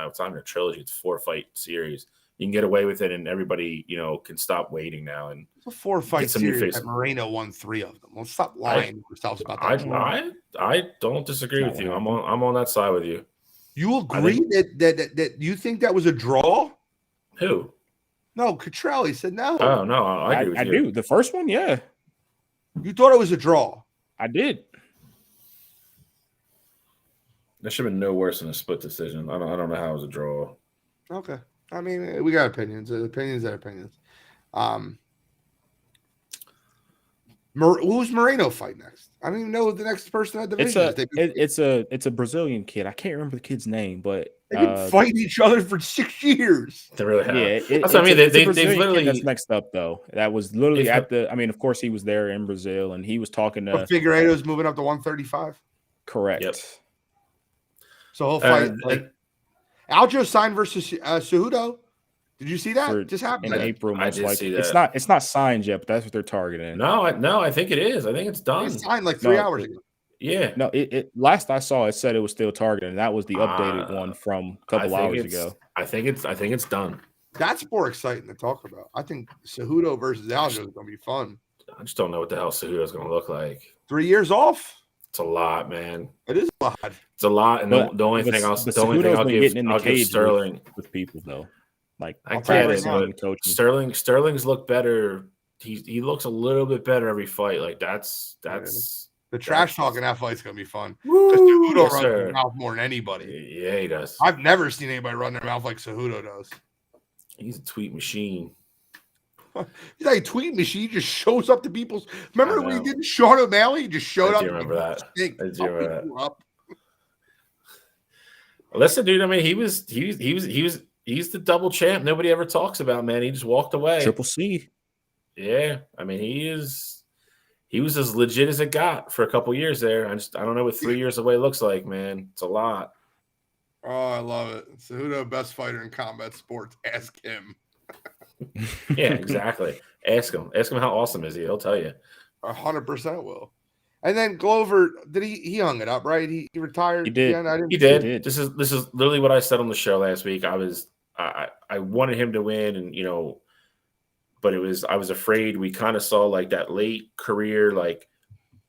it's not even a trilogy; it's a 4-fight series. You can get away with it, and everybody can stop waiting now. And it's a 4-fight series. That Moreno won 3 of them. Let's stop lying to ourselves about that. I don't disagree with you. I'm on that side with you. You agree that you think that was a draw? Who? No, Cotrelli said no. Oh no, I agree with you. I do. The first one, yeah. You thought it was a draw. I did. That should have been no worse than a split decision. I don't know how it was a draw. Okay. I mean, we got opinions. Opinions are opinions. Who's Moreno fight next? I don't even know who the next person in that division is. It's a Brazilian kid. I can't remember the kid's name, but they've been fighting each other for 6 years. They really have. Yeah, that's what I mean. They've literally. That's next up though. That was literally at the. I mean, of course, he was there in Brazil, and he was talking to. But Figueiredo's moving up to 135. Correct. Yep. So he'll fight. Aljo signed versus Cejudo. Did you see that? Just happened in April. Most likely, it's not signed yet, but that's what they're targeting. No, I think it is. I think it's done. It signed like 3 hours ago. Yeah. No, it last I saw, it said it was still targeted, and that was the updated one from a couple hours ago. I think it's done. That's more exciting to talk about. I think Cejudo versus Aljo is going to be fun. I just don't know what the hell Cejudo is going to look like. 3 years off. It's a lot, man. It is a lot. It's a lot, and the only thing I'll give Sterling with people though. Like I get it, but Sterling's look better. He looks a little bit better every fight. Like that's the trash talking that fight's gonna be fun. Cejudo runs their mouth more than anybody. Yeah, he does. I've never seen anybody run their mouth like Cejudo does. He's a tweet machine. He's like a tweet machine. He just shows up to people's. Remember when he did Sean O'Malley? He just showed up. I do remember that. I do remember that. Listen, dude. I mean, he's the double champ. Nobody ever talks about, man. He just walked away. Triple C. Yeah, I mean, he was as legit as it got for a couple years there. I don't know what 3 years away looks like, man. It's a lot. Oh, I love it. Cejudo, best fighter in combat sports. Ask him. Yeah, exactly. Ask him how awesome is he? He'll tell you. 100% will. And then Glover, did he hung it up, right? He retired. He did. Again? He did. This is literally what I said on the show last week. I wanted him to win, and but I was afraid. We kind of saw like that late career, like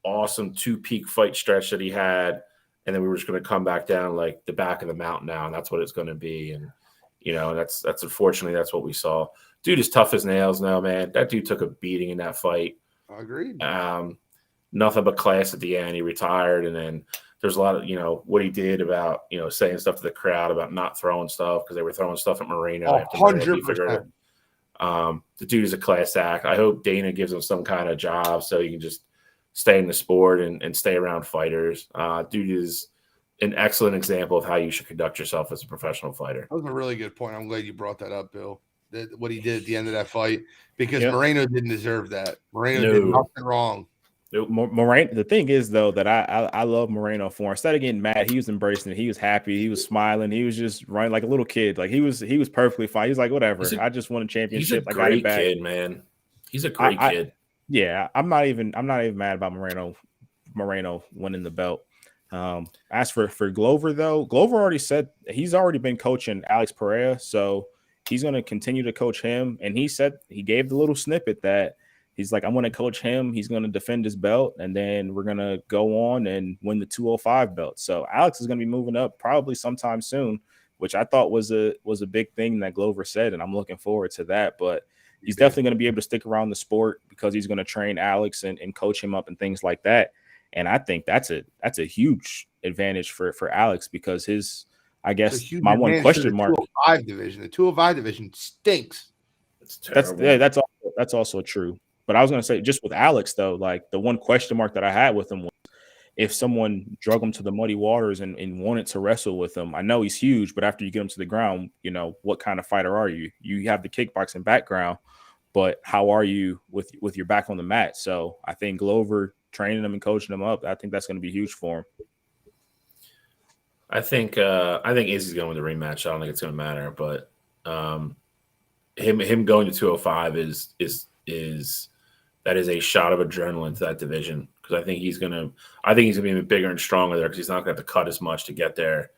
awesome 2 peak fight stretch that he had, and then we were just going to come back down like the back of the mountain now, and that's what it's going to be. And that's unfortunately that's what we saw. Dude is tough as nails now, man. That dude took a beating in that fight. Agreed. Nothing but class at the end. He retired, and then there's a lot of what he did about saying stuff to the crowd about not throwing stuff because they were throwing stuff at Moreno. 100%. The dude is a class act. I hope Dana gives him some kind of job so he can just stay in the sport and stay around fighters. Dude is an excellent example of how you should conduct yourself as a professional fighter. That was a really good point. I'm glad you brought that up, Bill. What he did at the end of that fight, because Moreno didn't deserve that. Moreno did nothing wrong. Moreno. The thing is, though, that I love Moreno for. Instead of getting mad, he was embracing it. He was happy. He was smiling. He was just running like a little kid. Like he was perfectly fine. He's like, whatever. I just won a championship. He's a great kid, man. He's a great kid. Yeah, I'm not even mad about Moreno winning the belt. As for Glover, though, Glover already said he's already been coaching Alex Pereira, so he's going to continue to coach him. And he said he gave the little snippet that he's like, I'm going to coach him. He's going to defend his belt, and then we're going to go on and win the 205 belt. So Alex is going to be moving up probably sometime soon, which I thought was a big thing that Glover said, and I'm looking forward to that. But he's definitely going to be able to stick around the sport because he's going to train Alex and coach him up and things like that. And I think that's a huge advantage for Alex because I guess my one question mark. The 205 division stinks. It's terrible. That's also true. But I was going to say, just with Alex, though, like the one question mark that I had with him was if someone drug him to the muddy waters and wanted to wrestle with him. I know he's huge, but after you get him to the ground, what kind of fighter are you? You have the kickboxing background, but how are you with your back on the mat? So I think Glover training him and coaching him up, I think that's going to be huge for him. I think Izzy's going with the rematch. I don't think it's going to matter, but him going to 205 is that is a shot of adrenaline to that division, because I think he's gonna be even bigger and stronger there, because he's not gonna have to cut as much to get there.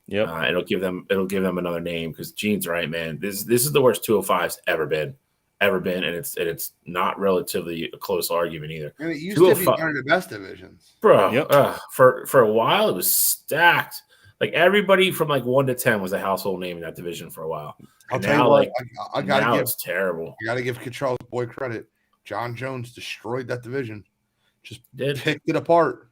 Yeah, it'll give them another name, because Gene's right, man. This is the worst 205's ever been, and it's not relatively a close argument either. And it used to be one of the best divisions, bro. Yep. For a while it was stacked. Like everybody from like 1 to 10 was a household name in that division for a while. I'll And tell now, you what, like, it's terrible. I gotta give Cottrell's boy credit. John Jones destroyed that division. Just picked it apart.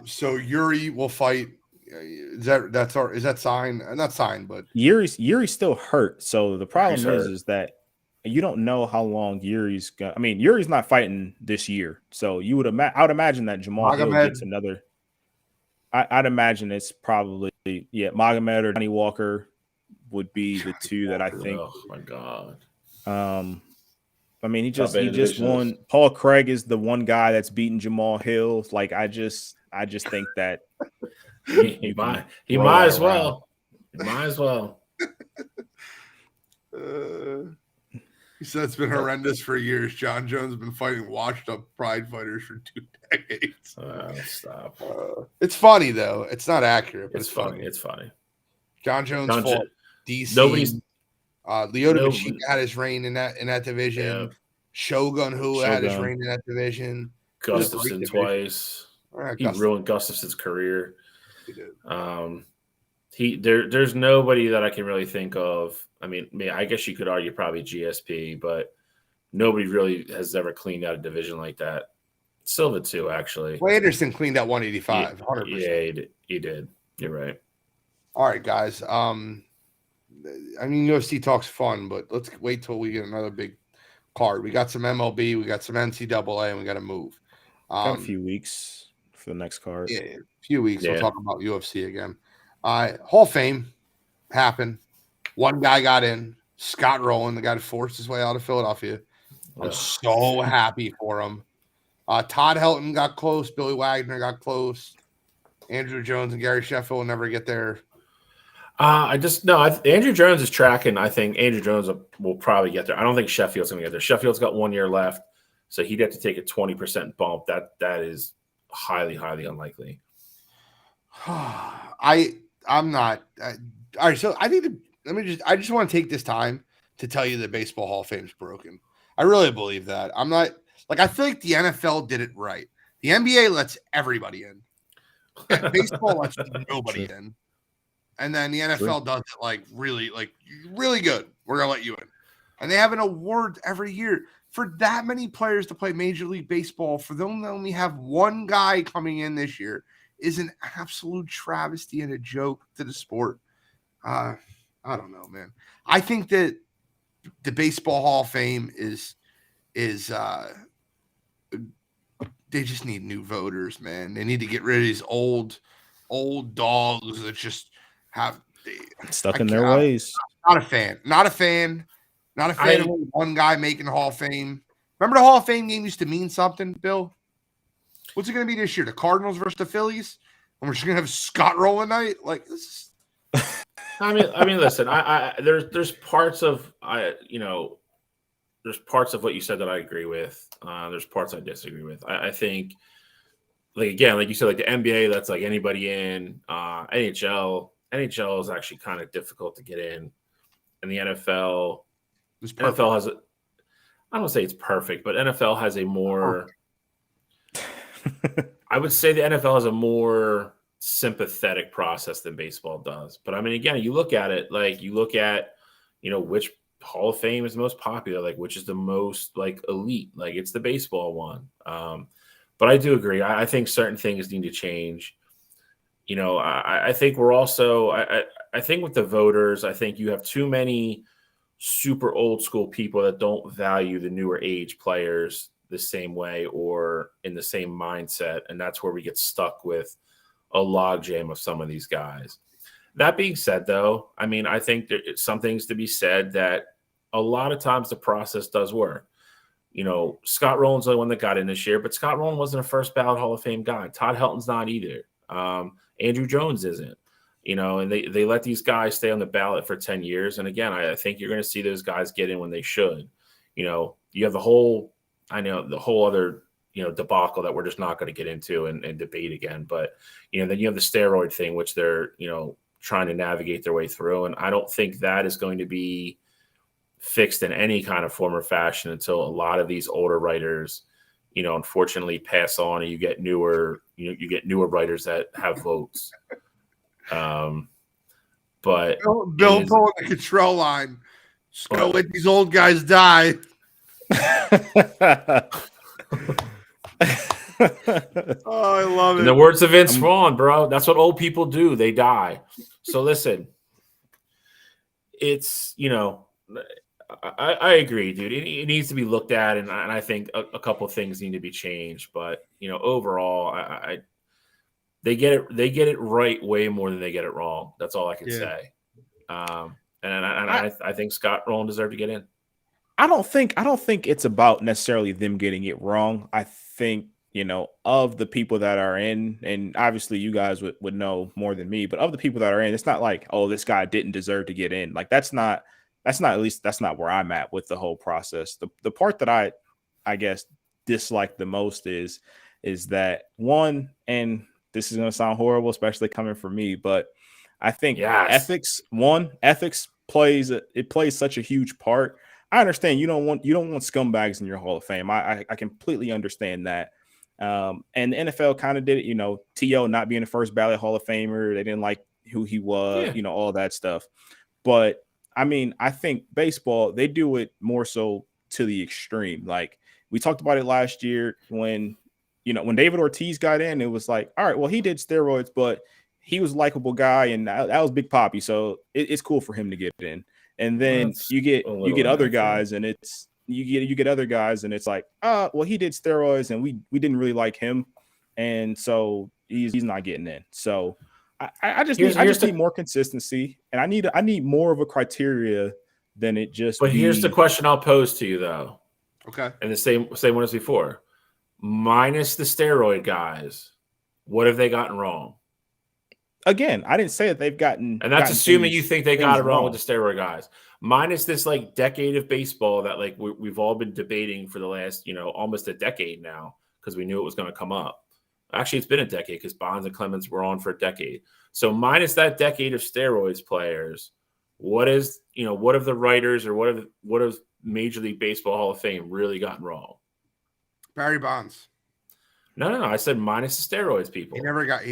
So Yuri will fight. Is that signed? Not signed, but Yuri's still hurt. So the problem is that you don't know how long Yuri's gonna. I mean, Yuri's not fighting this year, so I would imagine that Jamal Hill gets another. I'd imagine it's probably Magomed or Johnny Walker would be the two that I think. Oh my god. I mean, he just won. Paul Craig is the one guy that's beaten Jamal Hill. Like I just think that he might as well. He might as well. He said it's been horrendous for years. John Jones has been fighting washed up pride fighters for 2 decades. Stop. It's funny though. It's not accurate, but it's funny. It's funny. John Jones fought DC. Nobody's Lyoto Machida had his reign in that division. Yeah. Shogun had his reign in that division. Gustafson twice. He ruined Gustafson's career. He did. There's nobody that I can really think of. I mean, I guess you could argue probably GSP, but nobody really has ever cleaned out a division like that. Silva too, actually. Well, Anderson cleaned out 185. 100%. Yeah, he did. You're right. All right, guys. I mean, UFC talk's fun, but let's wait till we get another big card. We got some MLB, we got some NCAA, and we got to move. Got a few weeks for the next card. Yeah, a few weeks. Yeah. We'll talk about UFC again. Hall of Fame happened. One guy got in. Scott Rowland, the guy that forced his way out of Philadelphia. I'm so happy for him. Todd Helton got close. Billy Wagner got close. Andrew Jones and Gary Sheffield will never get there. Andrew Jones is tracking. I think Andrew Jones will probably get there. I don't think Sheffield's going to get there. Sheffield's got 1 year left, so he'd have to take a 20% bump. That is highly, highly unlikely. I'm not. All right, so I think I just want to take this time to tell you that Baseball Hall of Fame is broken. I really believe that. I'm not I feel like the NFL did it right. The NBA lets everybody in. Baseball lets nobody in. And then the NFL does it really good. We're gonna let you in. And they have an award every year for that many players to play Major League Baseball. For them to only have one guy coming in this year is an absolute travesty and a joke to the sport. I don't know, man. I think that the Baseball Hall of Fame is they just need new voters, man. They need to get rid of these old dogs that just have stuck in their ways. Not a fan of one guy making the Hall of Fame. Remember the Hall of Fame game used to mean something, Bill? What's it going to be this year? The Cardinals versus the Phillies? And we're just going to have Scott Rowland night? This is... I mean, listen. There's parts of there's parts of what you said that I agree with. There's parts I disagree with. I think, like you said, the NBA, that's anybody in. NHL is actually kind of difficult to get in, and the NFL has I don't say it's perfect, but NFL has a more. I would say the NFL has a more sympathetic process than baseball does. But I mean, again, you look at it, which Hall of Fame is most popular, which is the most elite, it's the baseball one. But I do agree. I think certain things need to change. I think we're also, I think with the voters, I think you have too many super old school people that don't value the newer age players the same way or in the same mindset. And that's where we get stuck with a logjam of some of these guys. That being said, though, I mean, I think there's some things to be said that a lot of times the process does work. You know, Scott Rowland's the only one that got in this year, but Scott Rowland wasn't a first ballot Hall of Fame guy. Todd Helton's not either. Andrew Jones isn't. You know, and they let these guys stay on the ballot for 10 years. And again, I think you're going to see those guys get in when they should. You know, you have the whole other, you know, debacle that we're just not going to get into and debate again. But, you know, then you have the steroid thing, which they're, you know, trying to navigate their way through. And I don't think that is going to be fixed in any kind of form or fashion until a lot of these older writers, you know, unfortunately pass on and you get newer writers that have votes. But Bill pulling the control line. Just go let these old guys die. Oh, I love it. In the words of Vince Vaughn, bro, that's what old people do. They die. So listen, it's, you know, I agree, dude. It needs to be looked at, and I think a couple of things need to be changed. But, you know, overall, they get it right way more than they get it wrong. That's all I can say. I think Scott Rowland deserved to get in. I don't think it's about necessarily them getting it wrong. I think, you know, of the people that are in, and obviously you guys would know more than me, but of the people that are in, it's not like, oh, this guy didn't deserve to get in. Like that's not where I'm at with the whole process. The part that I guess dislike the most is that one, and this is going to sound horrible, especially coming from me, but I think ethics plays such a huge part. I understand you don't want scumbags in your Hall of Fame. I completely understand that. And the NFL kind of did it, you know, T.O. not being the first ballot Hall of Famer. They didn't like who he was, you know, all that stuff. But I mean, I think baseball, they do it more so to the extreme. Like we talked about it last year when David Ortiz got in, it was like, all right, well, he did steroids, but he was a likable guy, and that was Big Papi. So it's cool for him to get in. And then you get other guys, and it's you get other guys, and it's like, well, he did steroids, and we didn't really like him, and so he's not getting in. So I just need more consistency, and I need more of a criteria than it just. But here's the question I'll pose to you though. Okay. And the same one as before. Minus the steroid guys, what have they gotten wrong? Again, I didn't say that they've gotten, and that's assuming you think they got it wrong with the steroid guys. Minus this like decade of baseball that like we've all been debating for the last, you know, almost a decade now because we knew it was going to come up. Actually, it's been a decade because Bonds and Clemens were on for a decade. So minus that decade of steroids players, what have the writers or what have Major League Baseball Hall of Fame really gotten wrong? Barry Bonds. No. I said minus the steroids people. He never got.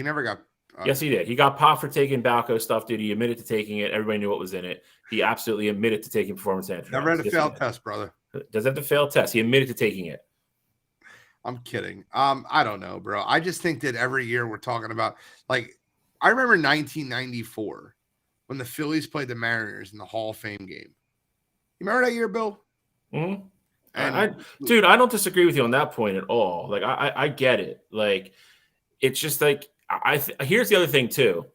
Yes, he did. He got popped for taking Balco stuff, dude. He admitted to taking it. Everybody knew what was in it. He absolutely admitted to taking performance enhancing drugs. Never had a failed test, brother. Doesn't have to fail test. He admitted to taking it. I'm kidding. I don't know, bro. I just think that every year we're talking about, like, I remember 1994 when the Phillies played the Mariners in the Hall of Fame game. You remember that year, Bill? Mm-hmm. Dude, I don't disagree with you on that point at all. Like, I get it. Like, it's just like, here's the other thing too.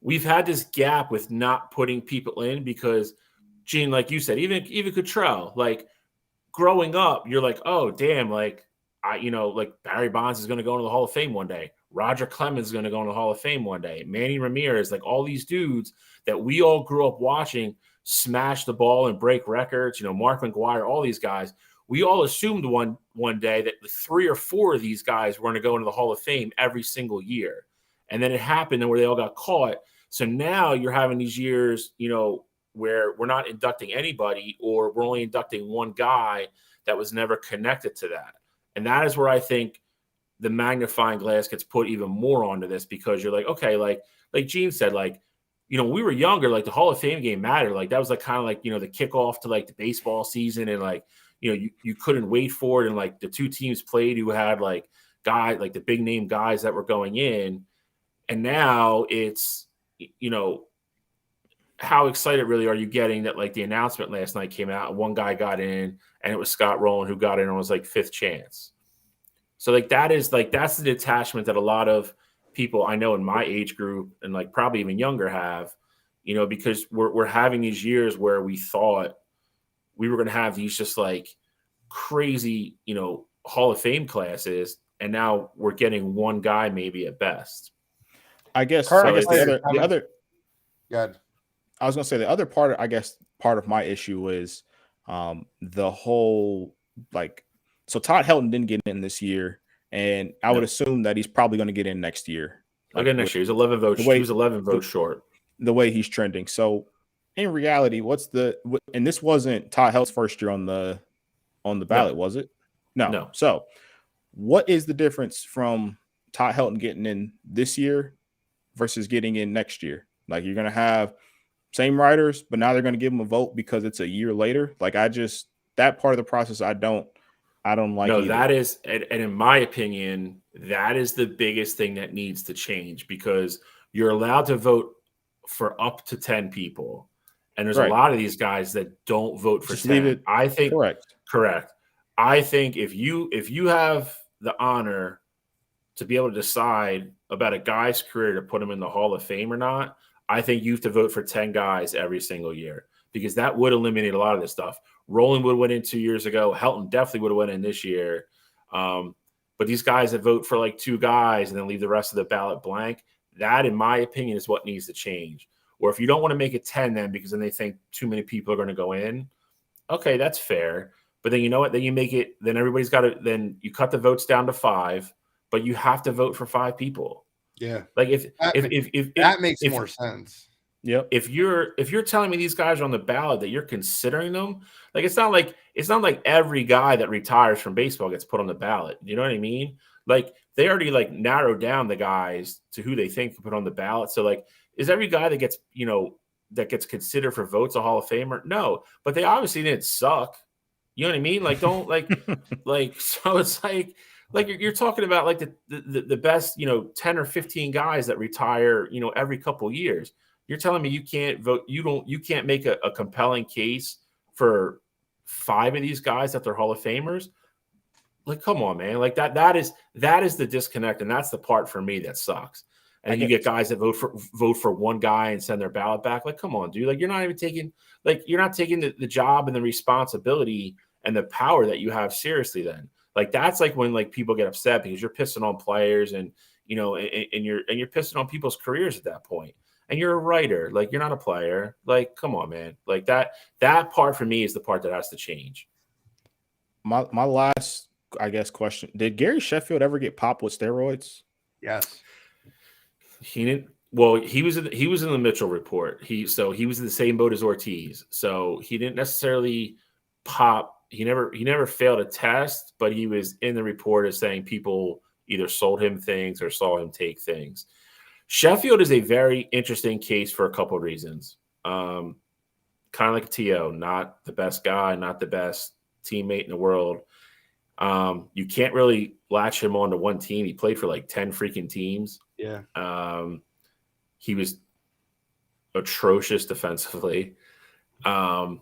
We've had this gap with not putting people in because, Gene, like you said, even Cottrell, like growing up, you're like, oh damn, like like Barry Bonds is going to go into the Hall of Fame one day. Roger Clemens is going to go into the Hall of Fame one day. Manny Ramirez, like all these dudes that we all grew up watching smash the ball and break records. You know, Mark McGwire, all these guys. We all assumed one day that 3 or 4 of these guys were going to go into the Hall of Fame every single year. And then it happened where they all got caught. So now you're having these years, you know, where we're not inducting anybody or we're only inducting one guy that was never connected to that. And that is where I think the magnifying glass gets put even more onto this because you're like, okay, like Gene said, like, you know, when we were younger, like the Hall of Fame game mattered. Like that was like kind of like, you know, the kickoff to like the baseball season and like, you know, you couldn't wait for it. And like the two teams played who had like guys, like the big name guys that were going in. And now it's, you know, how excited really are you getting that like the announcement last night came out and one guy got in and it was Scott Rowland who got in and was like fifth chance. So like that's the detachment that a lot of people I know in my age group and like probably even younger have, because we're having these years where we thought we were going to have these just like crazy, Hall of Fame classes, and now we're getting one guy maybe at best. I guess Currently, the other Good. I was going to say the other part, part of my issue is the whole so Todd Helton didn't get in this year, and I would assume that he's probably going to get in next year. Again, next year he's 11 votes. He was 11 votes short. The way he's trending. So in reality, and this wasn't Todd Helton's first year on the ballot, was it? No. So what is the difference from Todd Helton getting in this year versus getting in next year? Like you're going to have same writers, but now they're going to give him a vote because it's a year later. Like that part of the process, I don't like. No, either. that is, and in my opinion, that is the biggest thing that needs to change because you're allowed to vote for up to 10 people. And there's a lot of these guys that don't vote for 10. I think correct. I think if you have the honor to be able to decide about a guy's career to put him in the Hall of Fame or not, I think you have to vote for 10 guys every single year because that would eliminate a lot of this stuff. Rowland would have went in 2 years ago. Helton definitely would have went in this year. But these guys that vote for like 2 guys and then leave the rest of the ballot blank, that, in my opinion, is what needs to change. Or if you don't want to make it 10 then because then they think too many people are going to go in, okay, that's fair. But then you know what? Then you make it – then everybody's got to – then you cut the votes down to 5, but you have to vote for 5 people. Yeah. Like if that makes more sense. Yep. If you're telling me these guys are on the ballot that you're considering them, like it's not like every guy that retires from baseball gets put on the ballot. You know what I mean? Like they already like narrowed down the guys to who they think can put on the ballot. So like, is every guy that gets considered for votes a Hall of Famer? No, but they obviously didn't suck. You know what I mean? Like don't like so it's like you're talking about like the best 10 or 15 guys that retire every couple of years. You're telling me you can't vote? You can't make a compelling case for 5 of these guys that they're Hall of Famers? Like, come on, man! Like that is the disconnect, and that's the part for me that sucks. And you get guys that vote for one guy and send their ballot back. Like, come on, dude! Like, you're not taking the job and the responsibility and the power that you have seriously. Then, like, that's like when like people get upset because you're pissing on players and and you're pissing on people's careers at that point. And you're a writer, like you're not a player. Like, come on, man! Like that part for me is the part that has to change. My last, I guess, question: did Gary Sheffield ever get popped with steroids? Yes. He didn't. Well, he was in the Mitchell report. He was in the same boat as Ortiz. So he didn't necessarily pop. He never failed a test, but he was in the report as saying people either sold him things or saw him take things. Sheffield is a very interesting case for a couple of reasons. Kind of like a T.O., not the best guy, not the best teammate in the world. You can't really latch him onto one team. He played for like 10 freaking teams. Yeah. He was atrocious defensively, but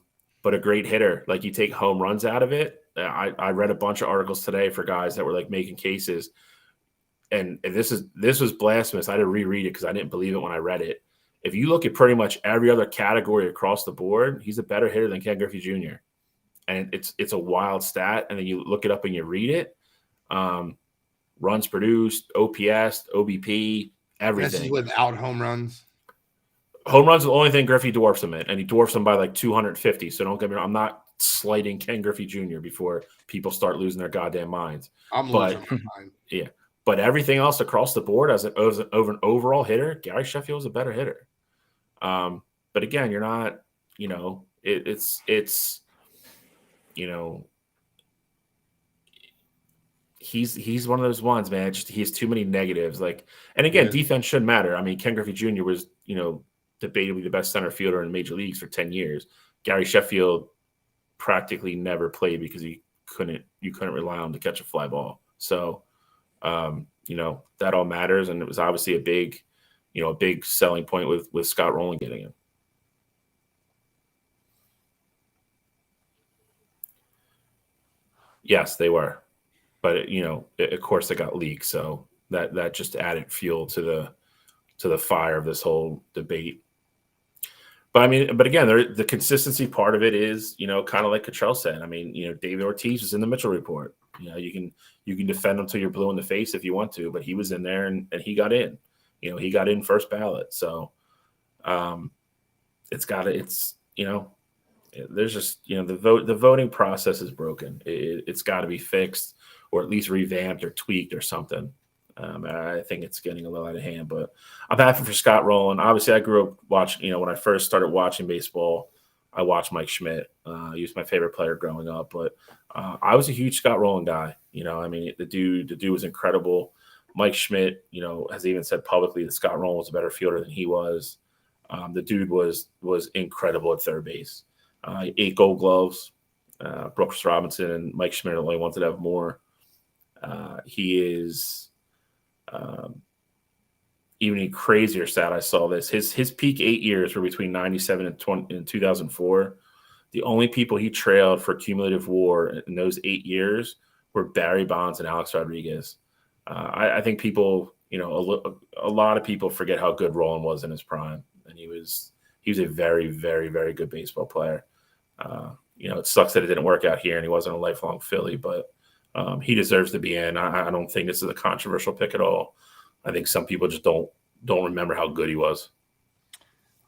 a great hitter. Like you take home runs out of it. I read a bunch of articles today for guys that were like making cases. And this was blasphemous. I had to reread it because I didn't believe it when I read it. If you look at pretty much every other category across the board, he's a better hitter than Ken Griffey Jr. And it's a wild stat. And then you look it up and you read it. Runs produced, OPS, OBP, everything. This is without home runs. Home runs are the only thing Griffey dwarfs him in, and he dwarfs him by like 250. So don't get me wrong. I'm not slighting Ken Griffey Jr. before people start losing their goddamn minds. I'm losing my mind. Yeah. But everything else across the board as an overall hitter, Gary Sheffield is a better hitter. But again, you're not, it's he's one of those ones, man. He has too many negatives. Like, and again, defense shouldn't matter. I mean, Ken Griffey Jr. was, debatably the best center fielder in major leagues for 10 years. Gary Sheffield practically never played because you couldn't rely on him to catch a fly ball. So, that all matters. And it was obviously a big selling point with Scott Rowland getting in. Yes, they were, but of course, it got leaked, so that just added fuel to the fire of this whole debate. But I mean, but again, the consistency part of it is, kind of like Cottrell said. I mean, David Ortiz is in the Mitchell report. You can defend him till you're blue in the face if you want to, but he was in there and he got in. He got in first ballot. So, there's just the voting process is broken. It's got to be fixed, or at least revamped or tweaked or something. I think it's getting a little out of hand, but I'm happy for Scott Rowland. Obviously, I grew up watching. When I first started watching baseball, I watched Mike Schmidt. He was my favorite player growing up, but I was a huge Scott Rowland guy. I mean, the dude was incredible. Mike Schmidt, has even said publicly that Scott Rowland was a better fielder than he was. The dude was incredible at third base. 8 Gold Gloves. Brooks Robinson and Mike Schmidt only wanted to have more. He is even a crazier stat. I saw this. His peak 8 years were between 97 and 2004. The only people he trailed for cumulative WAR in those 8 years were Barry Bonds and Alex Rodriguez. I think people, a lot of people forget how good Rowland was in his prime, and he was a very, very, very good baseball player. It sucks that it didn't work out here, and he wasn't a lifelong Philly, but he deserves to be in. I don't think this is a controversial pick at all. I think some people just don't remember how good he was.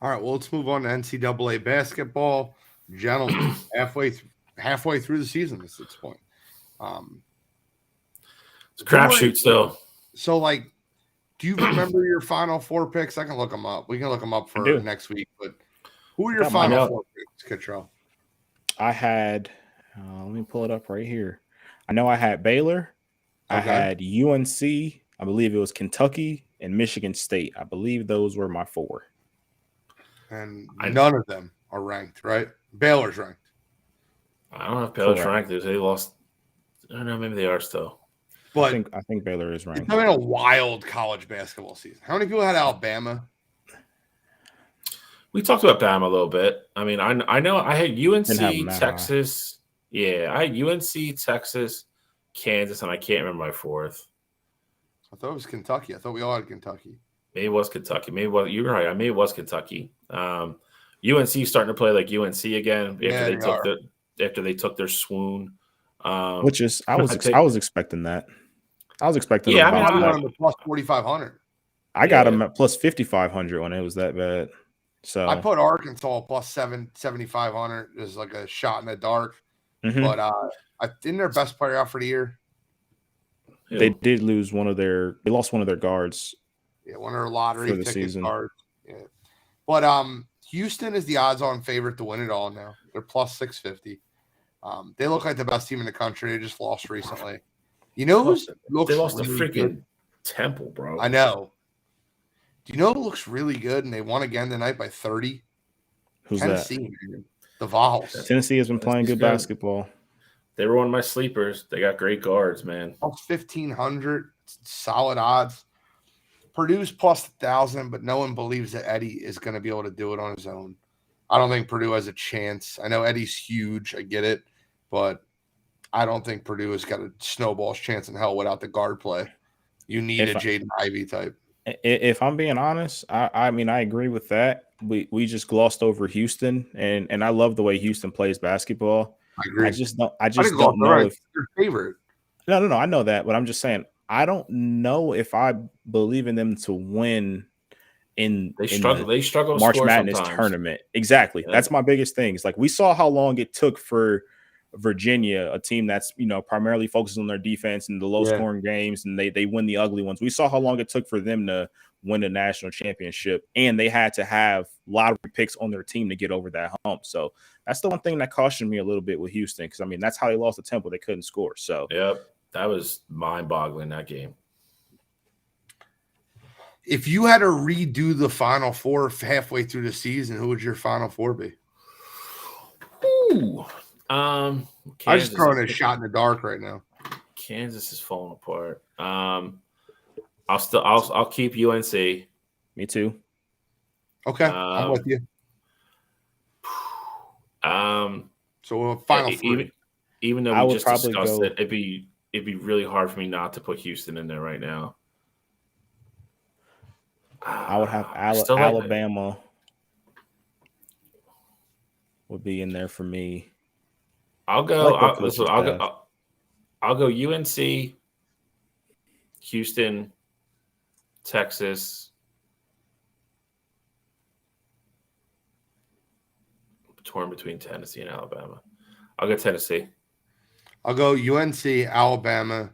All right, well, let's move on to NCAA basketball. Gentlemen, halfway through the season at this point. It's a crapshoot still. So, do you remember your Final Four picks? I can look them up. We can look them up for next week. But who are your Final Four picks, Cottrell? I had, let me pull it up right here. I know I had Baylor. Okay. I had UNC. I believe it was Kentucky and Michigan State. I believe those were my 4. And none of them are ranked, right? Baylor's ranked. I don't know if Baylor's ranked. They lost. I don't know. Maybe they are still. But I think Baylor is ranked. It's been a wild college basketball season. How many people had Alabama? We talked about Bama a little bit. I mean, I know I had UNC, Texas. Yeah, I had UNC, Texas, Kansas, and I can't remember my 4th. I thought it was Kentucky. I thought we all had Kentucky. Maybe it was Kentucky. Maybe it was, you're right. Maybe it was Kentucky. UNC starting to play like UNC again after they took their swoon. Which is I was expecting that. I was expecting. Yeah, I mean, I'm plus 4,500. I got them at plus 5,500 when it was that bad. So I put Arkansas plus 7,500 as like a shot in the dark. Mm-hmm. But I didn't their best player out for the year. They did lose they lost one of their guards. Yeah, one of their lottery ticket guards. Yeah. But Houston is the odds-on favorite to win it all now. They're plus 650. They look like the best team in the country. They just lost recently. You know who looks they lost really to freaking good? Temple, bro. I know. Do you know who looks really good? And they won again tonight by 30. Who's Tennessee, that? Man. The Vols. Tennessee has been playing good basketball. They were one of my sleepers. They got great guards, man. Plus 1,500, solid odds. Purdue's plus 1,000, but no one believes that Eddie is going to be able to do it on his own. I don't think Purdue has a chance. I know Eddie's huge. I get it. But I don't think Purdue has got a snowball's chance in hell without the guard play. You need a Jaden Ivey type. If I'm being honest, I mean, I agree with that. We just glossed over Houston, and I love the way Houston plays basketball. I agree. I just don't know if your favorite. No. I know that, but I'm just saying I don't know if I believe in them to win They struggle March Madness tournament. Exactly. Yeah. That's my biggest thing. It's like we saw how long it took for Virginia, a team that's primarily focused on their defense and the low scoring games, and they win the ugly ones. We saw how long it took for them to win a national championship, and they had to have lottery picks on their team to get over that hump. So that's the one thing that cautioned me a little bit with Houston, because I mean that's how they lost to Temple. They couldn't score. So that was mind-boggling, that game. If you had to redo the Final Four halfway through the season, who would your Final Four be? Ooh. I'm just throwing a shot in the dark right now. Kansas is falling apart. I'll keep UNC. Me too. Okay, I'm with you. So Final 3. even though I we would just probably discussed go. it, it'd be really hard for me not to put Houston in there right now. I would have I still like. Alabama would be in there for me. I'll I go. like their coaching I'll staff. go. I'll go UNC, Houston, Texas. Torn between Tennessee and Alabama. I'll go Tennessee. I'll go UNC, Alabama,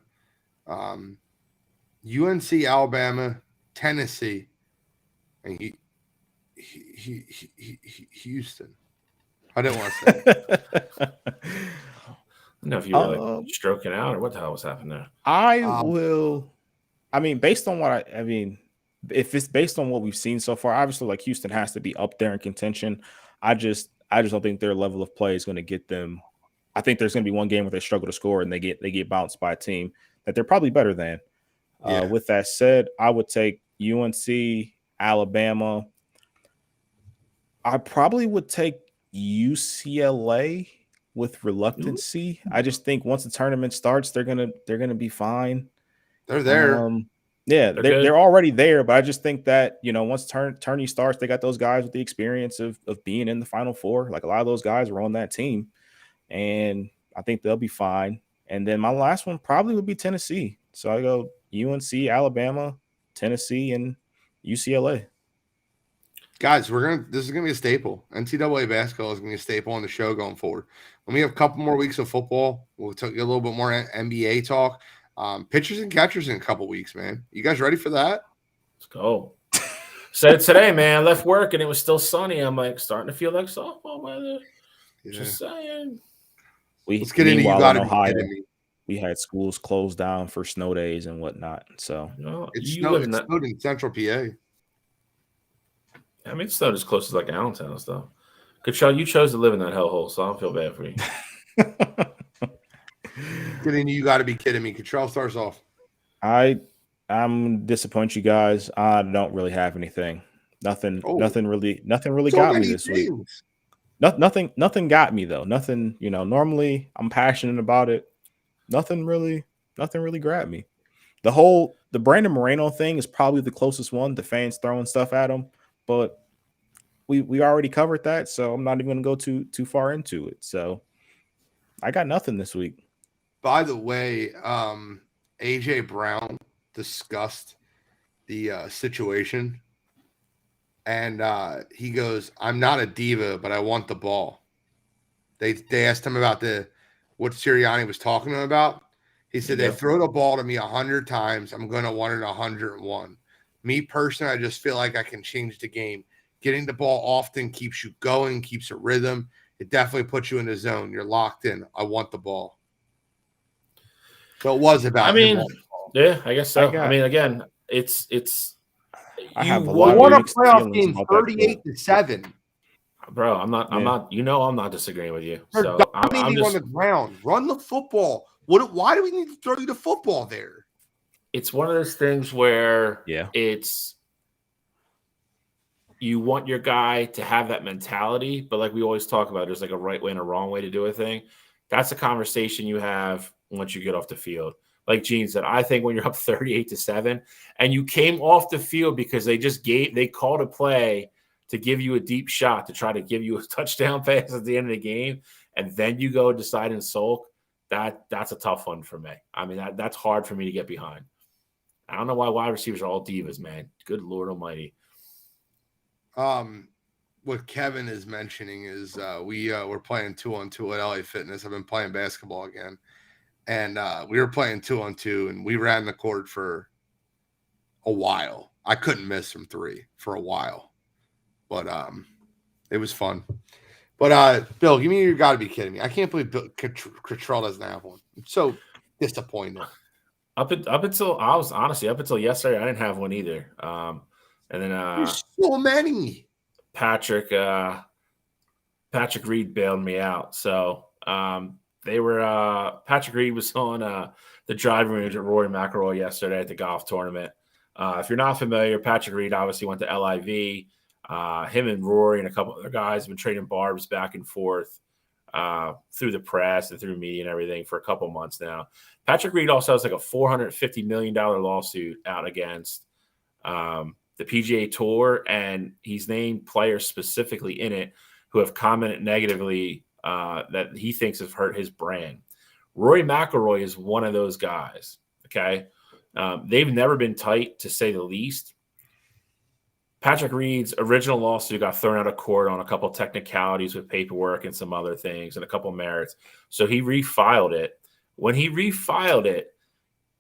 UNC, Alabama, Tennessee, and Houston. I didn't want to say it. I don't know if you were like stroking out or what the hell was happening there. I will. I mean, based on what I mean, if it's based on what we've seen so far, obviously, like Houston has to be up there in contention. I just don't think their level of play is going to get them. I think there's going to be one game where they struggle to score and they get bounced by a team that they're probably better than. Yeah. With that said, I would take UNC, Alabama. I probably would take UCLA with reluctancy. I just think once the tournament starts, they're gonna be fine. They're there. Yeah, they're already there, but I just think that, you know, once tourney starts, they got those guys with the experience of being in the Final Four. Like a lot of those guys were on that team, and I think they'll be fine. And then my last one probably would be Tennessee. So I go UNC, Alabama, Tennessee, and UCLA. Guys, this is gonna be a staple. NCAA basketball is gonna be a staple on the show going forward. When we have a couple more weeks of football, we'll get a little bit more NBA talk. Pitchers and catchers in a couple weeks, man. You guys ready for that? Let's go. Said today, man. I left work and it was still sunny. I'm like starting to feel like softball weather. Yeah. Just saying. Let's get into you gotta be kidding me. We had schools closed down for snow days and whatnot. So it snowed in Central PA. I mean, it snowed as close as like Allentown and stuff. Kachel, you chose to live in that hellhole, so I don't feel bad for you. Getting you got to be kidding me. Kachel starts off. I'm disappoint you guys. I don't really have anything. Nothing really got me this week. Nothing got me though. Nothing, you know, normally I'm passionate about it. Nothing really grabbed me. The Brandon Moreno thing is probably the closest one. The fans throwing stuff at him, but we already covered that, so I'm not even going to go too far into it. So I got nothing this week. By the way, AJ Brown discussed the situation, and he goes, "I'm not a diva, but I want the ball." They asked him about what Sirianni was talking to him about. He said, "They throw the ball to me 100 times. I'm going to want it 101. Me personally, I just feel like I can change the game. Getting the ball often keeps you going, keeps a rhythm. It definitely puts you in the zone. You're locked in. I want the ball." So it was about. I mean, yeah, I guess so. I mean, again, it's. I have a lot of mixed feelings about 38-7. Bro, I'm not. You know, I'm not disagreeing with you. They're So I'm just on the ground. Run the football. Why do we need to throw you the football there? It's one of those things where you want your guy to have that mentality, but like we always talk about, there's like a right way and a wrong way to do a thing. That's a conversation you have once you get off the field. Like Gene said, I think when you're up 38-7 and you came off the field because they called a play to give you a deep shot to try to give you a touchdown pass at the end of the game, and then you go decide and sulk, that's a tough one for me. I mean, that's hard for me to get behind. I don't know why wide receivers are all divas, man. Good Lord Almighty. What Kevin is mentioning is we're playing 2-on-2 at LA Fitness. I've been playing basketball again, and we were playing 2-on-2, and we ran the court for a while. I couldn't miss from three for a while, but it was fun. But Bill, you got to be kidding me! I can't believe Cottrell doesn't have one. I'm so disappointed. Up until yesterday, I didn't have one either. And then there's so many. Patrick Reed bailed me out. So Patrick Reed was on the driving range at Rory McIlroy yesterday at the golf tournament. If you're not familiar, Patrick Reed obviously went to LIV. Him and Rory and a couple other guys have been trading barbs back and forth through the press and through media and everything for a couple months now. Patrick Reed also has like a $450 million lawsuit out against the PGA Tour, and he's named players specifically in it who have commented negatively that he thinks have hurt his brand. Rory McIlroy is one of those guys, okay? They've never been tight, to say the least. Patrick Reed's original lawsuit got thrown out of court on a couple technicalities with paperwork and some other things and a couple merits. So he refiled it. When he refiled it,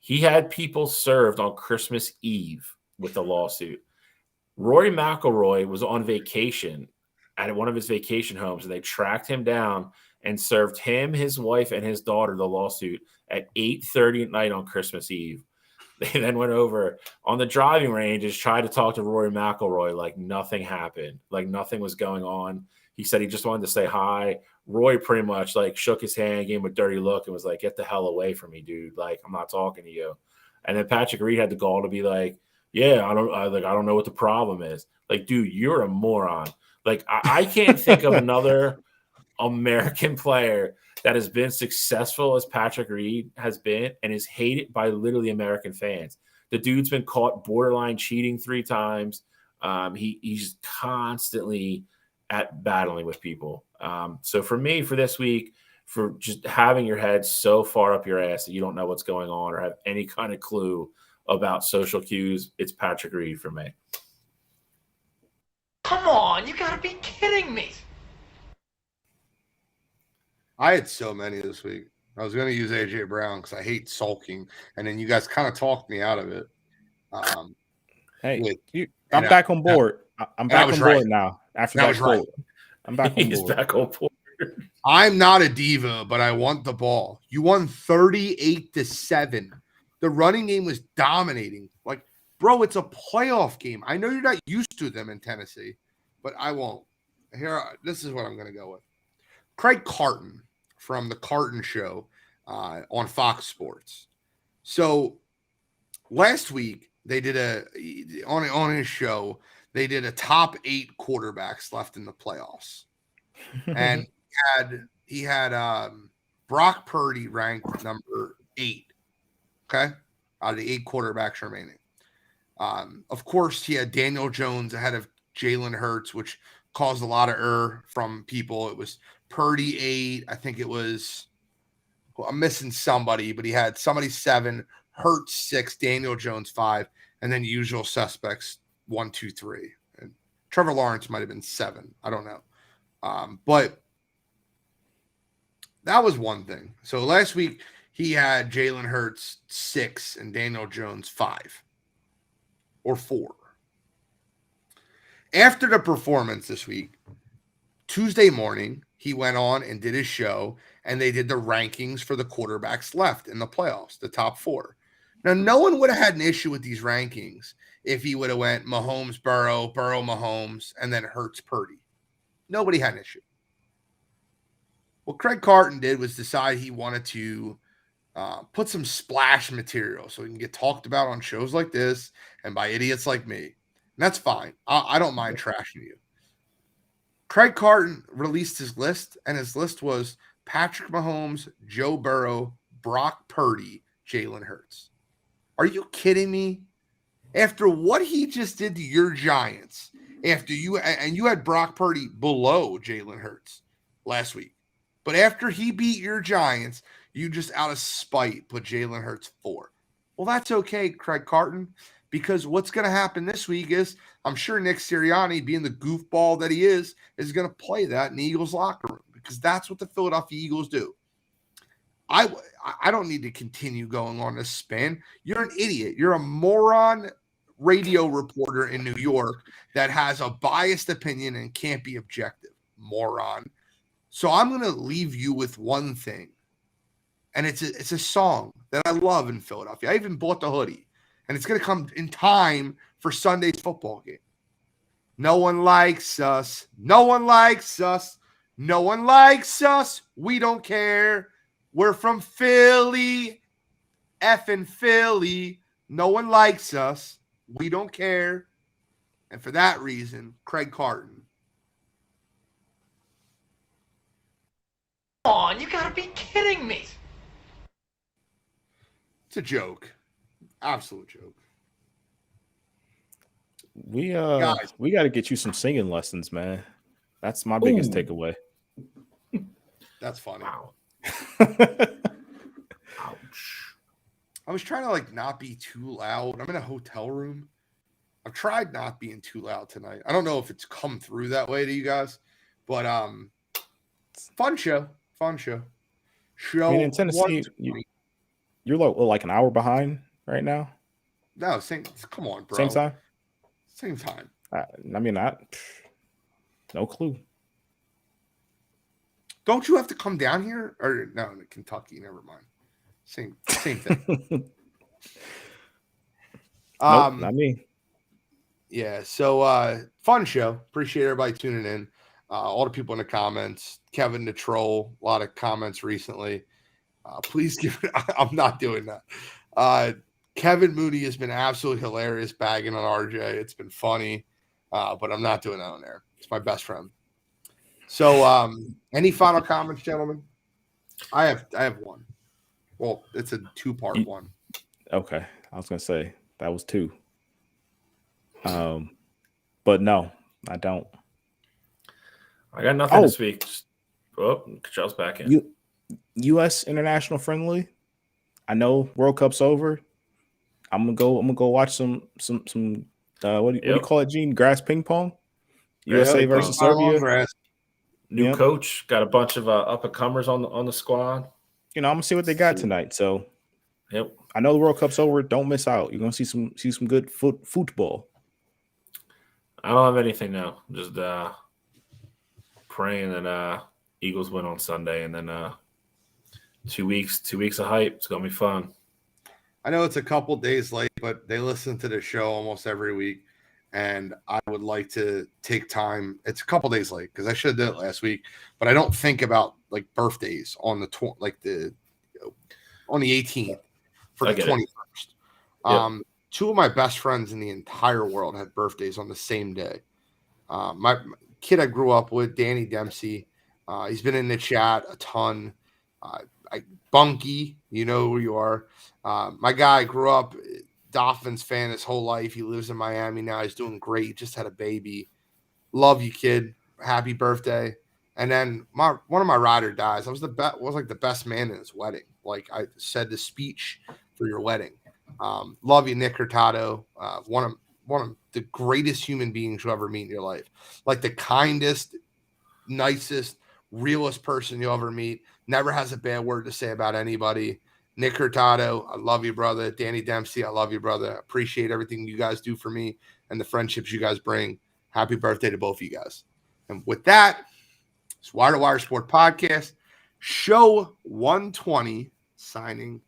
he had people served on Christmas Eve with the lawsuit. Rory McIlroy was on vacation at one of his vacation homes, and they tracked him down and served him, his wife, and his daughter the lawsuit at 8:30 at night on Christmas Eve. They then went over on the driving ranges, tried to talk to Rory McIlroy like nothing happened, like nothing was going on. He said he just wanted to say hi. Roy pretty much like shook his hand, gave him a dirty look, and was like, "Get the hell away from me, dude. Like, I'm not talking to you." And then Patrick Reed had the gall to be like, "Yeah, I don't know what the problem is." Like, dude, you're a moron. Like, I can't think of another American player that has been successful as Patrick Reed has been and is hated by literally American fans. The dude's been caught borderline cheating 3 times. He's constantly at battling with people. So for me, for this week, for just having your head so far up your ass that you don't know what's going on or have any kind of clue about social cues, it's Patrick Reed for me. Come on, you gotta be kidding me. I had so many this week. I was going to use AJ Brown because I hate sulking, and then you guys kind of talked me out of it. Hey, I'm back on board. I'm back on board now. After that quote, I'm back on He's board. back on board. I'm not a diva, but I want the ball. You won 38-7. The running game was dominating. Like, bro, it's a playoff game. I know you're not used to them in Tennessee, but I won't. This is what I'm going to go with. Craig Carton from the Carton Show on Fox Sports. So last week they did on his show, they did a top 8 quarterbacks left in the playoffs. And he had Brock Purdy ranked number 8. Okay. Out of the 8 quarterbacks remaining. Of course, he had Daniel Jones ahead of Jalen Hurts, which caused a lot of from people. It was Purdy 8. I think it was, I'm missing somebody, but he had somebody 7, Hurts 6, Daniel Jones 5, and then usual suspects 1, 2, 3. And Trevor Lawrence might have been 7. I don't know. But that was one thing. So last week he had Jalen Hurts 6 and Daniel Jones 5 or 4. After the performance this week, Tuesday morning, he went on and did his show, and they did the rankings for the quarterbacks left in the playoffs, the top 4. Now, no one would have had an issue with these rankings if he would have went Mahomes, Burrow, Mahomes, and then Hurts, Purdy. Nobody had an issue. What Craig Carton did was decide he wanted to put some splash material so he can get talked about on shows like this and by idiots like me. And that's fine. I don't mind trashing you. Craig Carton released his list, and his list was Patrick Mahomes, Joe Burrow, Brock Purdy, Jalen Hurts. Are you kidding me? After what he just did to your Giants, after you had Brock Purdy below Jalen Hurts last week, but after he beat your Giants, you just out of spite put Jalen Hurts 4. Well, that's okay, Craig Carton, because what's going to happen this week is I'm sure Nick Sirianni, being the goofball that he is going to play that in the Eagles locker room because that's what the Philadelphia Eagles do. I don't need to continue going on this spin. You're an idiot. You're a moron radio reporter in New York that has a biased opinion and can't be objective. Moron. So I'm going to leave you with one thing. And it's a song that I love in Philadelphia. I even bought the hoodie. And it's going to come in time for Sunday's football game. No one likes us. No one likes us. No one likes us. We don't care. We're from Philly. Effing Philly. No one likes us. We don't care. And for that reason, Craig Carton. on, you gotta be kidding me. It's a joke. Absolute joke. We Guys. we got to get you some singing lessons, man. That's my biggest Ooh. takeaway. That's funny. Wow. Ouch. I was trying to like not be too loud. I'm in a hotel room. I've tried not being too loud tonight. I don't know if it's come through that way to you guys, but fun show. I mean, in Tennessee, you're like an hour behind right now. No, come on, bro. Same time. Same time. I mean, no clue. Don't you have to come down here? Or no, in Kentucky. Never mind. Same thing. Nope, not me. Yeah. So fun show. Appreciate everybody tuning in. All the people in the comments. Kevin the Troll. A lot of comments recently. Please give it. I'm not doing that. Kevin Mooney has been absolutely hilarious bagging on RJ. It's been funny, but I'm not doing that on there. It's my best friend. So, any final comments, gentlemen? I have one. Well, it's a two-part one. Okay, I was gonna say that was two. But no, I don't. I got nothing this week. Oh, Cachel's back in. U.S. international friendly. I know World Cup's over. I'm gonna go watch some what do you call it, Gene? Grass ping pong. USA versus Serbia. New coach, got a bunch of up and comers on the squad. You know, I'm gonna see what they got tonight. So, yep. I know the World Cup's over. Don't miss out. You're gonna see some good football. I don't have anything now. Just praying that Eagles win on Sunday, and then 2 weeks of hype. It's gonna be fun. I know it's a couple days late, but they listen to the show almost every week, and I would like to take time. It's a couple days late because I should have done it last week, but I don't think about like birthdays on the on the 18th for the 21st. Yep. Two of my best friends in the entire world had birthdays on the same day. My kid I grew up with, Danny Dempsey, he's been in the chat a ton. Bunky, you know who you are. My guy grew up Dolphins fan his whole life. He lives in Miami now. He's doing great. He just had a baby. Love you, kid. Happy birthday. And then one of my ride or dies. I was like the best man in his wedding. Like I said the speech for your wedding. Love you, Nick Hurtado. One of the greatest human beings you'll ever meet in your life. Like the kindest, nicest, realest person you'll ever meet. Never has a bad word to say about anybody. Nick Hurtado, I love you, brother. Danny Dempsey, I love you, brother. Appreciate everything you guys do for me and the friendships you guys bring. Happy birthday to both of you guys. And with that, it's Wire to Wire Sport Podcast, show 120, signing